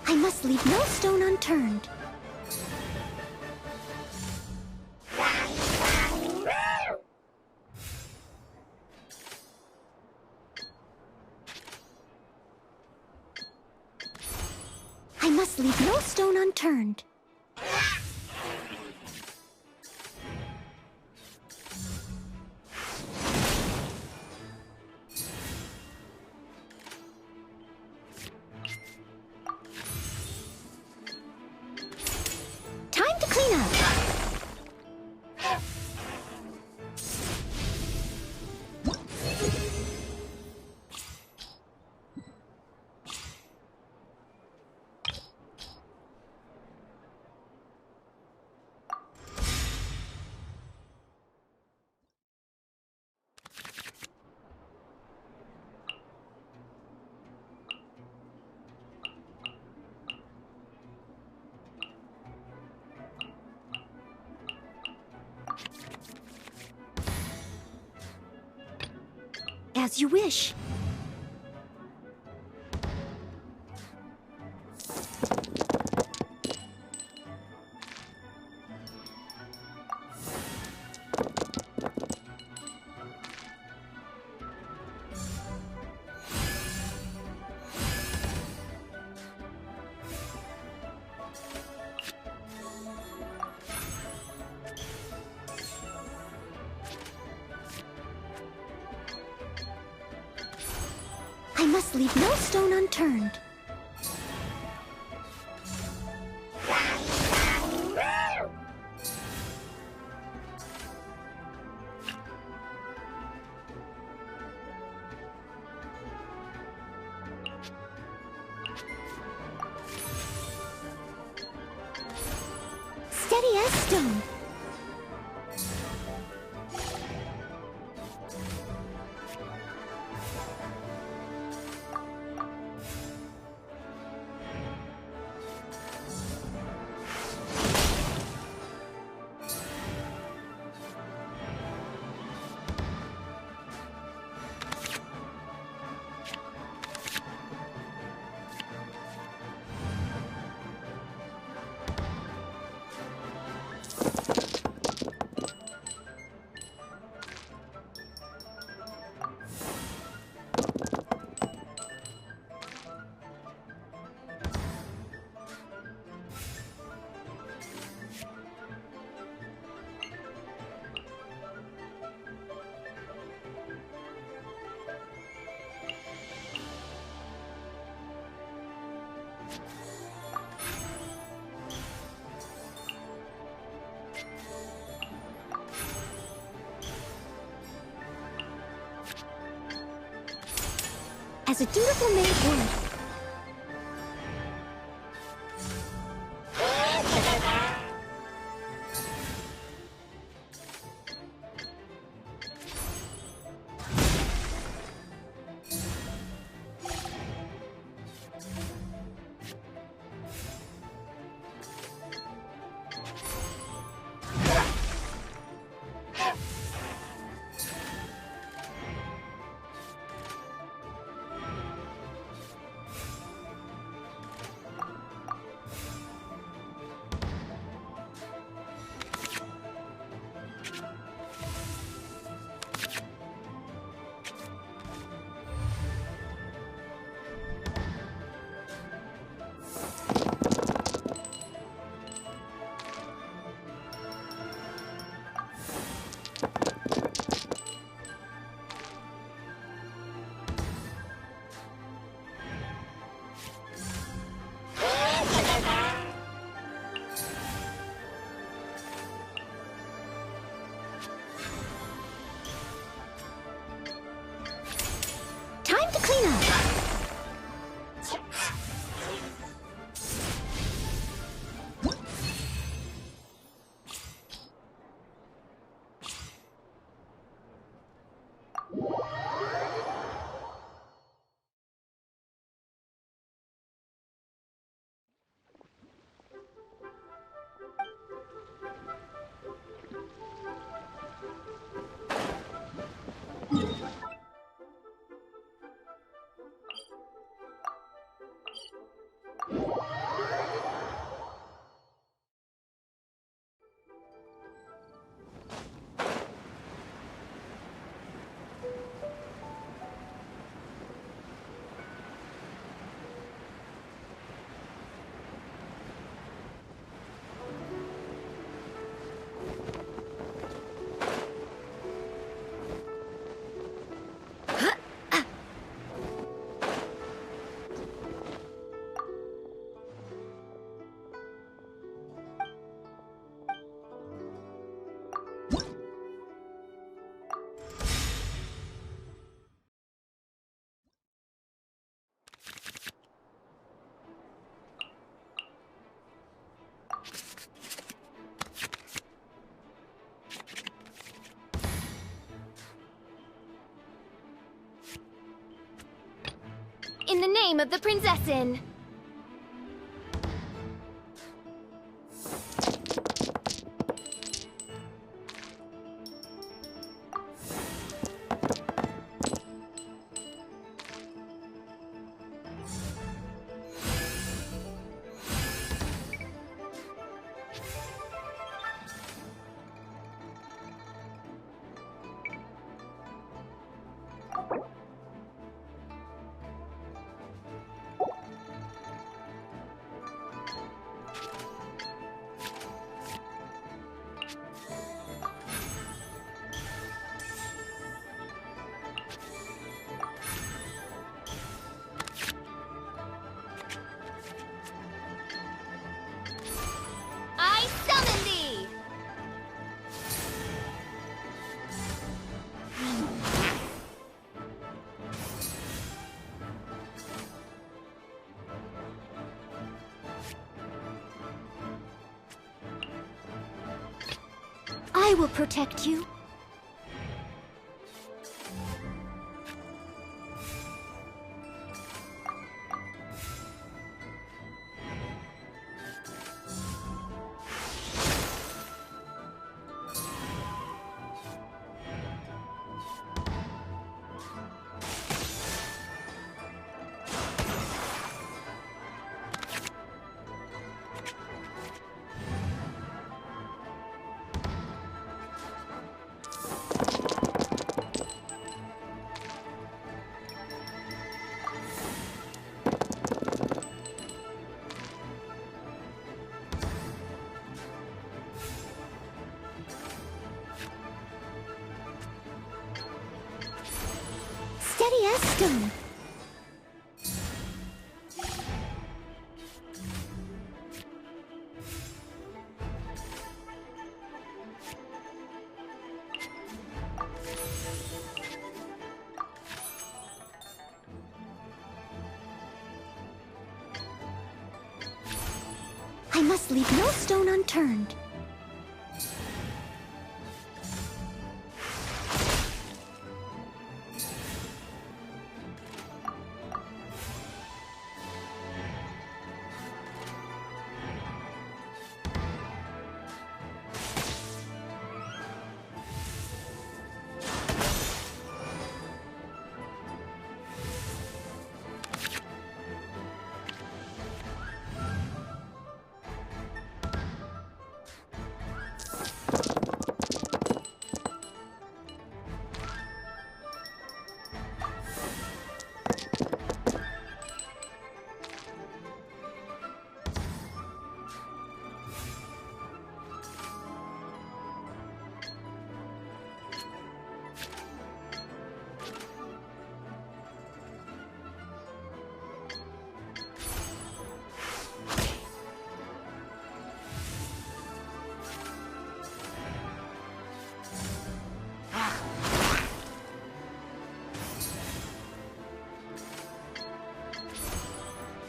I must leave no stone unturned. I must leave no stone unturned. Time to clean up. As you wish. I must leave no stone unturned. Steady as stone. as a dutiful maid would. Time to clean up. In the name of the Prinzessin! I summon thee! I will protect you. Steady as stone. must leave no stone unturned.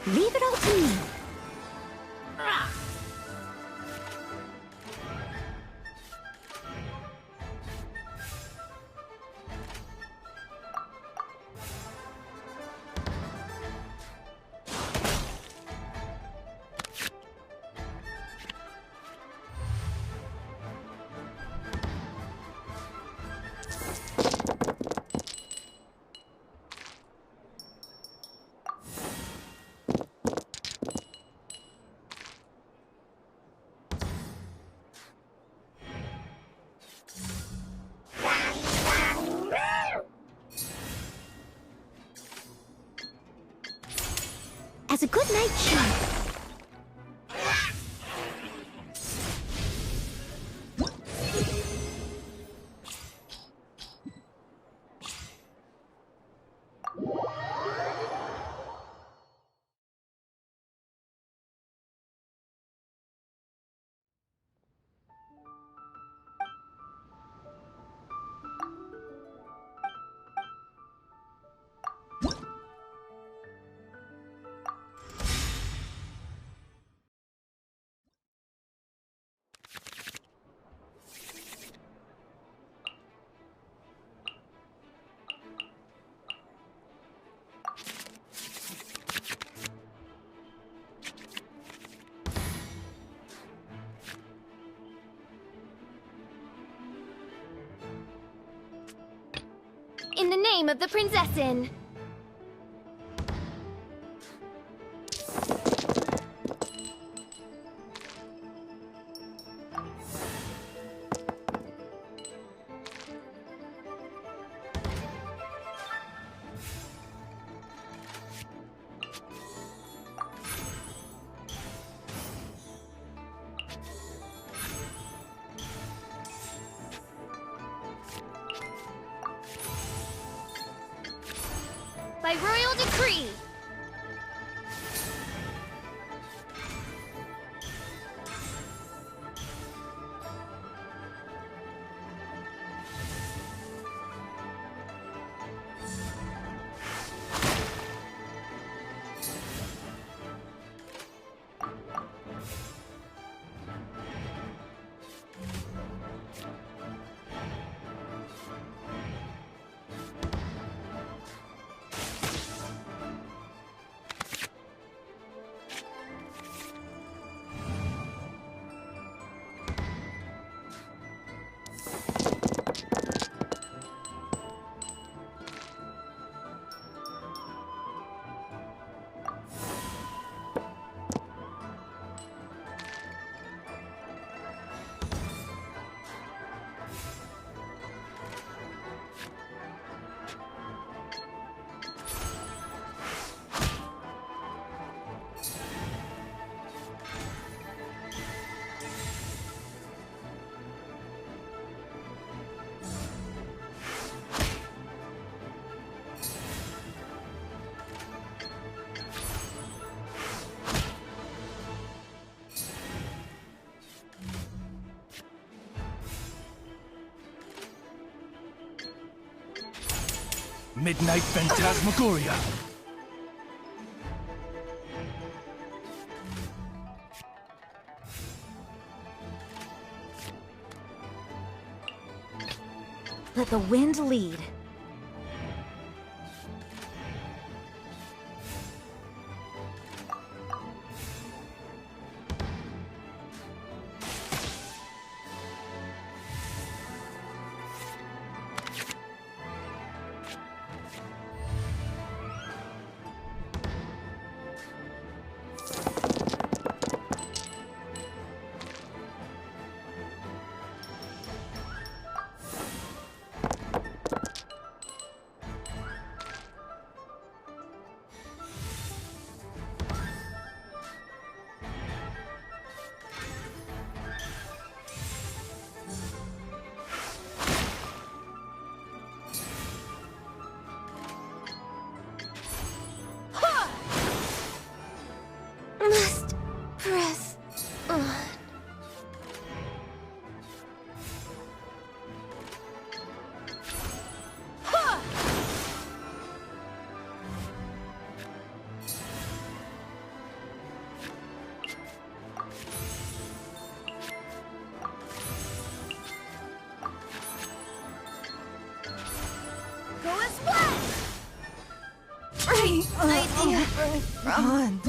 Leave it all to me. As a good night cheer. In the name of the Prinzessin! By royal decree! Midnight Phantasmagoria. Let the wind lead. Must press on. Go as one! Great idea. Ron.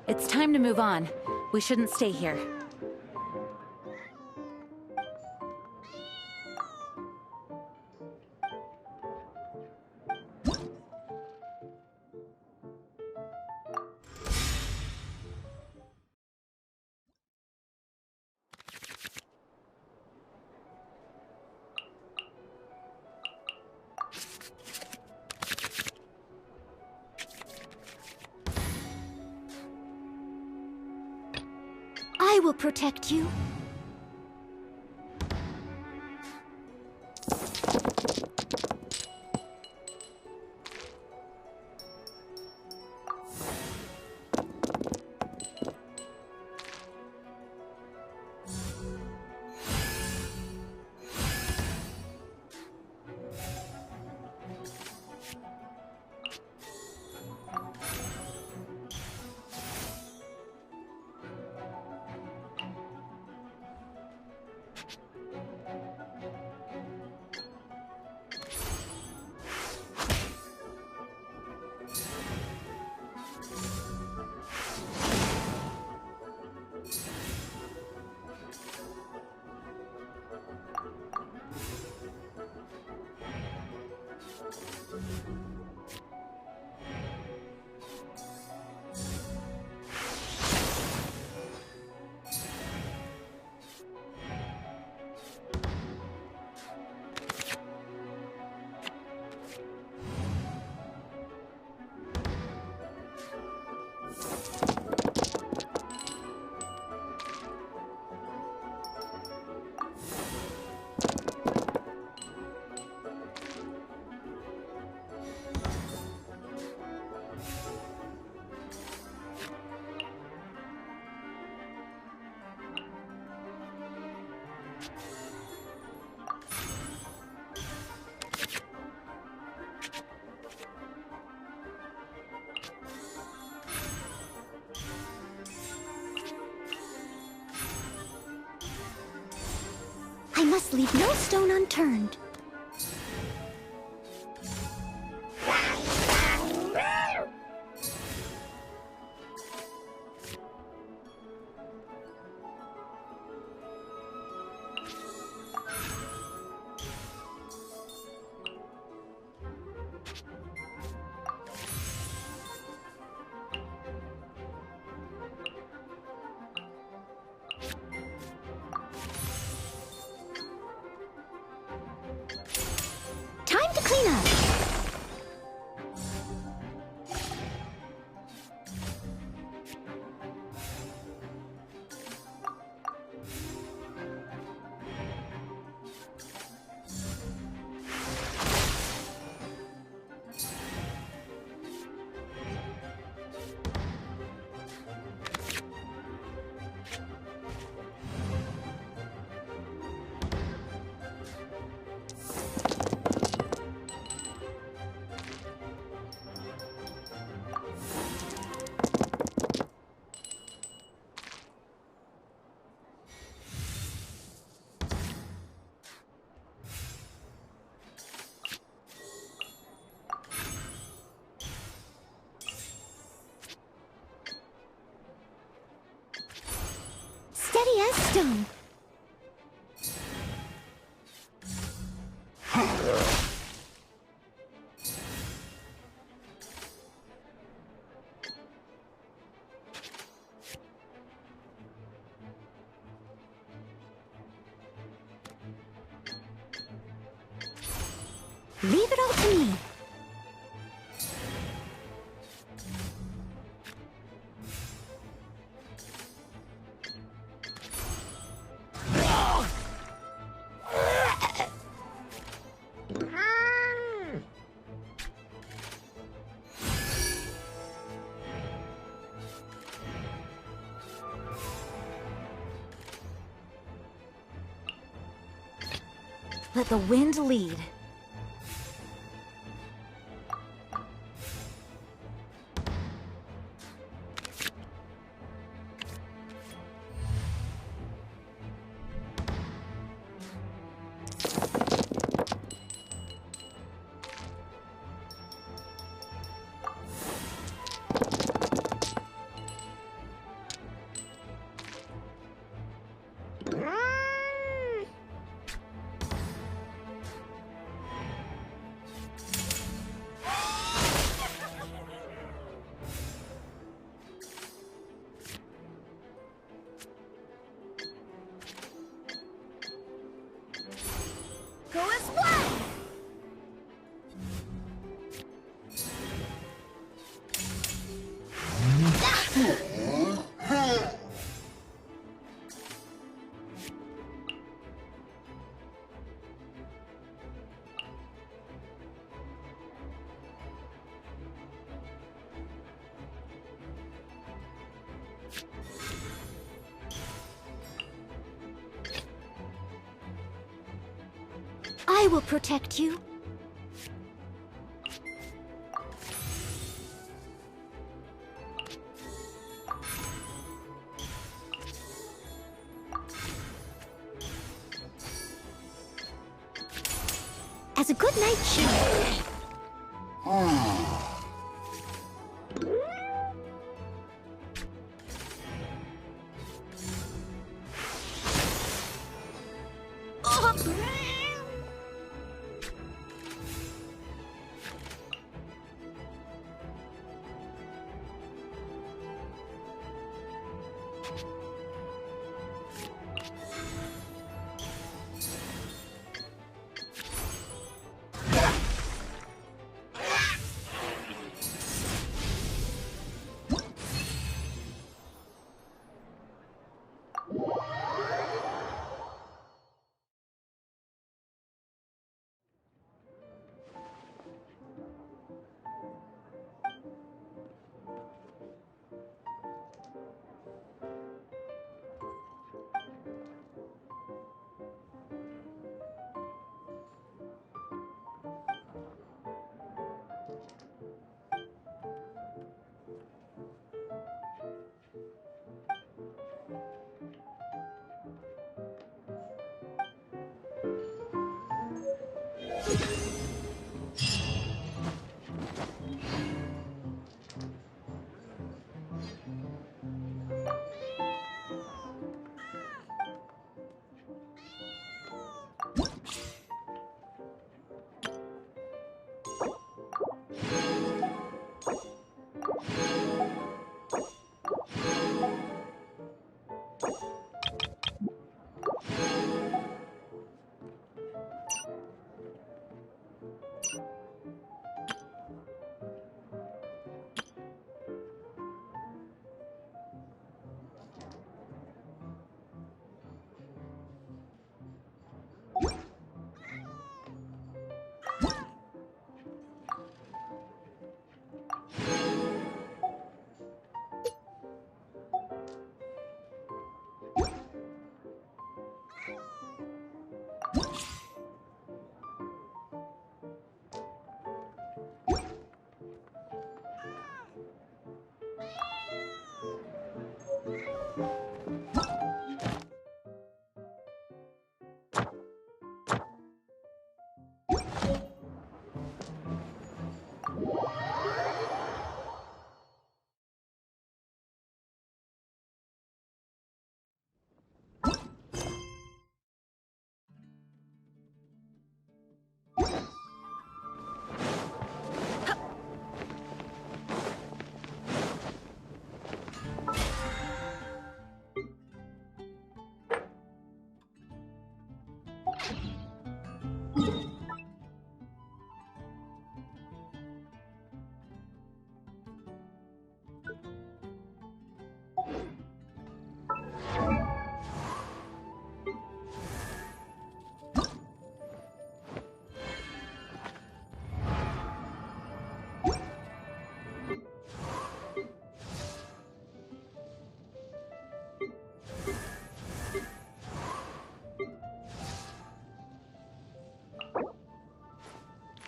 It's time to move on. We shouldn't stay here. I will protect you. must leave no stone unturned. Time to clean up. Steady as stone. Leave it all to me. Let the wind lead. Go as one! I will protect you. As a good night should.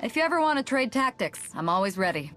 If you ever want to trade tactics, I'm always ready.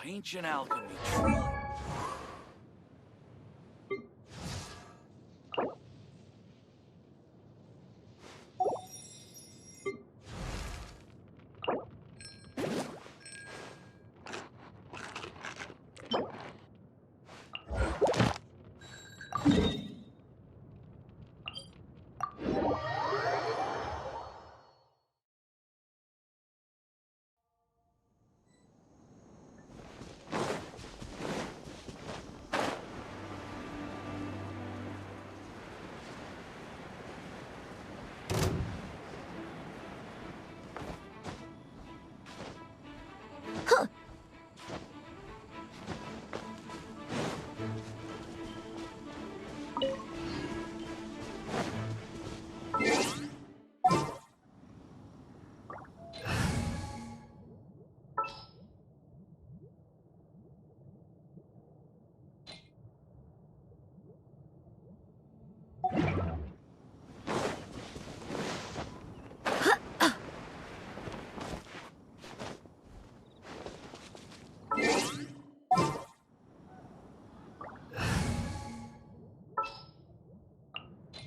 Ancient alchemy, truly.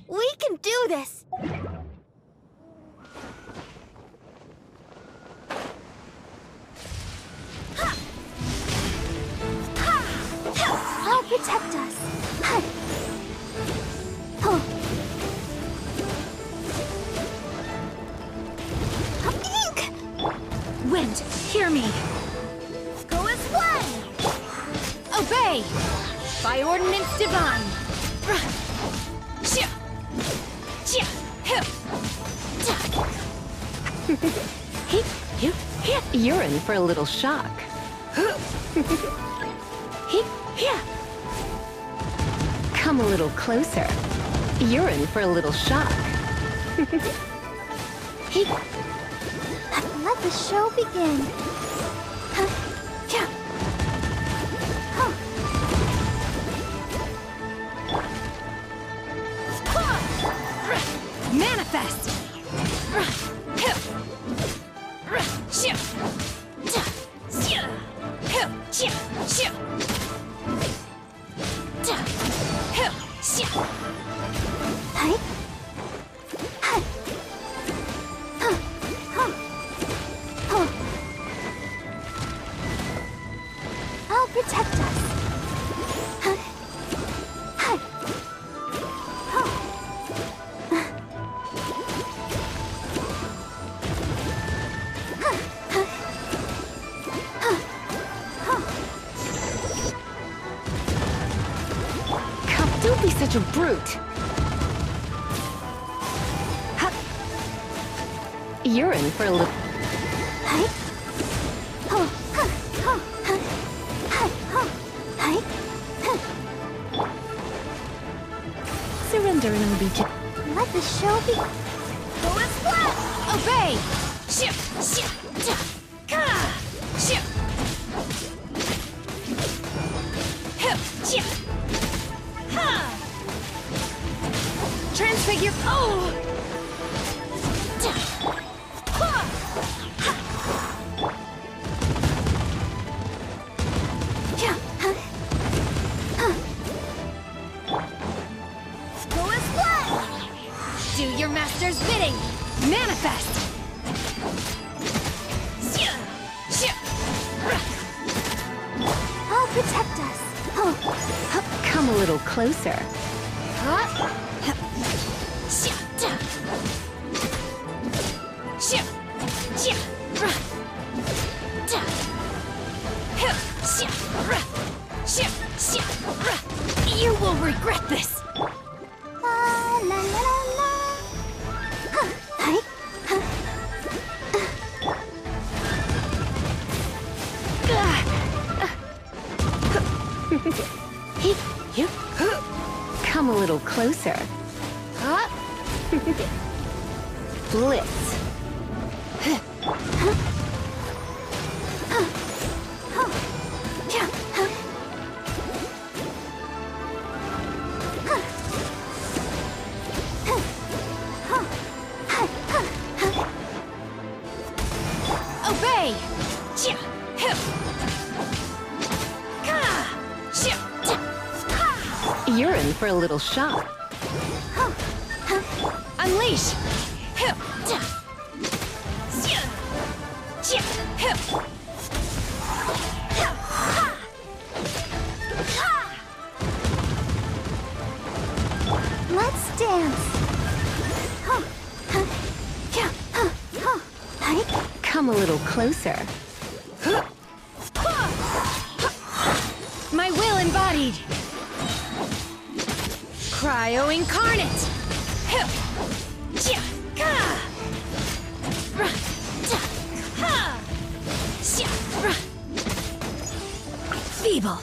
We can do this! I'll protect us. Wind, hear me. Go as one! Obey! By ordinance divine. You're in for a little shock. Come a little closer. You're in for a little shock. Let the show begin. Manifest! I'll protect us. Don't be such a brute. You're in for a little... Surrender and I'll be... Let the show be... Go as one! Obey! Transfigure. Oh! Do your master's bidding! Manifest! I'll protect us. Come a little closer. You will regret this! La la la la. Come a little closer. Blitz. Obey! You're in for a little shock. Unleash! Let's dance. Come a little closer. My will embodied! Cryo incarnate! Feeble!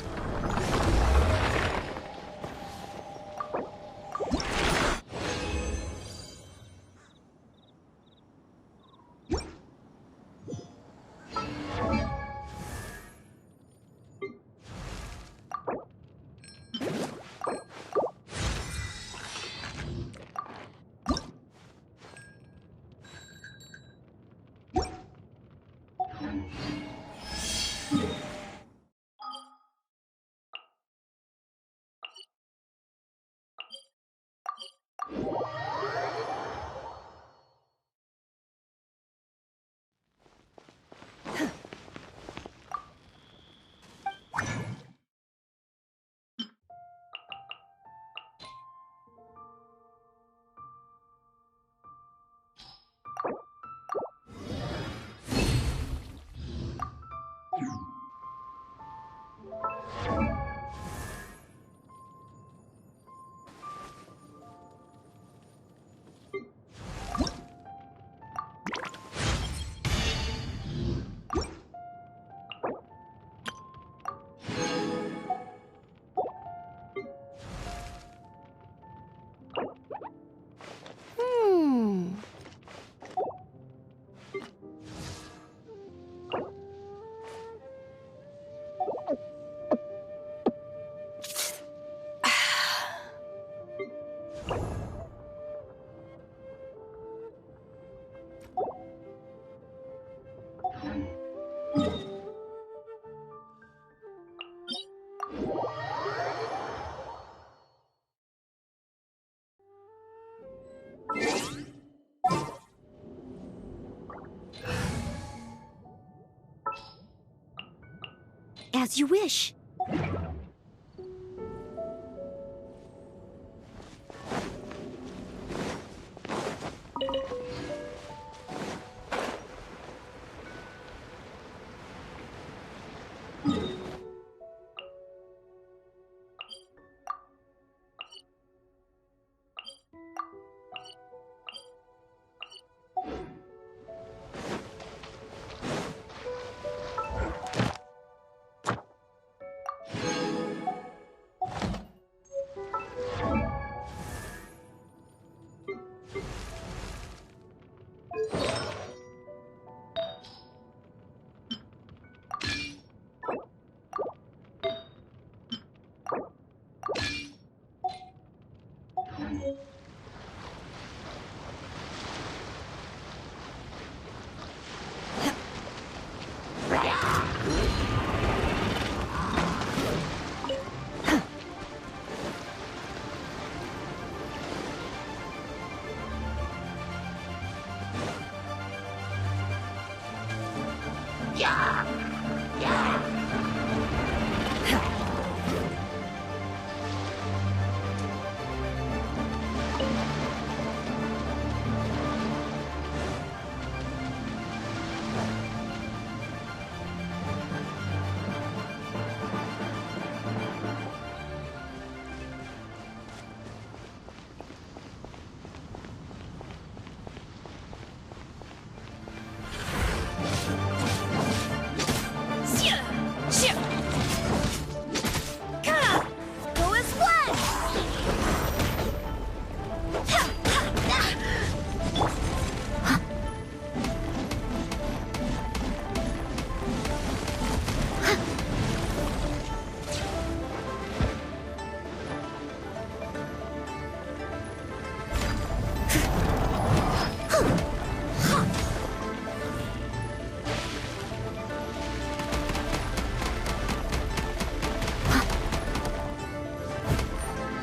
As you wish.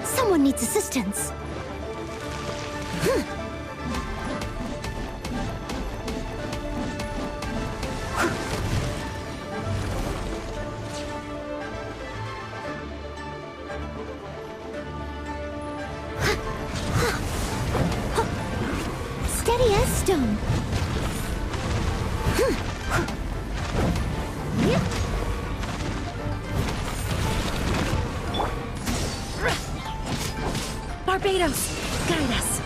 Someone needs assistance. Steady as stone. Barbados, guide us.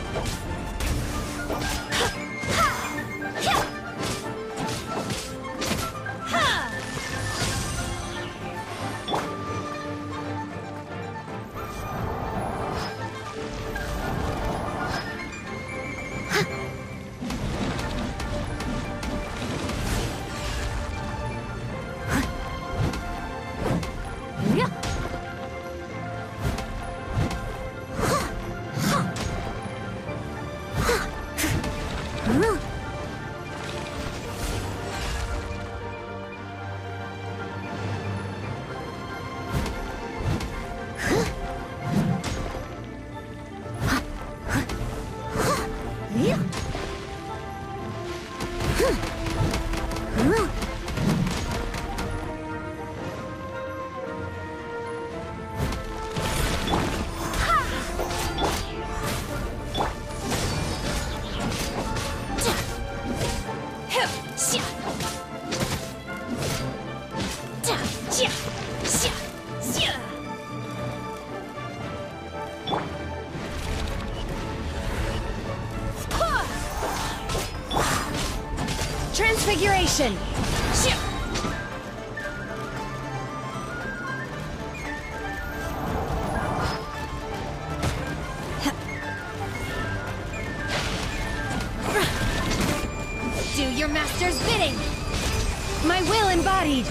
Transfiguration! Do your master's bidding! My will embodied!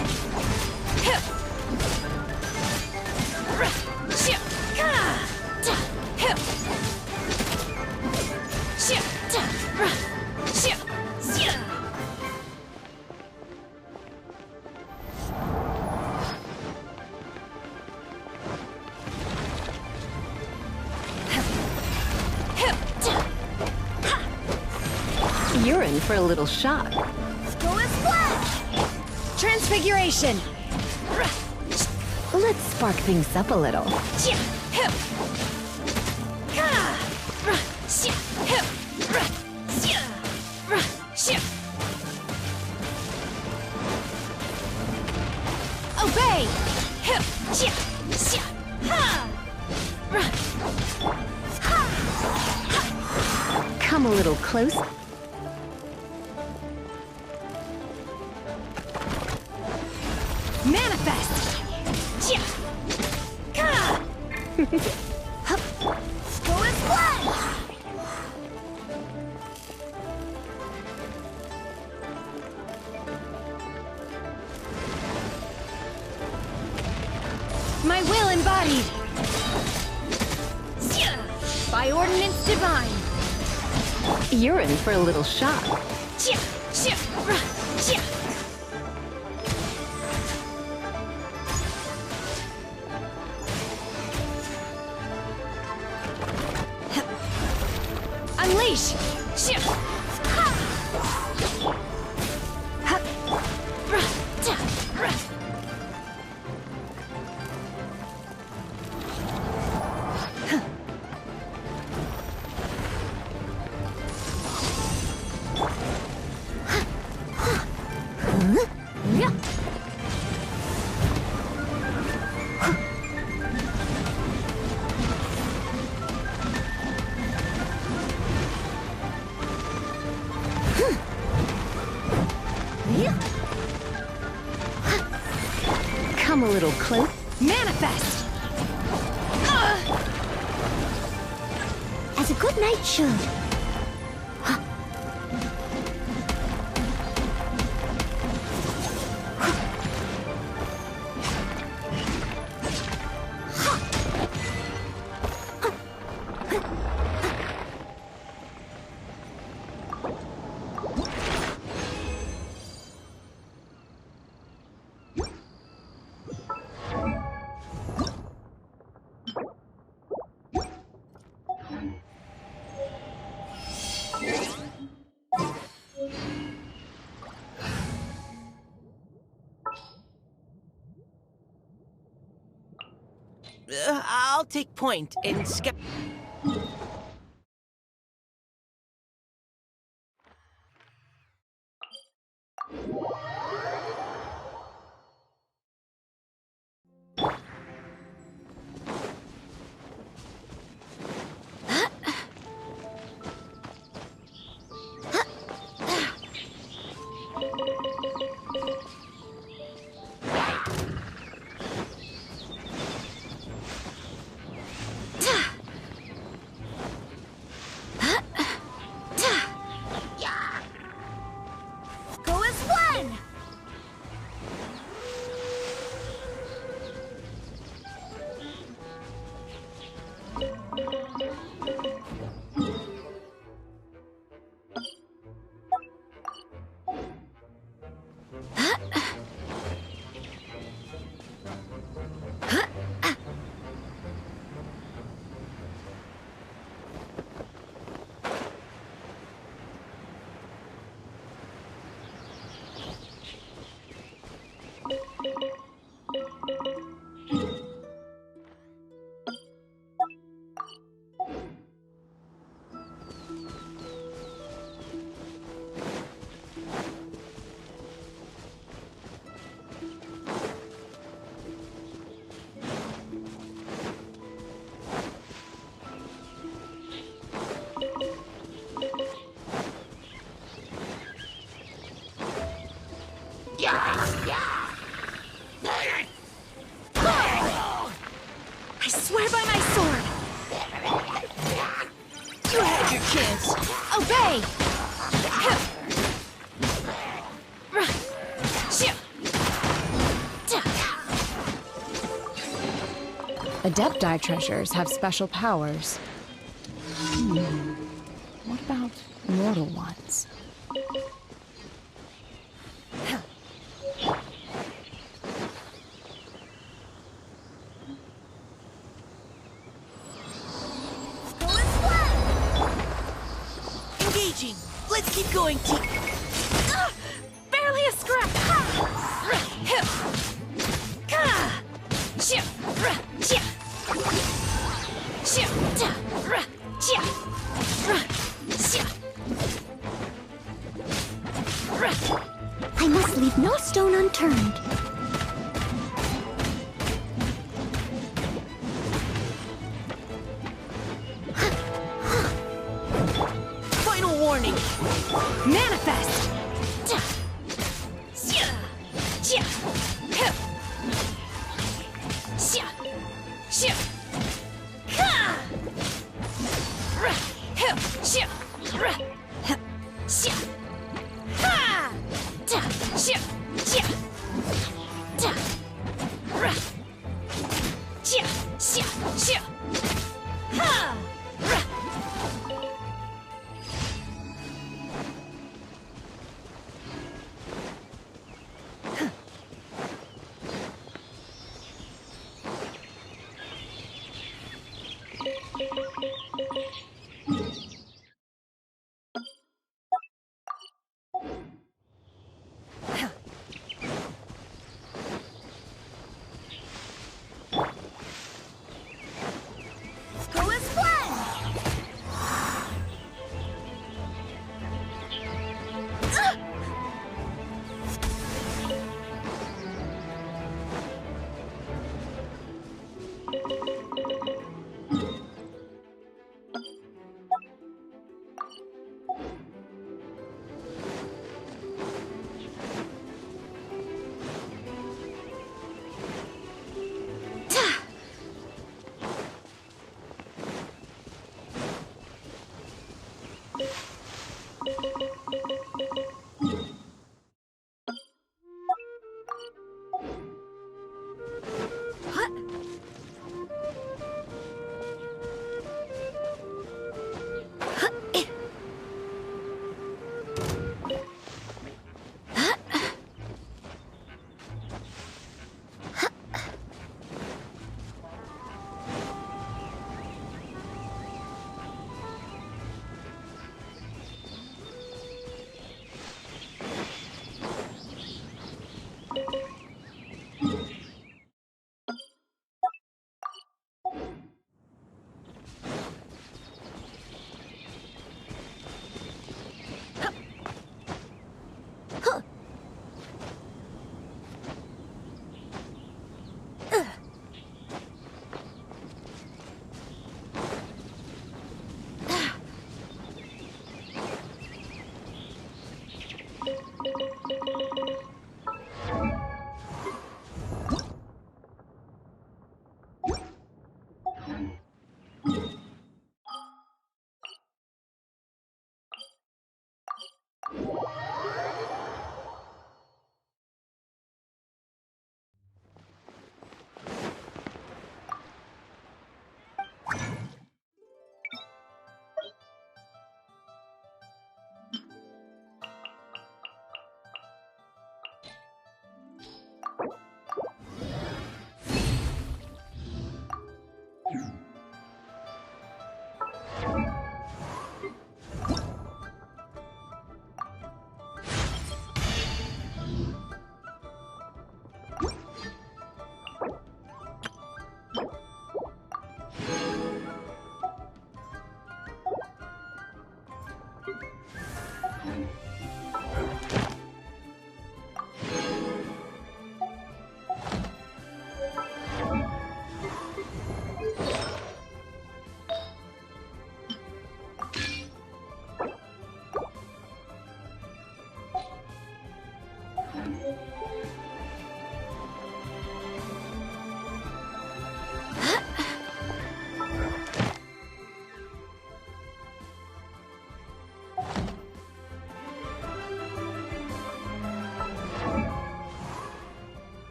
You're in for a little shock. Go as flash! Transfiguration! Let's spark things up a little. Obey! Come a little closer. Manifest! Go as flash! My will embodied! By ordinance divine! You're in for a little shock. Unleash! Come a little close. Manifest! As a good knight should. I'll take point in scout. Go as one! I swear by my sword! You had your chance! Obey! Adepti treasures have special powers. What about mortal ones? Engaging! Let's keep going, team! Barely a scrap! I must leave no stone unturned. Final warning! Manifest!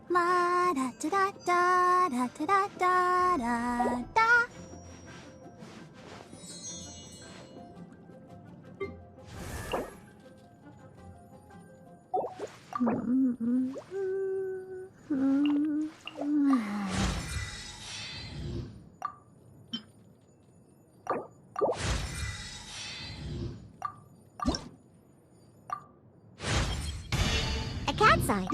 La da da da da da da da da da. A cat sign.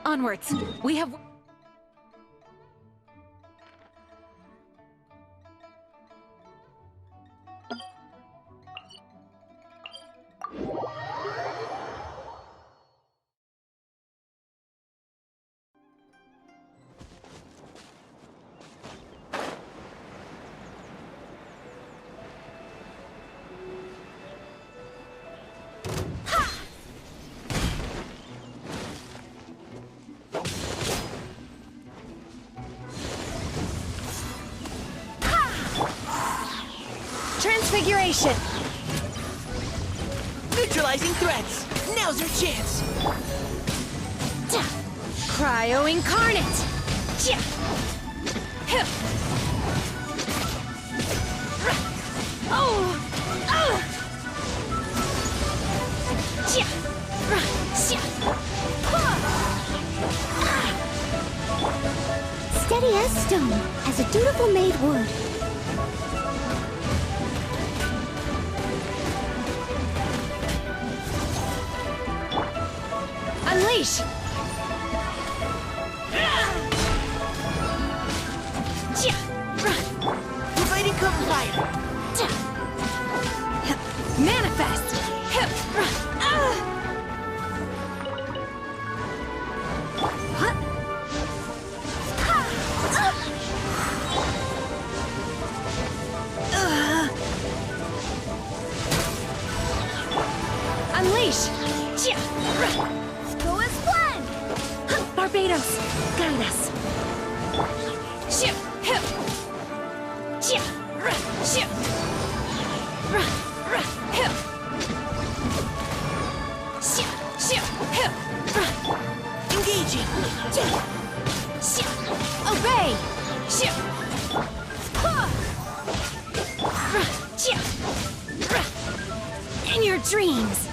Onwards. We have... Transfiguration! Neutralizing threats! Now's your chance! Cryo Incarnate! steady as stone, as a dutiful maid would. Unleash! Dividing cover fire! Manifest! Unleash! Go as planned! Barbados, guide us. Engaging! Obey! In your dreams!